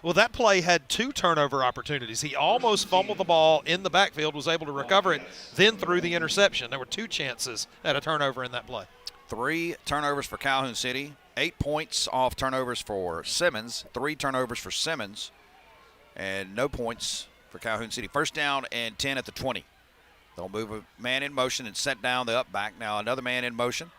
Well, that play had 2 turnover opportunities. He almost fumbled the ball in the backfield, was able to recover it, then threw the interception. There were 2 chances at a turnover in that play. 3 turnovers for Calhoun City, 8 points off turnovers for Simmons, 3 turnovers for Simmons, and no points for Calhoun City. First down and 10 at the 20. They'll move a man in motion and set down the up back. Now another man in motion.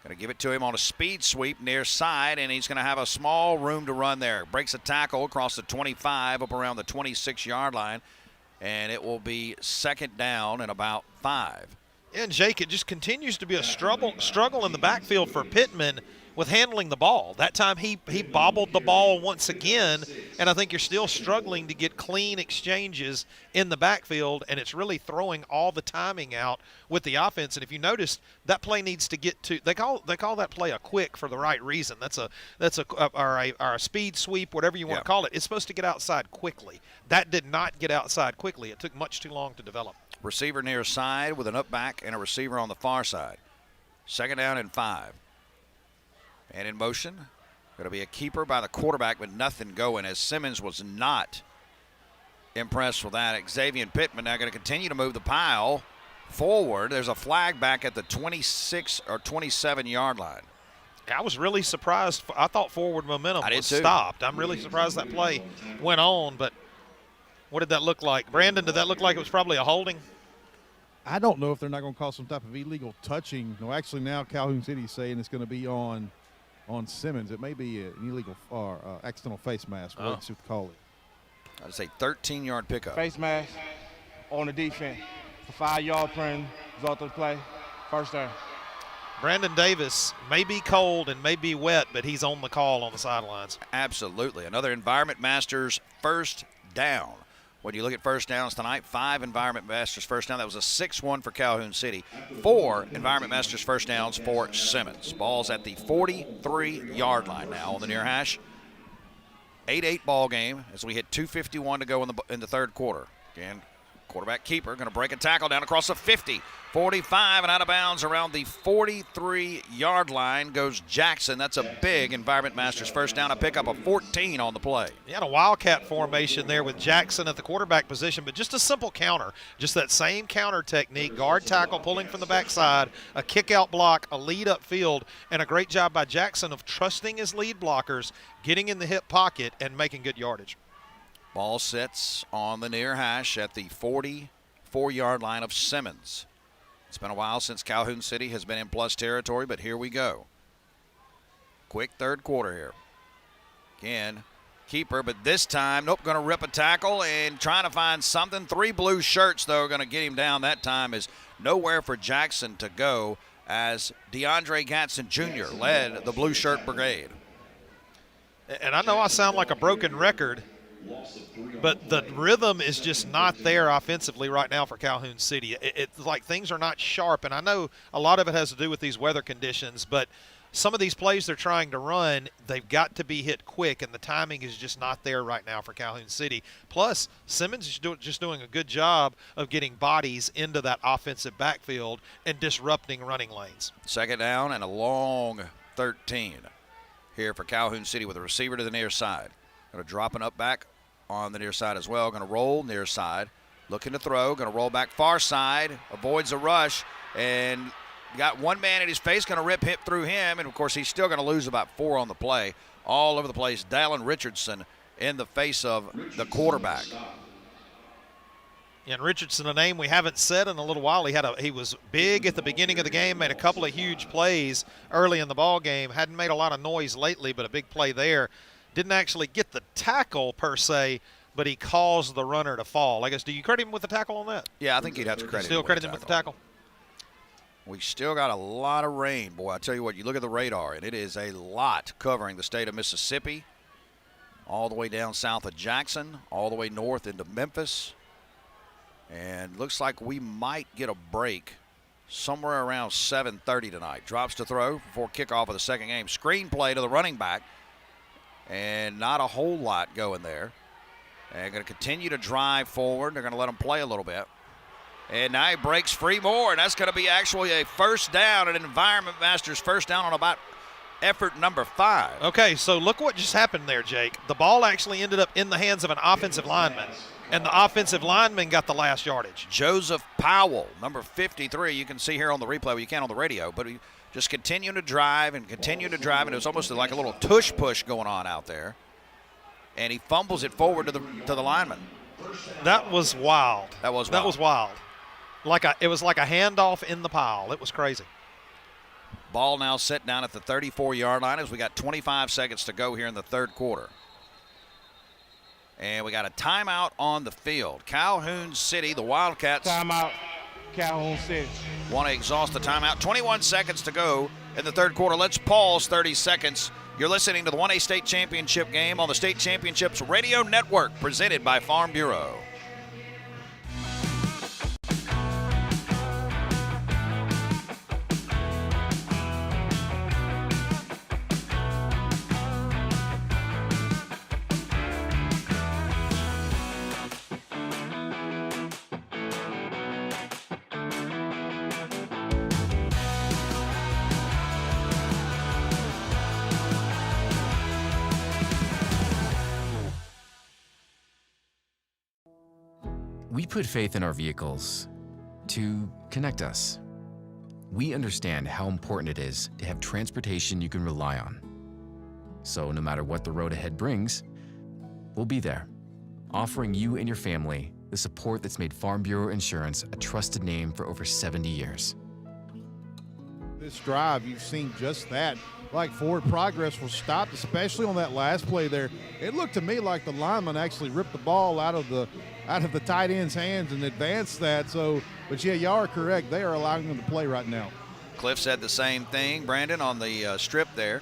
Going to give it to him on a speed sweep near side, and he's going to have a small room to run there. Breaks a tackle across the 25 up around the 26-yard line, and it will be second down and about 5. And, Jake, it just continues to be a struggle in the backfield for Pittman with handling the ball. That time he bobbled the ball once again, and I think you're still struggling to get clean exchanges in the backfield, and it's really throwing all the timing out with the offense. And if you notice, that play needs to get to – they call that play a quick for the right reason. That's a speed sweep, whatever you want to call it. It's supposed to get outside quickly. That did not get outside quickly. It took much too long to develop. Receiver near side with an up back and a receiver on the far side. Second down and 5. And in motion, going to be a keeper by the quarterback with nothing going, as Simmons was not impressed with that. Xavier Pittman now going to continue to move the pile forward. There's a flag back at the 26 or 27-yard line. I was really surprised. I thought forward momentum was stopped. I'm really surprised that play went on, but what did that look like? Brandon, did that look like it was probably a holding? I don't know if they're not going to call some type of illegal touching. No, actually now Calhoun City is saying it's going to be on Simmons. It may be an illegal or accidental face mask. We'll see what to call it. I'd say 13-yard pickup. Face mask on the defense. A 5-yard print, result of the play. First down. Brandon Davis may be cold and may be wet, but he's on the call on the sidelines. Absolutely. Another Environment Masters first down. When you look at first downs tonight, 5 Environment Masters first down. That was a 6-1 for Calhoun City. 4 Environment Masters first downs for Simmons. Ball's at the 43-yard line now on the near hash. 8-8 ball game as we hit 2:51 to go in the third quarter. Again, quarterback keeper going to break a tackle down across the 50, 45, and out of bounds around the 43-yard line goes Jackson. That's a big Environment Masters first down, a pickup of 14 on the play. He had a Wildcat formation there with Jackson at the quarterback position, but just a simple counter. Just that same counter technique, guard tackle, pulling from the backside, a kick-out block, a lead upfield, and a great job by Jackson of trusting his lead blockers, getting in the hip pocket, and making good yardage. Ball sits on the near hash at the 44-yard line of Simmons. It's been a while since Calhoun City has been in plus territory, but here we go. Quick third quarter here. Again, keeper, but this time, nope, going to rip a tackle and trying to find something. 3 blue shirts, though, are going to get him down. That time is nowhere for Jackson to go as DeAndre Gatson Jr. led the blue shirt brigade. And I know I sound like a broken record, But the rhythm is just not there offensively right now for Calhoun City. It's like things are not sharp, and I know a lot of it has to do with these weather conditions, but some of these plays they're trying to run, they've got to be hit quick, and the timing is just not there right now for Calhoun City. Plus, Simmons is just doing a good job of getting bodies into that offensive backfield and disrupting running lanes. Second down and a long 13 here for Calhoun City with a receiver to the near side. Going to drop it up back on the near side as well. Going to roll near side. Looking to throw. Going to roll back far side. Avoids a rush. And got one man in his face. Going to rip hip through him. And, of course, he's still going to lose about 4 on the play. All over the place. Dallin Richardson in the face of the quarterback. And Richardson, a name we haven't said in a little while. He was big at the beginning of the game, made a couple of huge plays early in the ball game. Hadn't made a lot of noise lately, but a big play there. Didn't actually get the tackle per se, but he caused the runner to fall. I guess, do you credit him with the tackle on that? Yeah, I think you'd have to credit him. Still credit him with the tackle? We still got a lot of rain, boy. I tell you what, you look at the radar, and it is a lot covering the state of Mississippi, all the way down south of Jackson, all the way north into Memphis. And looks like we might get a break somewhere around 7:30 tonight. Drops to throw before kickoff of the second game. Screen play to the running back. And not a whole lot going there. And going to continue to drive forward. They're going to let him play a little bit. And now he breaks free more, and that's going to be actually a first down, an Environment Masters first down on about effort number 5. Okay, so look what just happened there, Jake. The ball actually ended up in the hands of an offensive lineman, and the offensive lineman got the last yardage. Joseph Powell, number 53. You can see here on the replay, well, you can't on the radio, but he just continuing to drive and continue to drive, and it was almost like a little tush push going on out there. And he fumbles it forward to the lineman. That was wild. That was wild. It was like a handoff in the pile. It was crazy. Ball now set down at the 34-yard line as we got 25 seconds to go here in the third quarter. And we got a timeout on the field. Calhoun City, the Wildcats. Timeout. Calhoun City. Want to exhaust the timeout. 21 seconds to go in the third quarter. Let's pause 30 seconds. You're listening to the 1A State Championship game on the State Championships Radio Network, presented by Farm Bureau. We put faith in our vehicles to connect us. We understand how important it is to have transportation you can rely on. So no matter what the road ahead brings, we'll be there, offering you and your family the support that's made Farm Bureau Insurance a trusted name for over 70 years. This drive, you've seen just that. Like forward progress was stopped, especially on that last play there. It looked to me like the lineman actually ripped the ball out of the tight end's hands and advanced that. So, but yeah, y'all are correct. They are allowing them to play right now. Cliff said the same thing, Brandon, on the strip there.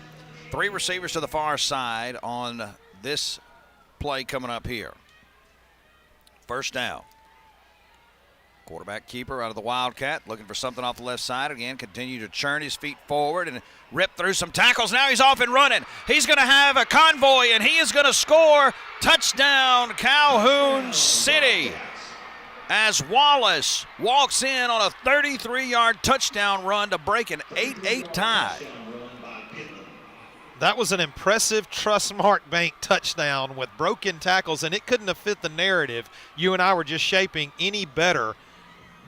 3 receivers to the far side on this play coming up here. First down. Quarterback keeper out of the Wildcat, looking for something off the left side. Again, continue to churn his feet forward and rip through some tackles. Now he's off and running. He's going to have a convoy, and he is going to score. Touchdown, Calhoun City. As Wallace walks in on a 33-yard touchdown run to break an 8-8 tie. That was an impressive Trustmark Bank touchdown with broken tackles, and it couldn't have fit the narrative you and I were just shaping any better.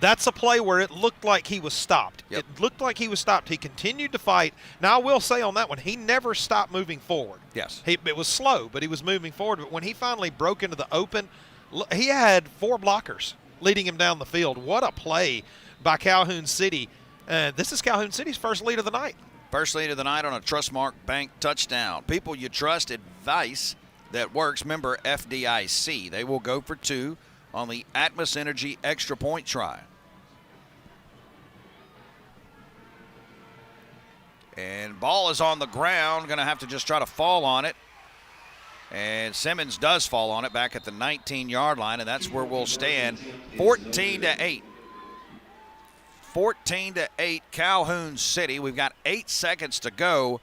That's a play where it looked like he was stopped. Yep. It looked like he was stopped. He continued to fight. Now, I will say on that one, he never stopped moving forward. Yes. It was slow, but he was moving forward. But when he finally broke into the open, he had 4 blockers leading him down the field. What a play by Calhoun City. This is Calhoun City's first lead of the night. First lead of the night on a Trustmark Bank touchdown. People you trust, advice that works. Member FDIC. They will go for 2 on the Atmos Energy extra point try. And ball is on the ground. Going to have to just try to fall on it. And Simmons does fall on it back at the 19-yard line, and that's where we'll stand. 14-8. 14-8, Calhoun City. We've got 8 seconds to go.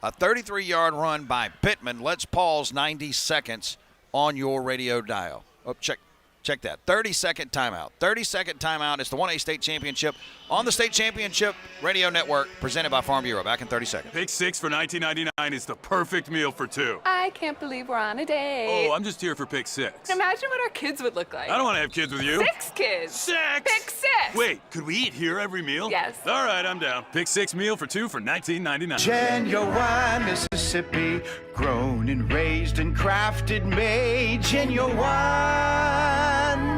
A 33-yard run by Pittman. Let's pause 90 seconds on your radio dial. Oh, check that. 30-second timeout. 30-second timeout. It's the 1A State Championship on the State Championship Radio Network, presented by Farm Bureau. Back in 30 seconds. Pick 6 for $19.99 is the perfect meal for 2. I can't believe we're on a date. Oh, I'm just here for pick 6. Imagine what our kids would look like. I don't want to have kids with you. 6 kids. 6? Pick 6. Wait, could we eat here every meal? Yes. All right, I'm down. Pick 6 meal for 2 for $19.99. Genuine Mississippi, grown and raised and crafted, made. Genuine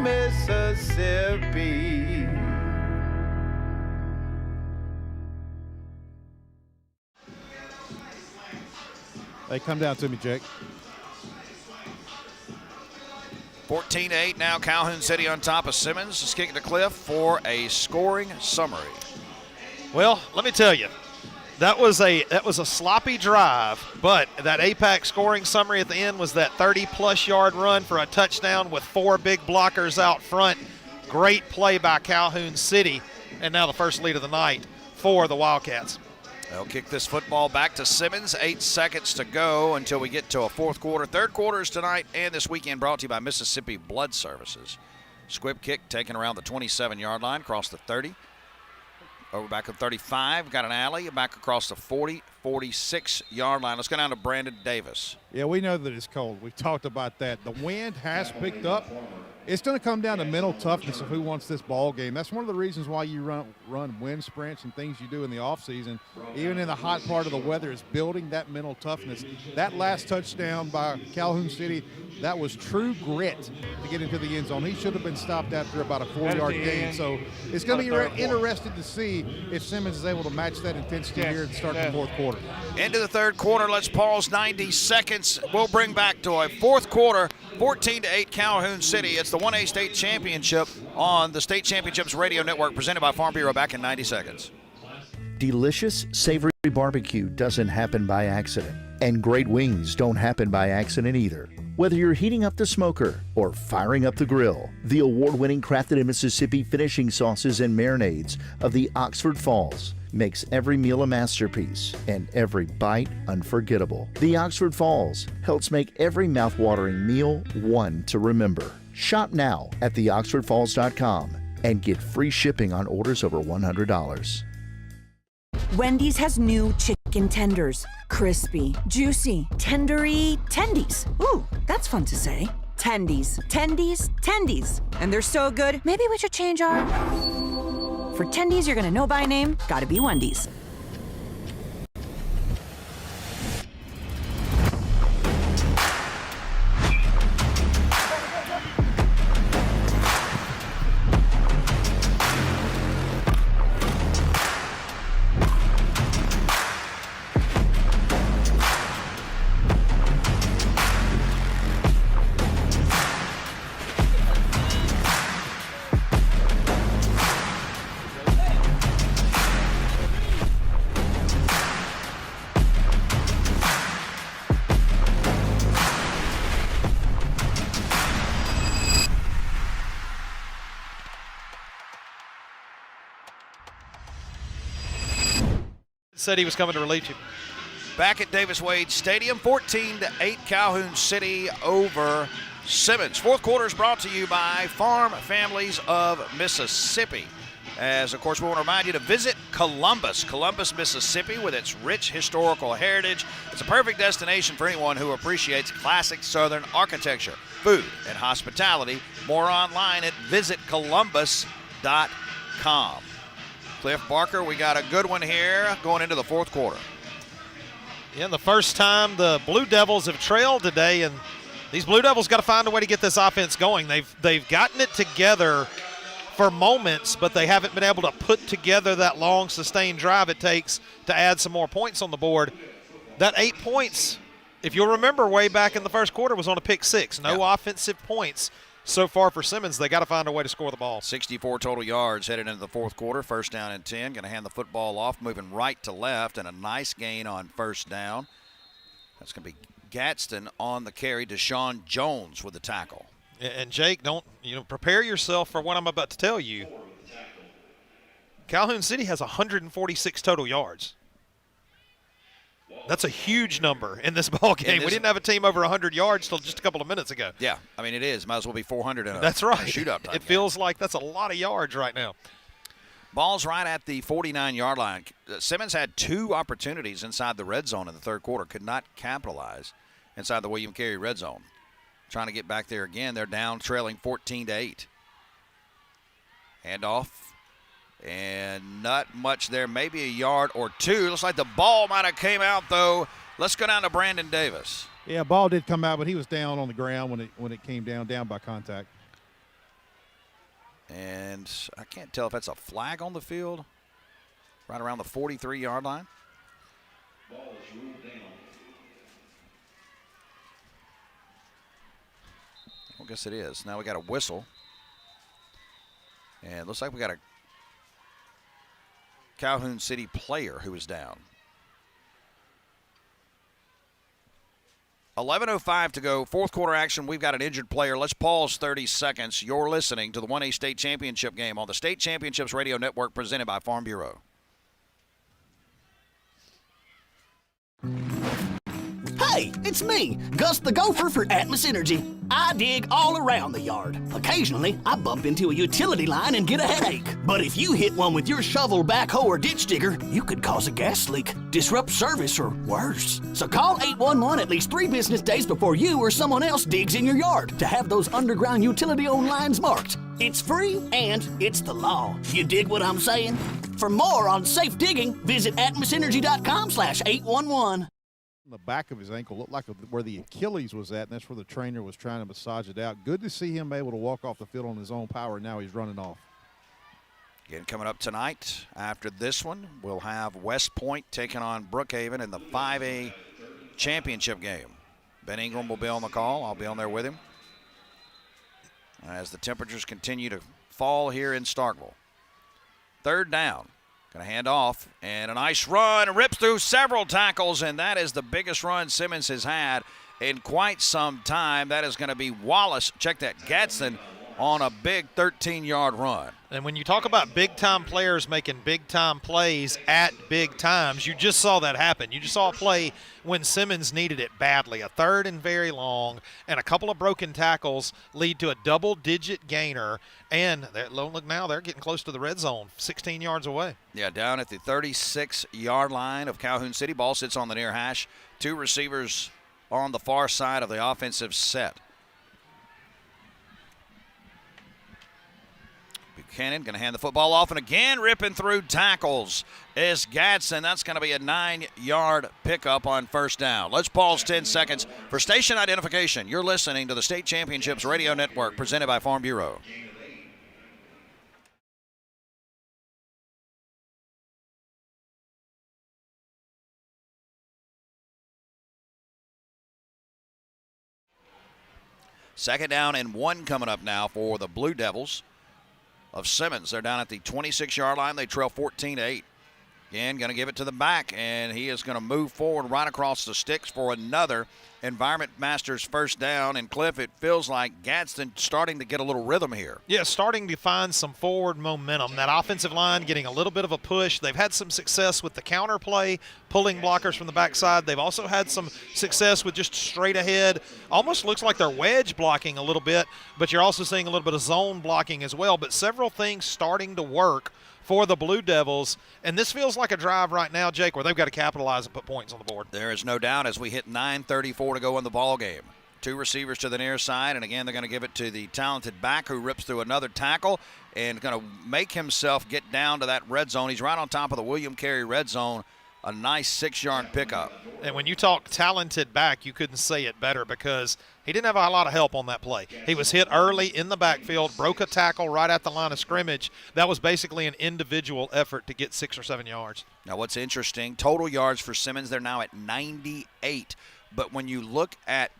Mississippi. Hey, come down to me, Jake. 14-8 now, Calhoun City on top of Simmons. Just kicking to Cliff for a scoring summary. Well, let me tell you, that was a sloppy drive, but that APAC scoring summary at the end was that 30-plus yard run for a touchdown with 4 big blockers out front. Great play by Calhoun City, and now the first lead of the night for the Wildcats. They'll kick this football back to Simmons. 8 seconds to go until we get to a fourth quarter. Third quarter is tonight and this weekend, brought to you by Mississippi Blood Services. Squib kick taken around the 27-yard line, across the 30. Over back at 35, got an alley, back across the 40, 46-yard line. Let's go down to Brandon Davis. Yeah, we know that it's cold. We've talked about that. The wind has picked up. It's going to come down to mental toughness of who wants this ball game. That's one of the reasons why you run wind sprints and things you do in the offseason, even in the hot part of the weather, is building that mental toughness. That last touchdown by Calhoun City, that was true grit to get into the end zone. He should have been stopped after about a 4-yard gain. So it's going to be interesting to see if Simmons is able to match that intensity here and start the fourth quarter. Into the third quarter, let's pause 90 seconds. We'll bring back to a fourth quarter, 14-8 Calhoun City. It's the 1A State Championship on the State Championships Radio Network, presented by Farm Bureau. Back in 90 seconds. Delicious, savory barbecue doesn't happen by accident, and great wings don't happen by accident either. Whether you're heating up the smoker or firing up the grill, the award-winning crafted in Mississippi finishing sauces and marinades of the Oxford Falls makes every meal a masterpiece and every bite unforgettable. The Oxford Falls helps make every mouth-watering meal one to remember. Shop now at theoxfordfalls.com and get free shipping on orders over $100. Wendy's has new chicken tenders. Crispy, juicy, tendery tendies. Ooh, that's fun to say. Tendies, tendies, tendies. And they're so good, maybe we should change our... For tendies you're gonna know by name, gotta be Wendy's. Said he was coming to relieve you. Back at Davis Wade Stadium, 14-8 Calhoun City over Simmons. Fourth quarter is brought to you by Farm Families of Mississippi. As, of course, we want to remind you to visit Columbus, Mississippi, with its rich historical heritage. It's a perfect destination for anyone who appreciates classic Southern architecture, food, and hospitality. More online at visitcolumbus.com. Cliff Barker, we got a good one here going into the fourth quarter. Yeah, the first time the Blue Devils have trailed today, and these Blue Devils got to find a way to get this offense going. They've gotten it together for moments, but they haven't been able to put together that long, sustained drive it takes to add some more points on the board. That 8 points, if you'll remember way back in the first quarter, was on a pick 6. No offensive points so far for Simmons. They got to find a way to score the ball. 64 total yards headed into the fourth quarter. First down and 10. Going to hand the football off, moving right to left, and a nice gain on first down. That's going to be Gadsden on the carry. Deshaun Jones with the tackle. And Jake, prepare yourself for what I'm about to tell you. Calhoun City has 146 total yards. That's a huge number in this ball game. We didn't have a team over 100 yards till just a couple of minutes ago. Yeah, I mean, it is. Might as well be 400 in a That's right. shootout time. It feels like that's a lot of yards right now. Ball's right at the 49-yard line. Simmons had 2 opportunities inside the red zone in the third quarter. Could not capitalize inside the William Carey red zone. Trying to get back there again. They're down, trailing 14-8. Handoff. And not much there, maybe a yard or 2. Looks like the ball might have came out, though. Let's go down to Brandon Davis. Yeah, ball did come out, but he was down on the ground when it came down by contact. And I can't tell if that's a flag on the field. Right around the 43-yard line. Ball is ruled down. I guess it is. Now we got a whistle. And it looks like we got a Calhoun City player who is down. 11:05 to go. Fourth quarter action. We've got an injured player. Let's pause 30 seconds. You're listening to the 1A State Championship game on the State Championships Radio Network presented by Farm Bureau. Hey, it's me, Gus the Gopher for Atmos Energy. I dig all around the yard. Occasionally, I bump into a utility line and get a headache. But if you hit one with your shovel, backhoe, or ditch digger, you could cause a gas leak, disrupt service, or worse. So call 811 at least 3 business days before you or someone else digs in your yard to have those underground utility-owned lines marked. It's free and it's the law. You dig what I'm saying? For more on safe digging, visit atmosenergy.com/811. The back of his ankle looked like where the Achilles was at, and that's where the trainer was trying to massage it out. Good to see him able to walk off the field on his own power. Now he's running off. Again, coming up tonight, after this one, we'll have West Point taking on Brookhaven in the 5A championship game. Ben Ingram will be on the call. I'll be on there with him as the temperatures continue to fall here in Starkville. Third down. Going to hand off, and a nice run, rips through several tackles, and that is the biggest run Simmons has had in quite some time. That is going to be Wallace, check that, Gadsden, on a big 13-yard run. And when you talk about big-time players making big-time plays at big times, you just saw that happen. You just saw a play when Simmons needed it badly. A third and very long, and a couple of broken tackles lead to a double-digit gainer. And look now, they're getting close to the red zone, 16 yards away. Yeah, down at the 36-yard line of Calhoun City. Ball sits on the near hash. 2 receivers on the far side of the offensive set. Buchanan going to hand the football off, and again ripping through tackles is Gadsden. That's going to be a 9-yard pickup on first down. Let's pause 10 seconds for station identification. You're listening to the State Championships Radio Network presented by Farm Bureau. Second down and 1 coming up now for the Blue Devils of Simmons. They're down at the 26-yard line. They trail 14-8. Again, going to give it to the back, and he is going to move forward right across the sticks for another Environment Masters first down. And, Cliff, it feels like Gadsden starting to get a little rhythm here. Yeah, starting to find some forward momentum. That offensive line getting a little bit of a push. They've had some success with the counter play, pulling blockers from the backside. They've also had some success with just straight ahead. Almost looks like they're wedge blocking a little bit, but you're also seeing a little bit of zone blocking as well. But several things starting to work for the Blue Devils, and this feels like a drive right now, Jake, where they've got to capitalize and put points on the board. There is no doubt as we hit 9:34 to go in the ball game. 2 receivers to the near side, and again they're going to give it to the talented back who rips through another tackle and going to make himself get down to that red zone. He's right on top of the William Carey red zone. A nice 6-yard pickup. And when you talk talented back, you couldn't say it better because he didn't have a lot of help on that play. He was hit early in the backfield, broke a tackle right at the line of scrimmage. That was basically an individual effort to get 6 or 7 yards. Now what's interesting, total yards for Simmons, they're now at 98. But when you look at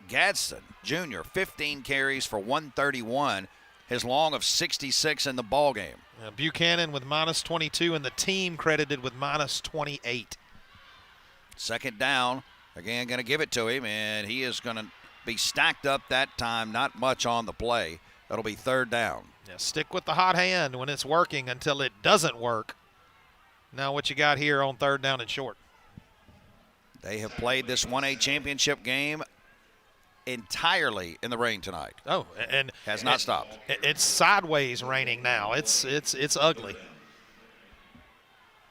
Gadsden Jr., 15 carries for 131, his long of 66 in the ball game. Buchanan with -22 and the team credited with -28. Second down Again, going to give it to him, and he is going to be stacked up that time. Not much on the play. That'll be 3rd down. Yeah, stick with the hot hand when it's working until it doesn't work. Now what you got here on 3rd down and short. They have played this 1A championship game entirely in the rain tonight. Oh, and has not stopped. It's sideways raining now. It's ugly.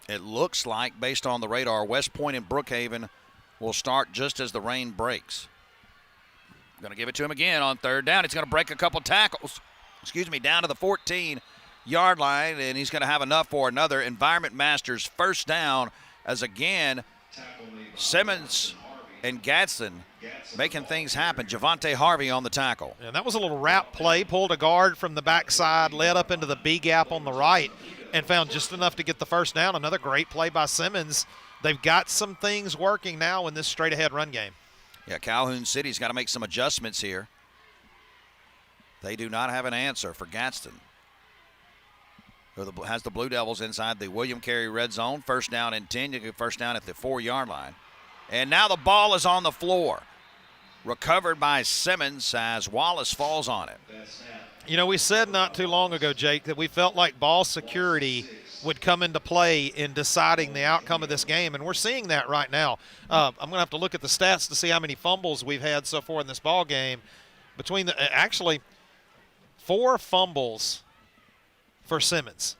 It looks like, based on the radar, West Point and Brookhaven will start just as the rain breaks. Going to give it to him again on 3rd down. He's going to break a couple tackles. Down to the 14-yard line, and he's going to have enough for another Environment Masters 1st down, as again, Simmons and Gadsden making things happen. Javante Harvey on the tackle. And that was a little wrap play, pulled a guard from the backside, led up into the B gap on the right, and found just enough to get the 1st down. Another great play by Simmons. They've got some things working now in this straight-ahead run game. Yeah, Calhoun City's got to make some adjustments here. They do not have an answer for Gadsden, who has the Blue Devils inside the William Carey red zone. 1st down and 10. You get 1st down at the 4-yard line. And now the ball is on the floor. Recovered by Simmons as Wallace falls on it. You know, we said not too long ago, Jake, that we felt like ball security would come into play in deciding the outcome of this game, and we're seeing that right now. I'm going to have to look at the stats to see how many fumbles we've had so far in this ball game. Actually, 4 fumbles for Simmons.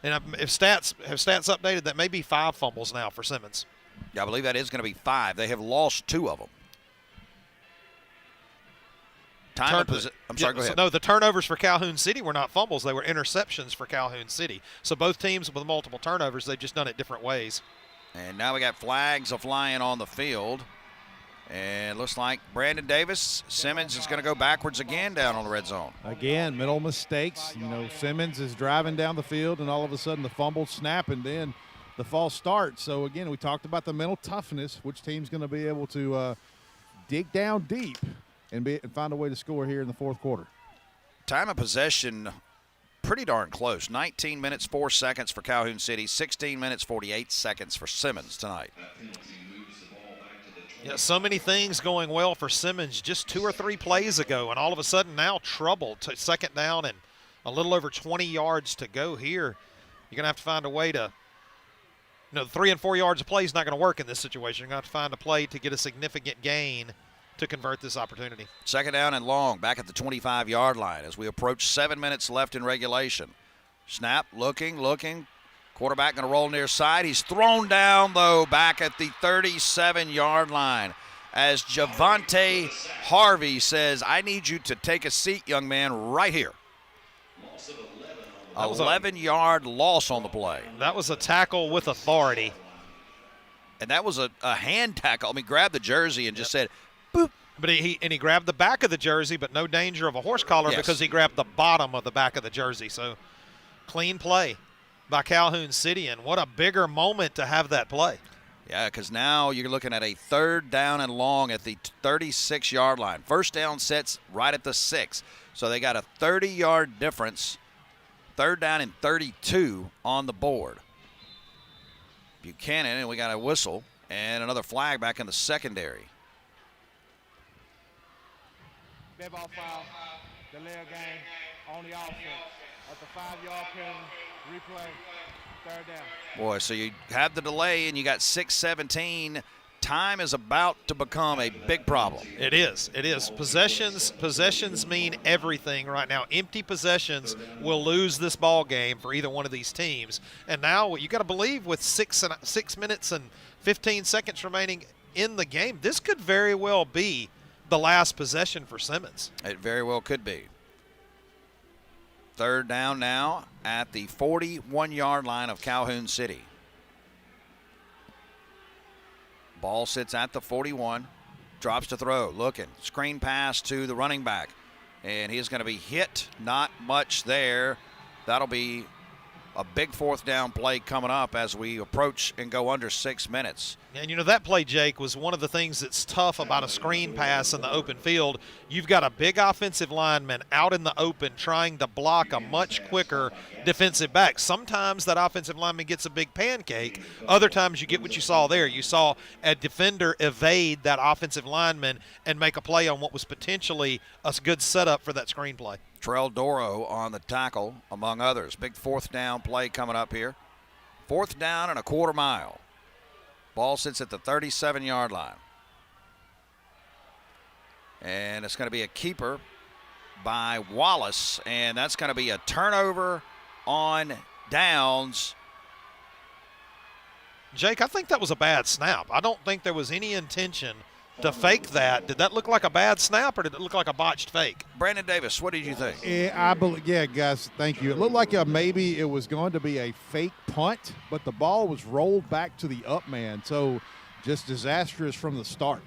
And if stats updated, that may be 5 fumbles now for Simmons. Yeah, I believe that is going to be 5. They have lost 2 of them. Go ahead. No, the turnovers for Calhoun City were not fumbles. They were interceptions for Calhoun City. So both teams with multiple turnovers, they've just done it different ways. And now we got flags flying on the field. And it looks like Brandon Davis, Simmons is going to go backwards again down on the red zone. Again, mental mistakes. Simmons is driving down the field, and all of a sudden the fumble snap, and then the false start. So, again, we talked about the mental toughness. Which team's going to be able to dig down deep and find a way to score here in the 4th quarter? Time of possession pretty darn close. 19 minutes, 4 seconds for Calhoun City. 16 minutes, 48 seconds for Simmons tonight. Yeah, so many things going well for Simmons just 2 or 3 plays ago, and all of a sudden now trouble to 2nd down and a little over 20 yards to go here. You're going to have to find a way to – the 3 and 4 yards of play is not going to work in this situation. You're going to have to find a play to get a significant gain to convert this opportunity. 2nd down and long, back at the 25-yard line as we approach 7 minutes left in regulation. Snap, looking. Quarterback going to roll near side. He's thrown down, though, back at the 37-yard line as Javante Harvey says, I need you to take a seat, young man, right here. 11-yard loss on the play. That was a tackle with authority. And that was a hand tackle. Grabbed the jersey and just said, boop. But he grabbed the back of the jersey, but no danger of a horse collar because he grabbed the bottom of the back of the jersey. So clean play by Calhoun City, and what a bigger moment to have that play. Yeah, because now you're looking at a 3rd down and long at the 36-yard line. 1st down sets right at the 6. So they got a 30-yard difference. 3rd down and 32 on the board. Buchanan, and we got a whistle and another flag back in the secondary. Dead ball foul, delay of game on the offense at the 5-yard penalty, replay, 3rd down. Boy, so you have the delay and you got 6:17. Time is about to become a big problem. It is. Possessions mean everything right now. Empty possessions will lose this ball game for either one of these teams. And now you got to believe with 6 minutes and 15 seconds remaining in the game, this could very well be the last possession for Simmons. It very well could be. 3rd down now at the 41-yard line of Calhoun City. Ball sits at the 41, drops to throw, looking, screen pass to the running back, and he's going to be hit. Not much there. That'll be a big 4th down play coming up as we approach and go under 6 minutes. And, that play, Jake, was one of the things that's tough about a screen pass in the open field. You've got a big offensive lineman out in the open trying to block a much quicker defensive back. Sometimes that offensive lineman gets a big pancake. Other times you get what you saw there. You saw a defender evade that offensive lineman and make a play on what was potentially a good setup for that screen play. Trell Doro on the tackle, among others. Big 4th down play coming up here. 4th down and a 1/4 mile. Ball sits at the 37-yard line. And it's going to be a keeper by Wallace, and that's going to be a turnover on downs. Jake, I think that was a bad snap. I don't think there was any intention to fake that. Did that look like a bad snap, or did it look like a botched fake? Brandon Davis, what did you think? Yeah, guys, thank you. It looked like maybe it was going to be a fake punt, but the ball was rolled back to the up man, so just disastrous from the start.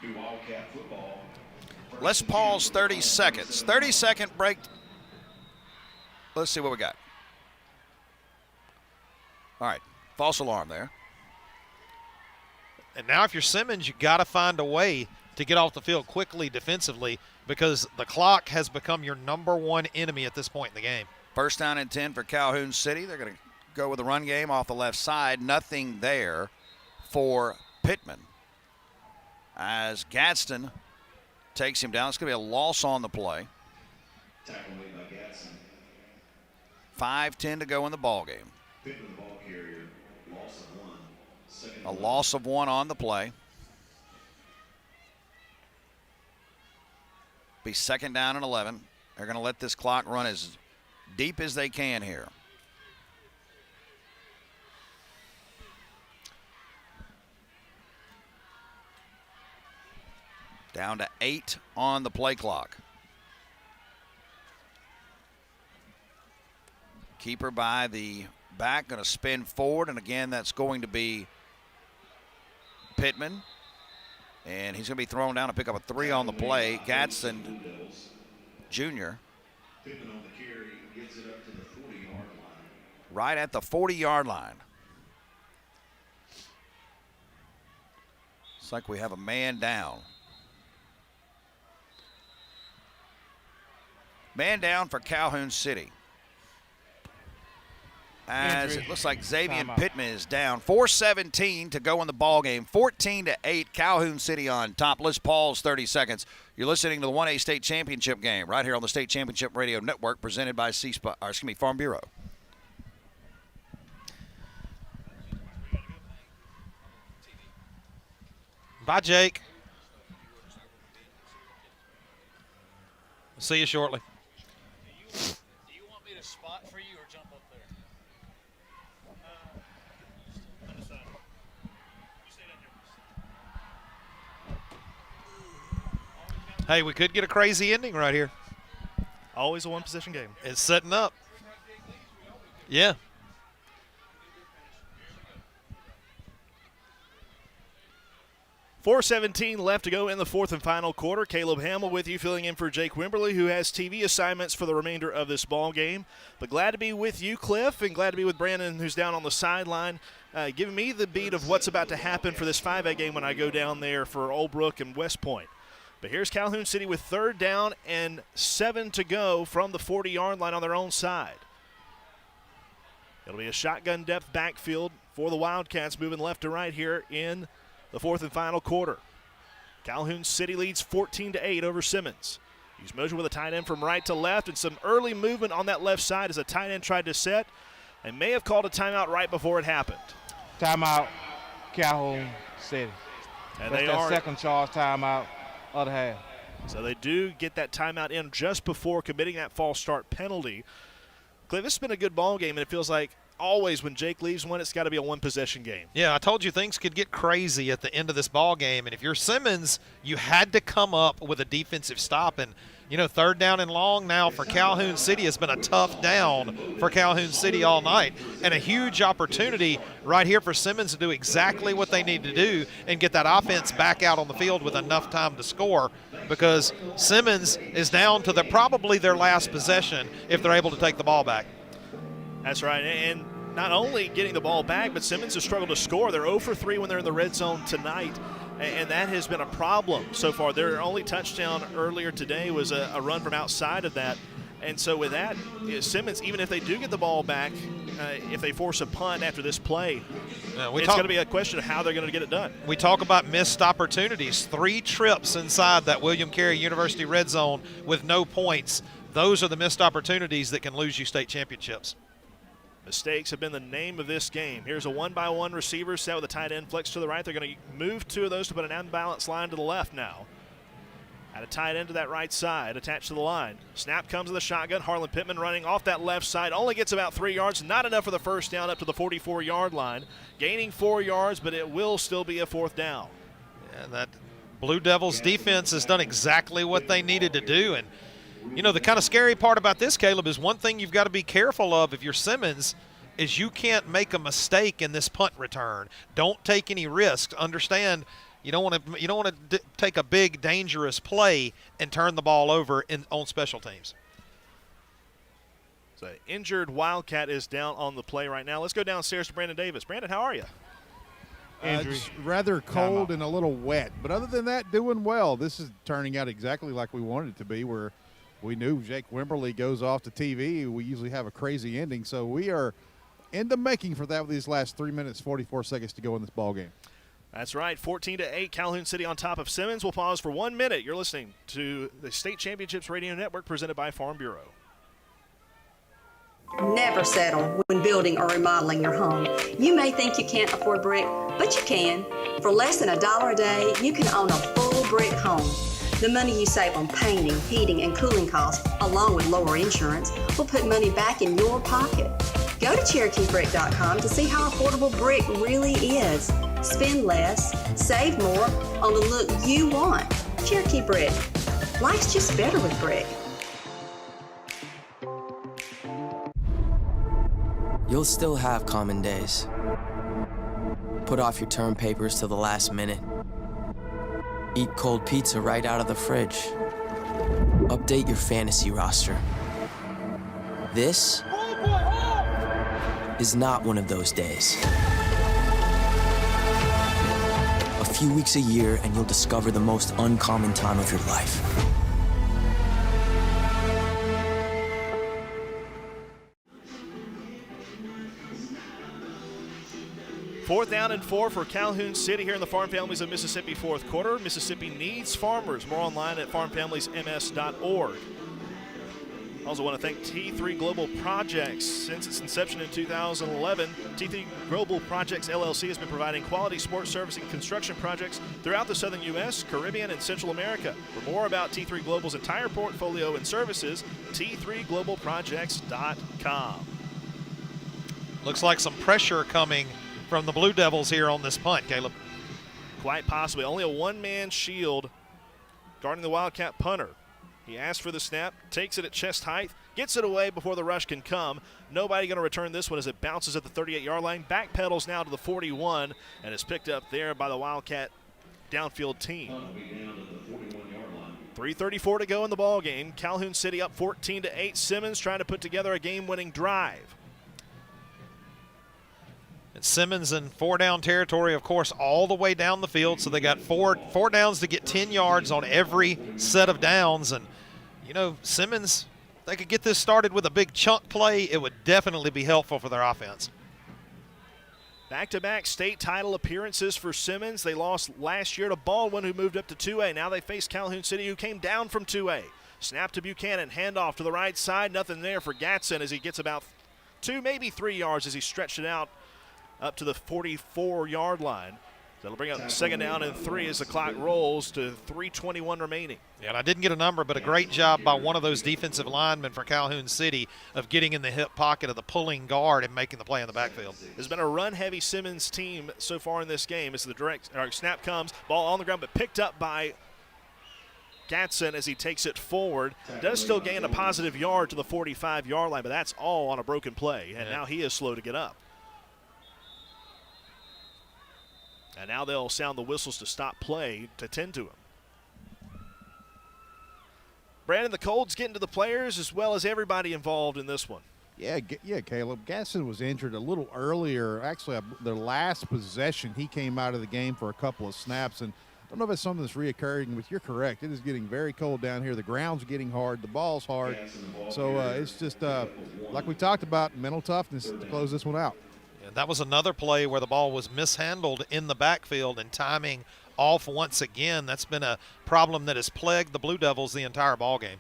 Wildcat football. Let's pause 30 seconds. 30-second break. Let's see what we got. All right, false alarm there. And now if you're Simmons, you got to find a way to get off the field quickly defensively because the clock has become your #1 enemy at this point in the game. 1st down and 10 for Calhoun City. They're going to go with the run game off the left side. Nothing there for Pittman. As Gadsden takes him down, it's going to be a loss on the play. Tackle made by Gadsden. 5:10 to go in the ball game. Pittman, the ball carrier, loss of 1. A loss of 1 on the play. Be 2nd down and 11. They're going to let this clock run as deep as they can here. Down to 8 on the play clock. Keeper by the back, going to spin forward, and again, that's going to be Pittman. And he's going to be thrown down to pick up a 3 on the play. Gadsden Jr. Pittman on the carry gets it up to the 40-yard line. Right at the 40-yard line. It's like we have a man down. Man down for Calhoun City. As it looks like Xavier Pittman is down. 4:17 to go in the ball game. 14-8, Calhoun City on top. Let's pause 30 seconds. You're listening to the 1A State Championship game right here on the State Championship Radio Network, presented by Farm Bureau. Bye, Jake. See you shortly. Do you want me to spot for you or jump up there? Hey, we could get a crazy ending right here. Always a one-possession game. It's setting up. Yeah. .4:17 left to go in the 4th and final quarter. Caleb Hamill with you, filling in for Jake Wimberly, who has TV assignments for the remainder of this ball game. But glad to be with you, Cliff, and glad to be with Brandon, who's down on the sideline, giving me the beat of what's about to happen for this 5A game when I go down there for Old Brook and West Point. But here's Calhoun City with 3rd down and 7 to go from the 40-yard line on their own side. It'll be a shotgun depth backfield for the Wildcats, moving left to right here in the 4th and final quarter. Calhoun City leads 14-8 over Simmons. He's motion with a tight end from right to left, and some early movement on that left side as a tight end tried to set and may have called a timeout right before it happened. Timeout, Calhoun City. And that's they their are second charge timeout of the half. So they do get that timeout in just before committing that false start penalty. Cliff, this has been a good ball game, and it feels like always when Jake leaves one, it's got to be a one-possession game. Yeah, I told you things could get crazy at the end of this ball game, and if you're Simmons, you had to come up with a defensive stop. And, 3rd down and long now for Calhoun City has been a tough down for Calhoun City all night, and a huge opportunity right here for Simmons to do exactly what they need to do and get that offense back out on the field with enough time to score, because Simmons is down to probably their last possession if they're able to take the ball back. That's right. And not only getting the ball back, but Simmons has struggled to score. They're 0 for 3 when they're in the red zone tonight, and that has been a problem so far. Their only touchdown earlier today was a run from outside of that. And so with that, Simmons, even if they do get the ball back, if they force a punt after this play, it's going to be a question of how they're going to get it done. We talk about missed opportunities. 3 trips inside that William Carey University red zone with no points. Those are the missed opportunities that can lose you state championships. Mistakes have been the name of this game. Here's a 1-by-1 receiver set with a tight end flex to the right. They're going to move 2 of those to put an unbalanced line to the left now. At a tight end to that right side, attached to the line. Snap comes to the shotgun. Harlan Pittman running off that left side. Only gets about 3 yards. Not enough for the first down up to the 44-yard line. Gaining 4 yards, but it will still be a 4th down. Yeah, that Blue Devils defense has done exactly what they needed to do. And, you know, the kind of scary part about this, Caleb, is one thing you've got to be careful of if you're Simmons is you can't make a mistake in this punt return. Don't take any risks. Understand, you don't want to take a big, dangerous play and turn the ball over on special teams. So injured Wildcat is down on the play right now. Let's go downstairs to Brandon Davis. Brandon, how are you? It's rather cold and a little wet, but other than that, doing well. This is turning out exactly like we wanted it to be, where we knew Jake Wimberly goes off to TV. We usually have a crazy ending, so we are in the making for that with these last 3 minutes, 44 seconds to go in this ball game. That's right, 14-8, Calhoun City on top of Simmons. We'll pause for 1 minute. You're listening to the State Championships Radio Network presented by Farm Bureau. Never settle when building or remodeling your home. You may think you can't afford brick, but you can. For less than $1 a day, you can own a full brick home. The money you save on painting, heating, and cooling costs, along with lower insurance, will put money back in your pocket. Go to CherokeeBrick.com to see how affordable brick really is. Spend less, save more on the look you want. Cherokee Brick. Life's just better with brick. You'll still have common days. Put off your term papers till the last minute. Eat cold pizza right out of the fridge. Update your fantasy roster. This is not one of those days. A few weeks a year and you'll discover the most uncommon time of your life. Fourth down and 4 for Calhoun City here in the Farm Families of Mississippi fourth quarter. Mississippi needs farmers. More online at farmfamiliesms.org. I also want to thank T3 Global Projects. Since its inception in 2011, T3 Global Projects LLC has been providing quality sports service and construction projects throughout the southern U.S., Caribbean, and Central America. For more about T3 Global's entire portfolio and services, t3globalprojects.com. Looks like some pressure coming from the Blue Devils here on this punt, Caleb. Quite possibly. Only a one-man shield guarding the Wildcat punter. He asks for the snap, takes it at chest height, gets it away before the rush can come. Nobody going to return this one as it bounces at the 38-yard line. Backpedals now to the 41 and is picked up there by the Wildcat downfield team. 3:34 to go in the ball game. Calhoun City up 14-8. Simmons trying to put together a game-winning drive. And Simmons in 4-down territory, of course, all the way down the field. So they got four downs to get 10 yards on every set of downs. And, you know, Simmons, if they could get this started with a big chunk play, it would definitely be helpful for their offense. Back-to-back state title appearances for Simmons. They lost last year to Baldwin, who moved up to 2A. Now they face Calhoun City, who came down from 2A. Snap to Buchanan, handoff to the right side. Nothing there for Gatson as he gets about 2, maybe 3 yards as he stretched it out up to the 44-yard line. That'll bring up second down and 3 as the clock rolls to 3:21 remaining. Yeah, and I didn't get a number, but a great job by one of those defensive linemen for Calhoun City of getting in the hip pocket of the pulling guard and making the play in the backfield. There's been a run-heavy Simmons team so far in this game as the snap comes, ball on the ground, but picked up by Gatson as he takes it forward. Does still gain a positive yard to the 45-yard line, but that's all on a broken play, and now he is slow to get up. And now they'll sound the whistles to stop play to tend to him. Brandon, the Colts getting to the players as well as everybody involved in this one. Yeah, Caleb. Gaston was injured a little earlier. Actually, their last possession, he came out of the game for a couple of snaps. And I don't know if it's something that's reoccurring, but you're correct. It is getting very cold down here. The ground's getting hard. The ball's hard. So it's just, like we talked about, mental toughness to close this one out. Yeah, that was another play where the ball was mishandled in the backfield and timing off once again. That's been a problem that has plagued the Blue Devils the entire ball game.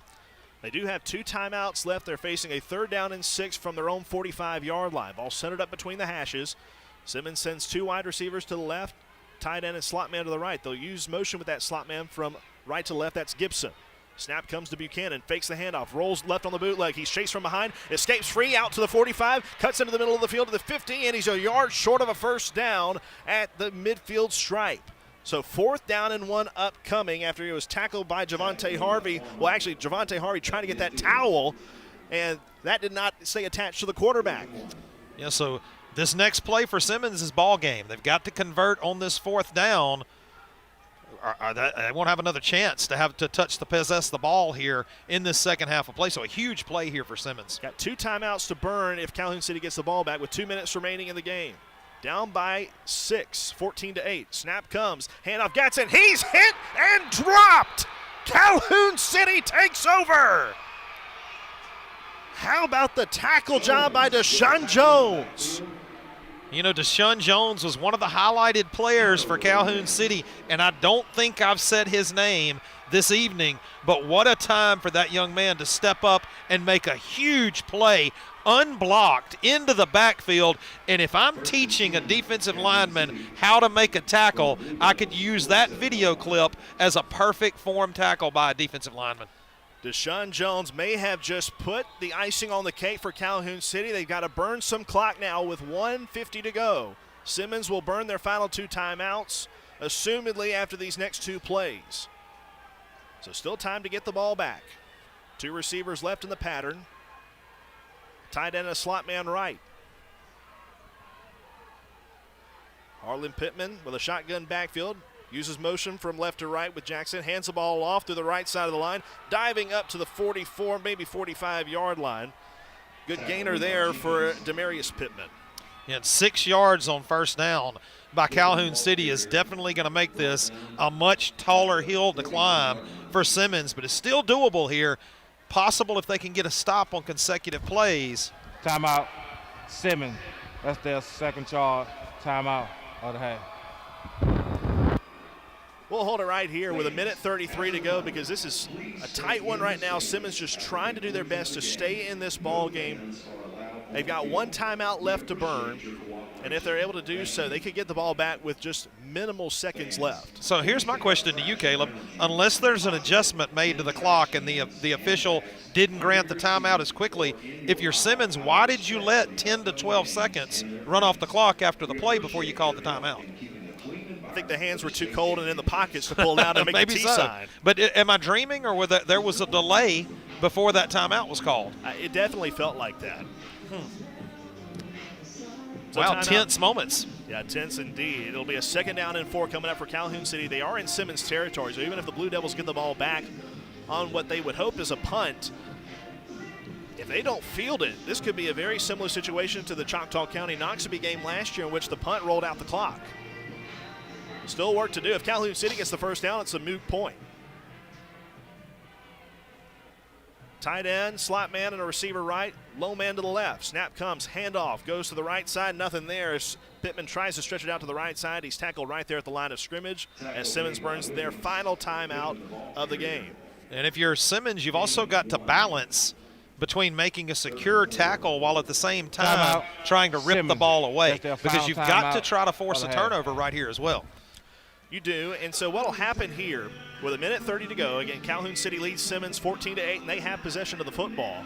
They do have 2 timeouts left. They're facing a 3rd down and 6 from their own 45-yard line. Ball centered up between the hashes. Simmons sends 2 wide receivers to the left, tight end and slot man to the right. They'll use motion with that slot man from right to left. That's Gibson. Snap comes to Buchanan, fakes the handoff, rolls left on the bootleg. He's chased from behind, escapes free out to the 45, cuts into the middle of the field to the 50, and he's a yard short of a first down at the midfield stripe. So 4th down and 1 upcoming after he was tackled by Javante Harvey. Well, actually, Javante Harvey trying to get that towel, and that did not stay attached to the quarterback. Yeah, so this next play for Simmons is ball game. They've got to convert on this 4th down. They won't have another chance to have to possess the ball here in this second half of play. So a huge play here for Simmons. Got 2 timeouts to burn if Calhoun City gets the ball back with 2 minutes remaining in the game. Down by 6, 14-8. Snap comes, handoff Gatson. He's hit and dropped. Calhoun City takes over. How about the tackle job by Deshaun Jones? You know, Deshaun Jones was one of the highlighted players for Calhoun City, and I don't think I've said his name this evening, but what a time for that young man to step up and make a huge play unblocked into the backfield. And if I'm teaching a defensive lineman how to make a tackle, I could use that video clip as a perfect form tackle by a defensive lineman. Deshaun Jones may have just put the icing on the cake for Calhoun City. They've got to burn some clock now with 1:50 to go. Simmons will burn their final 2 timeouts, assumedly after these next 2 plays. So still time to get the ball back. 2 receivers left in the pattern. Tight end and a slot man right. Harlan Pittman with a shotgun backfield. Uses motion from left to right with Jackson. Hands the ball off through the right side of the line. Diving up to the 44, maybe 45-yard line. Good gainer there for Demarius Pittman. And 6 yards on first down by Calhoun City is definitely going to make this a much taller hill to climb for Simmons, but it's still doable here. Possible if they can get a stop on consecutive plays. Timeout. Simmons. That's their second charge. Timeout of the half. We'll hold it right here with 1:33 to go because this is a tight one right now. Simmons just trying to do their best to stay in this ball game. They've got 1 timeout left to burn, and if they're able to do so, they could get the ball back with just minimal seconds left. So here's my question to you, Caleb. Unless there's an adjustment made to the clock and the official didn't grant the timeout as quickly, if you're Simmons, why did you let 10 to 12 seconds run off the clock after the play before you called the timeout? I think the hands were too cold and in the pockets to pull out and make Maybe a T so. sign. But am I dreaming, or there was a delay before that timeout was called? It definitely felt like that. So wow, tense moments. Yeah, tense indeed. It'll be a 2nd down and 4 coming up for Calhoun City. They are in Simmons territory, so even if the Blue Devils get the ball back on what they would hope is a punt, if they don't field it, this could be a very similar situation to the Choctaw County-Noxubee game last year in which the punt rolled out the clock. Still work to do. If Calhoun City gets the first down, it's a moot point. Tight end, slot man, and a receiver right. Low man to the left. Snap comes, handoff, goes to the right side. Nothing there as Pittman tries to stretch it out to the right side. He's tackled right there at the line of scrimmage as Simmons burns their final timeout of the game. And if you're Simmons, you've also got to balance between making a secure tackle while at the same time trying to rip the ball away, because you've got to try to force a turnover right here as well. You do, and so what will happen here with 1:30 to go, again, Calhoun City leads Simmons 14-8, and they have possession of the football.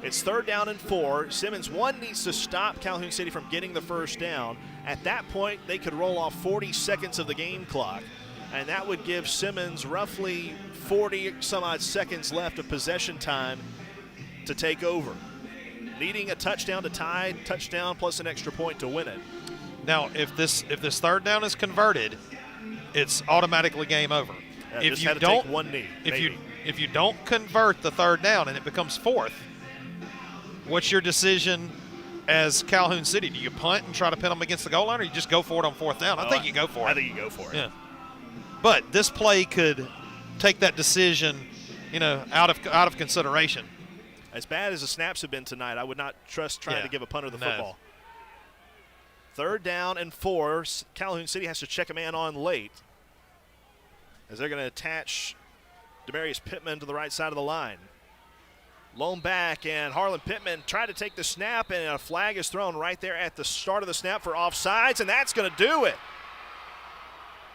It's 3rd down and 4. Simmons, needs to stop Calhoun City from getting the first down. At that point, they could roll off 40 seconds of the game clock, and that would give Simmons roughly 40-some-odd seconds left of possession time to take over. Needing a touchdown to tie, touchdown plus an extra point to win it. Now, if this 3rd down is converted, it's automatically game over. If you don't, take one knee, if you don't convert the 3rd down and it becomes 4th, what's your decision as Calhoun City? Do you punt and try to pin them against the goal line, or you just go for it on fourth down? I think you go for it. I think you go for it. Yeah. But this play could take that decision, out of consideration. As bad as the snaps have been tonight, I would not trust trying to give a punter the football. 3rd down and 4. Calhoun City has to check a man on late, as they're going to attach Demarius Pittman to the right side of the line. Lone back, and Harlan Pittman tried to take the snap, and a flag is thrown right there at the start of the snap for offsides, and that's going to do it.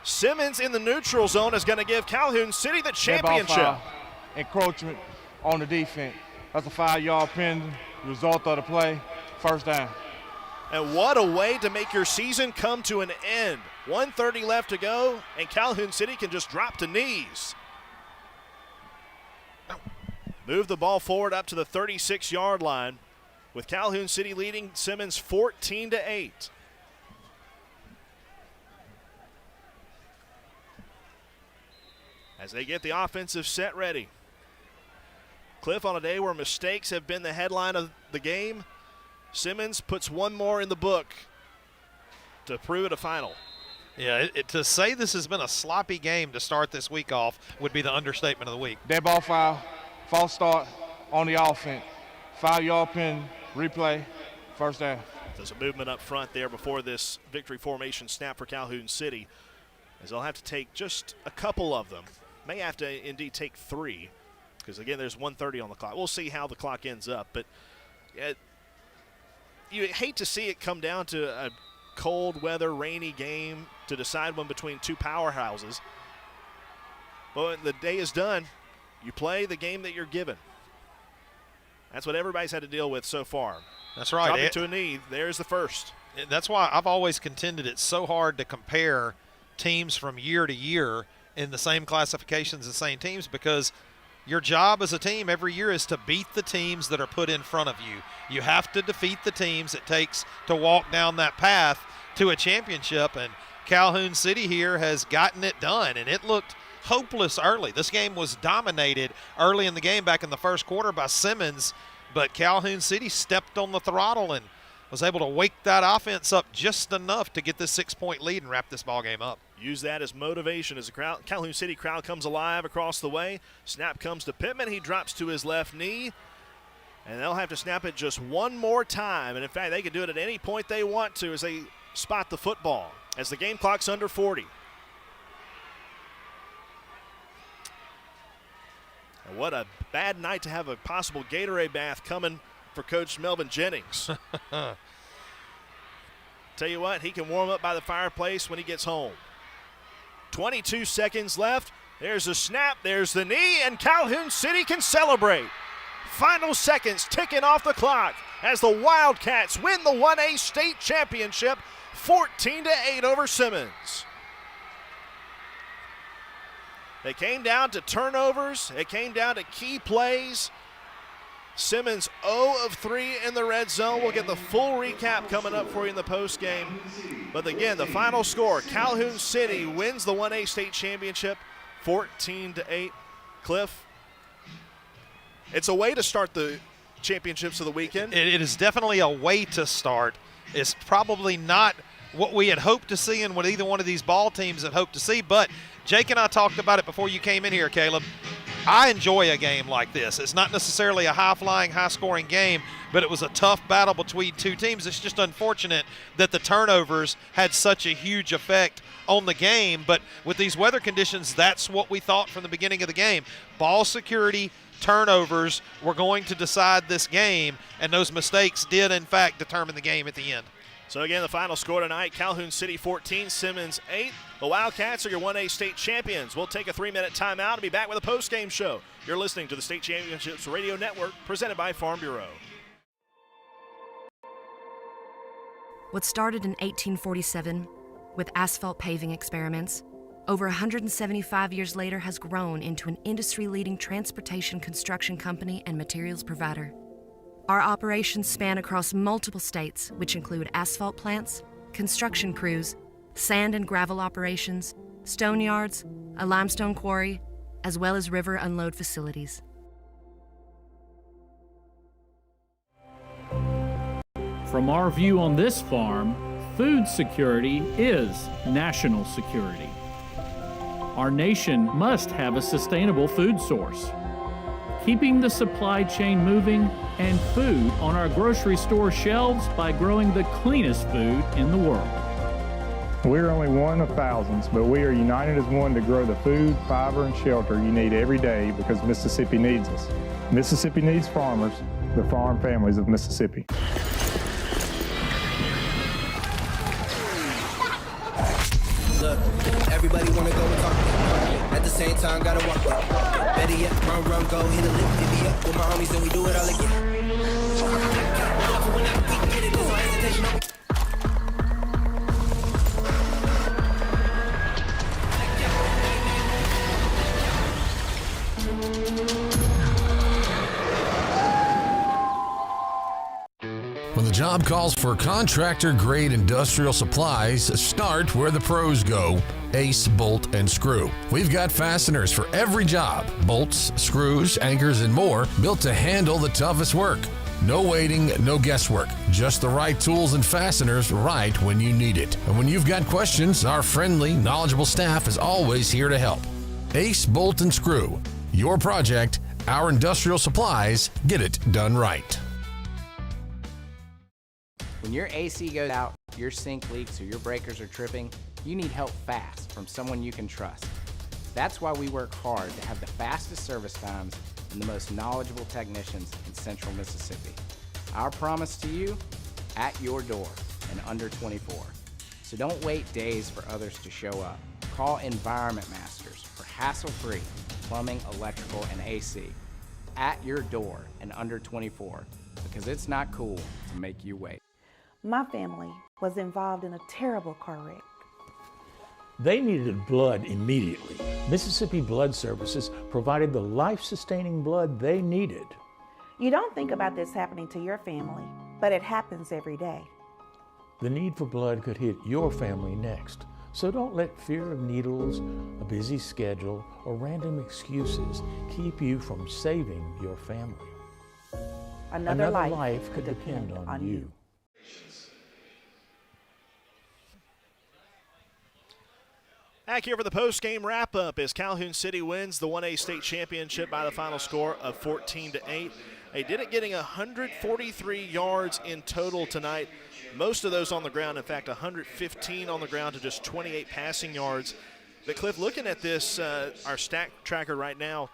Simmons in the neutral zone is going to give Calhoun City the championship. Foul. Encroachment on the defense. That's a 5-yard penalty. Result of the play, 1st down. And what a way to make your season come to an end. 1:30 left to go, and Calhoun City can just drop to knees. Move the ball forward up to the 36-yard line, with Calhoun City leading Simmons 14-8. As they get the offensive set ready. Cliff, on a day where mistakes have been the headline of the game, Simmons puts one more in the book to prove it a final. Yeah, to say this has been a sloppy game to start this week off would be the understatement of the week. Dead ball foul, false start on the offense. 5-yard penalty, replay, 1st down. There's a movement up front there before this victory formation snap for Calhoun City, as they'll have to take just a couple of them. May have to indeed take 3, because again, there's 1:30 on the clock. We'll see how the clock ends up, but you hate to see it come down to a cold weather, rainy game to decide one between two powerhouses. But when the day is done, you play the game that you're given. That's what everybody's had to deal with so far. That's right. Drop it to a knee. There's the first. That's why I've always contended it's so hard to compare teams from year to year in the same classifications and same teams, because your job as a team every year is to beat the teams that are put in front of you. You have to defeat the teams it takes to walk down that path to a championship, and Calhoun City here has gotten it done, and it looked hopeless early. This game was dominated early in the game back in the first quarter by Simmons, but Calhoun City stepped on the throttle and was able to wake that offense up just enough to get this 6-point lead and wrap this ball game up. Use that as motivation as the Calhoun City crowd comes alive across the way. Snap comes to Pittman. He drops to his left knee, and they'll have to snap it just one more time. And in fact, they can do it at any point they want to as they spot the football, as the game clock's under 40. And what a bad night to have a possible Gatorade bath coming for Coach Melvin Jennings. Tell you what, he can warm up by the fireplace when he gets home. 22 seconds left. There's a snap, there's the knee, and Calhoun City can celebrate. Final seconds ticking off the clock as the Wildcats win the 1A state championship 14-8 over Simmons. They came down to turnovers. It came down to key plays. Simmons 0 of 3 in the red zone. We'll get the full recap coming up for you in the post game. But again, the final score, Calhoun City wins the 1A state championship 14-8. Cliff, it's a way to start the championships of the weekend. It is definitely a way to start. It's probably not what we had hoped to see and what either one of these ball teams had hoped to see, but Jake and I talked about it before you came in here, Caleb. I enjoy a game like this. It's not necessarily a high-flying, high-scoring game, but it was a tough battle between two teams. It's just unfortunate that the turnovers had such a huge effect on the game, but with these weather conditions, that's what we thought from the beginning of the game. Ball security, turnovers were going to decide this game, and those mistakes did, in fact, determine the game at the end. So again, the final score tonight, Calhoun City 14, Simmons 8. The Wildcats are your 1A state champions. We'll take a 3-minute timeout and be back with a post-game show. You're listening to the State Championships Radio Network, presented by Farm Bureau. What started in 1847 with asphalt paving experiments, over 175 years later has grown into an industry-leading transportation construction company and materials provider. Our operations span across multiple states, which include asphalt plants, construction crews, sand and gravel operations, stone yards, a limestone quarry, as well as river unload facilities. From our view on this farm, food security is national security. Our nation must have a sustainable food source. Keeping the supply chain moving and food on our grocery store shelves by growing the cleanest food in the world. We're only one of thousands, but we are united as one to grow the food, fiber, and shelter you need every day because Mississippi needs us. Mississippi needs farmers, the farm families of Mississippi. Look, everybody wanna go and talk. At the same time, gotta walk it. Better yet, run, go, hit a lick, divvy up with my homies, and we do it all again. When the job calls for contractor-grade industrial supplies, start where the pros go. Ace Bolt and Screw. We've got fasteners for every job. Bolts, screws, anchors, and more built to handle the toughest work. No waiting, no guesswork. Just the right tools and fasteners right when you need it. And when you've got questions, our friendly, knowledgeable staff is always here to help. Ace Bolt and Screw. Your project, our industrial supplies. Get it done right. When your AC goes out, your sink leaks, or your breakers are tripping, you need help fast from someone you can trust. That's why we work hard to have the fastest service times and the most knowledgeable technicians in Central Mississippi. Our promise to you, at your door in under 24. So don't wait days for others to show up. Call Environment Masters for hassle-free plumbing, electrical, and AC. At your door in under 24, because it's not cool to make you wait. My family was involved in a terrible car wreck. They needed blood immediately. Mississippi Blood Services provided the life-sustaining blood they needed. You don't think about this happening to your family, but it happens every day. The need for blood could hit your family next. So don't let fear of needles, a busy schedule, or random excuses keep you from saving your family. Another life could depend on you. Back here for the post-game wrap-up as Calhoun City wins the 1A state championship by the final score of 14-8. They did it getting 143 yards in total tonight, most of those on the ground. In fact, 115 on the ground to just 28 passing yards. But, Cliff, looking at this, our stat tracker right now,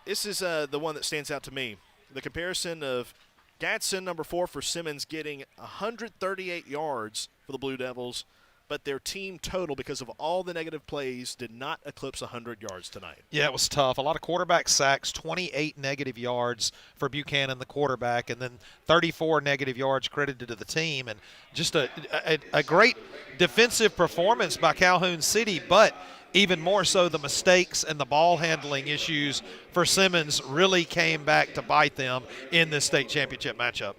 this is the one that stands out to me. The comparison of Gadsden, number 4 for Simmons, getting 138 yards for the Blue Devils, but their team total, because of all the negative plays, did not eclipse 100 yards tonight. Yeah, it was tough. A lot of quarterback sacks, 28 negative yards for Buchanan, the quarterback, and then 34 negative yards credited to the team. And just a great defensive performance by Calhoun City, but even more so the mistakes and the ball handling issues for Simmons really came back to bite them in this state championship matchup.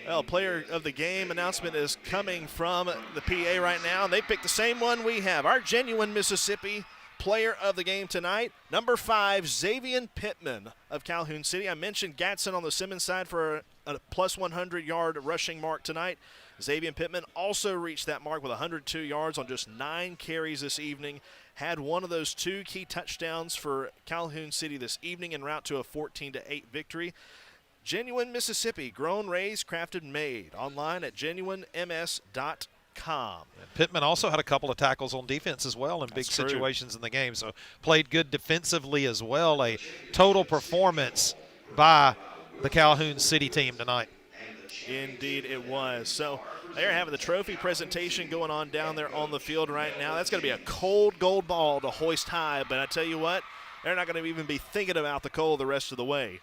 Well, player of the game announcement is coming from the PA right now. They picked the same one we have. Our genuine Mississippi player of the game tonight, number 5, Xavier Pittman of Calhoun City. I mentioned Gadsden on the Simmons side for a plus 100-yard rushing mark tonight. Xavier Pittman also reached that mark with 102 yards on just 9 carries this evening. Had one of those 2 key touchdowns for Calhoun City this evening en route to a 14-8 victory. Genuine Mississippi, grown, raised, crafted, made. Online at genuinems.com. Pittman also had a couple of tackles on defense as well in big situations in the game, so played good defensively as well. A total performance by the Calhoun City team tonight. Indeed it was. So they're having the trophy presentation going on down there on the field right now. That's going to be a cold gold ball to hoist high, but I tell you what, they're not going to even be thinking about the cold the rest of the way,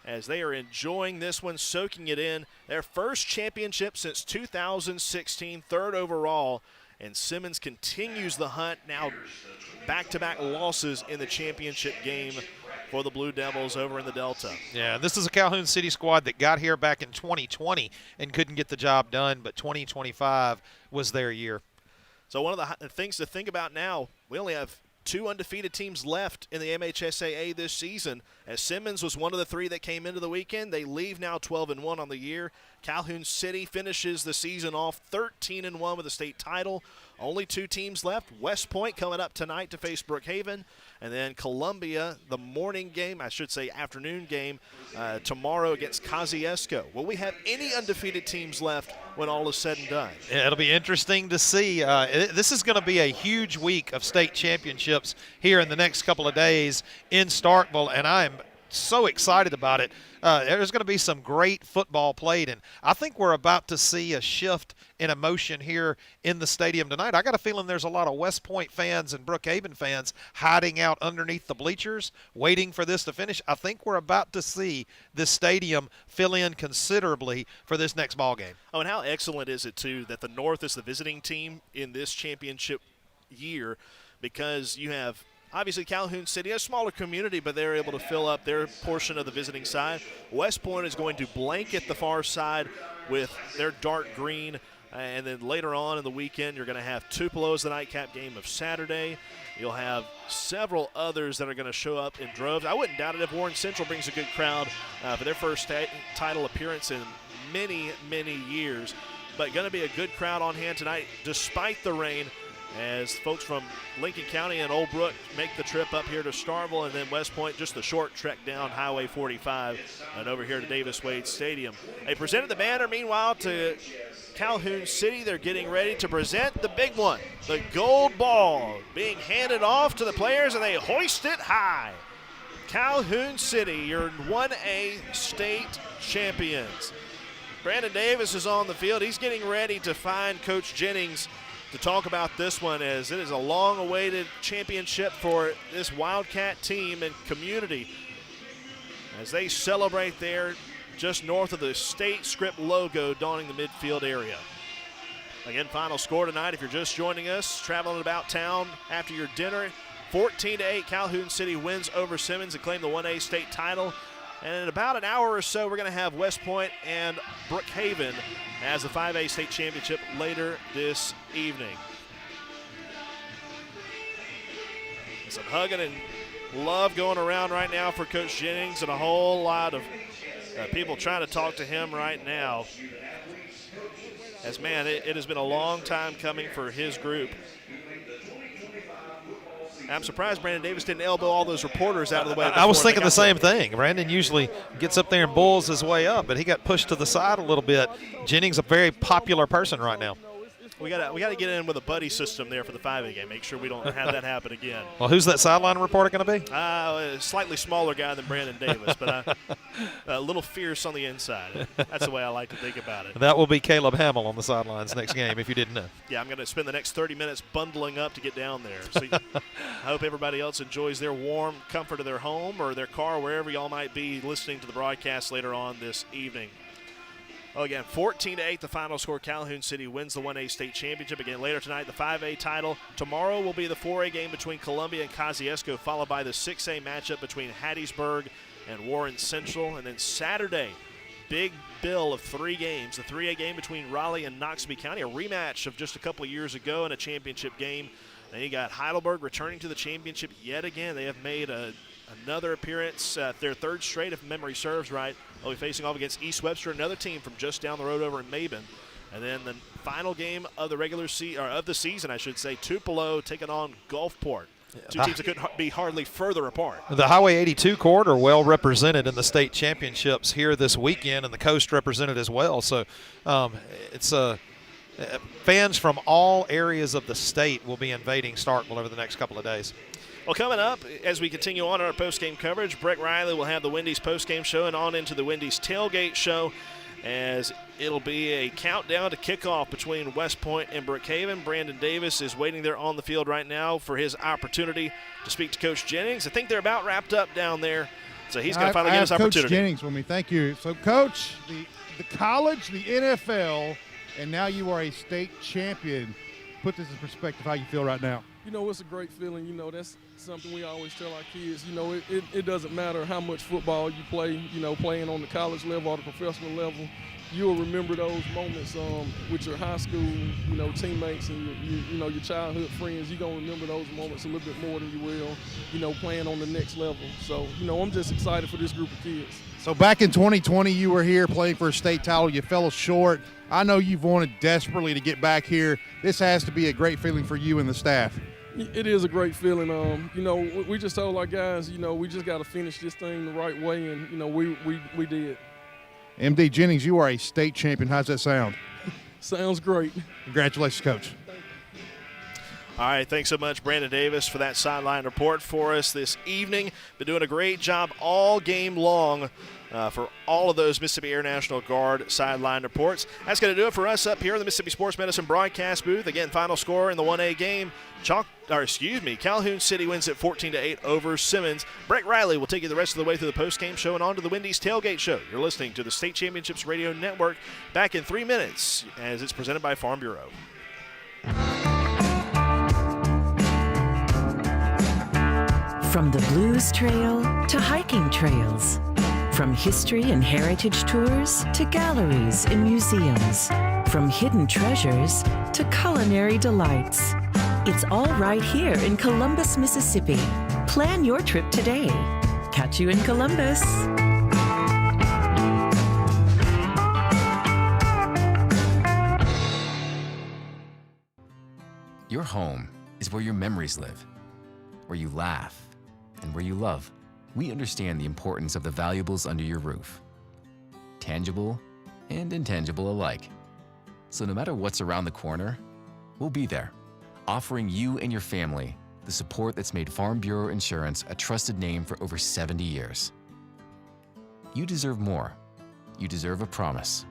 as they are enjoying this one, soaking it in. Their first championship since 2016, 3rd overall, and Simmons continues the hunt, now back-to-back losses in the championship game for the Blue Devils over in the Delta. Yeah, this is a Calhoun City squad that got here back in 2020 and couldn't get the job done, but 2025 was their year. So one of the things to think about now, we only have 2 undefeated teams left in the MHSAA this season, as Simmons was one of the 3 that came into the weekend. They leave now 12-1 on the year. Calhoun City finishes the season off 13-1 with a state title. Only 2 teams left. West Point coming up tonight to face Brookhaven, and then Columbia, the morning game, I should say afternoon game, tomorrow against Kosciuszko. Will we have any undefeated teams left when all is said and done? Yeah, it'll be interesting to see. This is going to be a huge week of state championships here in the next couple of days in Starkville, and I'm so excited about it. There's going to be some great football played, and I think we're about to see a shift in emotion here in the stadium tonight. I got a feeling there's a lot of West Point fans and Brookhaven fans hiding out underneath the bleachers, waiting for this to finish. I think we're about to see this stadium fill in considerably for this next ball game. Oh, and how excellent is it, too, that the North is the visiting team in this championship year, because you have – obviously, Calhoun City, a smaller community, but they're able to fill up their portion of the visiting side. West Point is going to blanket the far side with their dark green. And then later on in the weekend, you're going to have Tupelo as the nightcap game of Saturday. You'll have several others that are going to show up in droves. I wouldn't doubt it if Warren Central brings a good crowd for their first title appearance in many, many years. But going to be a good crowd on hand tonight, despite the rain, as folks from Lincoln County and Old Brook make the trip up here to Starkville, and then West Point just the short trek down Highway 45 and over here to Davis Wade Stadium. They presented the banner, meanwhile, to Calhoun City. They're getting ready to present the big one, the gold ball, being handed off to the players, and they hoist it high. Calhoun City, your 1A state champions. Brandon Davis is on the field. He's getting ready to find Coach Jennings to talk about this one, as it is a long-awaited championship for this Wildcat team and community as they celebrate there just north of the state script logo donning the midfield area. Again, final score tonight, if you're just joining us, traveling about town after your dinner, 14-8, Calhoun City wins over Simmons and claim the 1A state title. And in about an hour or so, we're going to have West Point and Brookhaven as the 5A state championship later this evening. Some hugging and love going around right now for Coach Jennings, and a whole lot of people trying to talk to him right now. As, man, it has been a long time coming for his group. I'm surprised Brandon Davis didn't elbow all those reporters out of the way. I was thinking the same thing. Brandon usually gets up there and bulls his way up, but he got pushed to the side a little bit. Jennings, a very popular person right now. We got to get in with a buddy system there for the 5A game. Make sure we don't have that happen again. Well, who's that sideline reporter going to be? A slightly smaller guy than Brandon Davis, but a little fierce on the inside. That's the way I like to think about it. That will be Caleb Hamill on the sidelines next game, if you didn't know. Yeah, I'm going to spend the next 30 minutes bundling up to get down there. So I hope everybody else enjoys their warm comfort of their home or their car, wherever y'all might be listening to the broadcast later on this evening. Well, again, 14-8, the final score. Calhoun City wins the 1A state championship. Again, later tonight, the 5A title. Tomorrow will be the 4A game between Columbia and Kosciuszko, followed by the 6A matchup between Hattiesburg and Warren Central. And then Saturday, big bill of 3 games. The 3A game between Raleigh and Noxubee County, a rematch of just a couple of years ago in a championship game. Then you got Heidelberg returning to the championship yet again. They have made another appearance, their 3rd straight, if memory serves right. They'll be facing off against East Webster, another team from just down the road over in Mabin. And then the final game of the of the season, I should say, Tupelo taking on Gulfport. Two teams that couldn't be hardly further apart. The Highway 82 court are well represented in the state championships here this weekend, and the coast represented as well. So it's fans from all areas of the state will be invading Starkville over the next couple of days. Well, coming up, as we continue on our post-game coverage, Breck Riley will have the Wendy's post-game show and on into the Wendy's tailgate show, as it'll be a countdown to kickoff between West Point and Brookhaven. Brandon Davis is waiting there on the field right now for his opportunity to speak to Coach Jennings. I think they're about wrapped up down there, so he's going to finally get his opportunity. Coach Jennings with me. Thank you. So, Coach, the college, the NFL, and now you are a state champion. Put this in perspective, how you feel right now. You know, it's a great feeling. You know, that's something we always tell our kids. You know, it doesn't matter how much football you play, you know, playing on the college level or the professional level. you'll remember those moments with your high school, teammates and your childhood friends. You're going to remember those moments a little bit more than you will, playing on the next level. So, I'm just excited for this group of kids. So back in 2020, you were here playing for a state title. You fell short. I know you've wanted desperately to get back here. This has to be a great feeling for you and the staff. It is a great feeling. We just told our guys, we just got to finish this thing the right way, and, we did. MD Jennings, you are a state champion. How's that sound? Sounds great. Congratulations, Coach. All right, thanks so much, Brandon Davis, for that sideline report for us this evening. Been doing a great job all game long for all of those Mississippi Air National Guard sideline reports. That's going to do it for us up here in the Mississippi Sports Medicine broadcast booth. Again, final score in the 1A game. Calhoun City wins at 14-8 over Simmons. Breck Riley will take you the rest of the way through the postgame show and on to the Wendy's Tailgate Show. You're listening to the State Championships Radio Network. Back in 3 minutes as it's presented by Farm Bureau. From the Blues Trail to hiking trails, from history and heritage tours to galleries and museums, from hidden treasures to culinary delights. It's all right here in Columbus, Mississippi. Plan your trip today. Catch you in Columbus. Your home is where your memories live, where you laugh, and where you love. We understand the importance of the valuables under your roof, tangible and intangible alike. So no matter what's around the corner, we'll be there, offering you and your family the support that's made Farm Bureau Insurance a trusted name for over 70 years. You deserve more. You deserve a promise.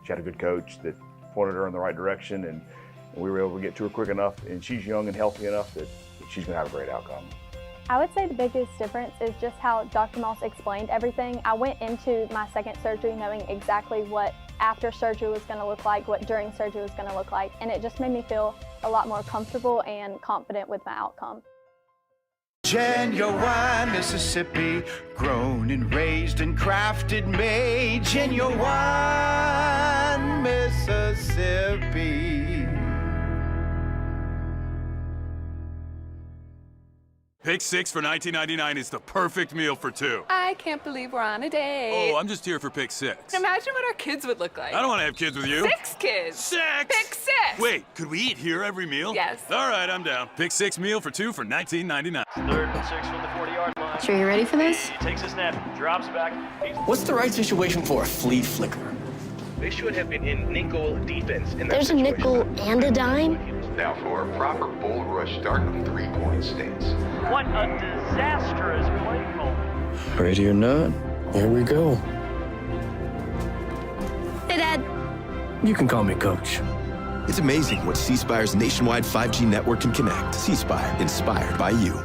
She had a good coach that pointed her in the right direction, and we were able to get to her quick enough, and she's young and healthy enough that she's going to have a great outcome. I would say the biggest difference is just how Dr. Moss explained everything. I went into my second surgery knowing exactly what after surgery was going to look like, what during surgery was going to look like, and it just made me feel a lot more comfortable and confident with my outcome. Genuine Mississippi, grown and raised and crafted, made. Genuine Mississippi. Pick 6 for $19.99 is the perfect meal for two. I can't believe we're on a date. Oh, I'm just here for Pick 6. Imagine what our kids would look like. I don't want to have kids with you. 6 kids. 6! Pick 6! Wait, could we eat here every meal? Yes. All right, I'm down. Pick 6 meal for two for $19.99. 3rd and 6 from the 40-yard line. Sure you're ready for this? He takes a snap, drops back. What's the right situation for a flea flicker? They should have been in nickel defense in that There's situation. a nickel and a dime? Now for a proper bull rush start from 3-point stance. What a disastrous play call. Ready or not, here we go. Hey, Dad. You can call me Coach. It's amazing what C Spire's nationwide 5G network can connect. C Spire, inspired by you.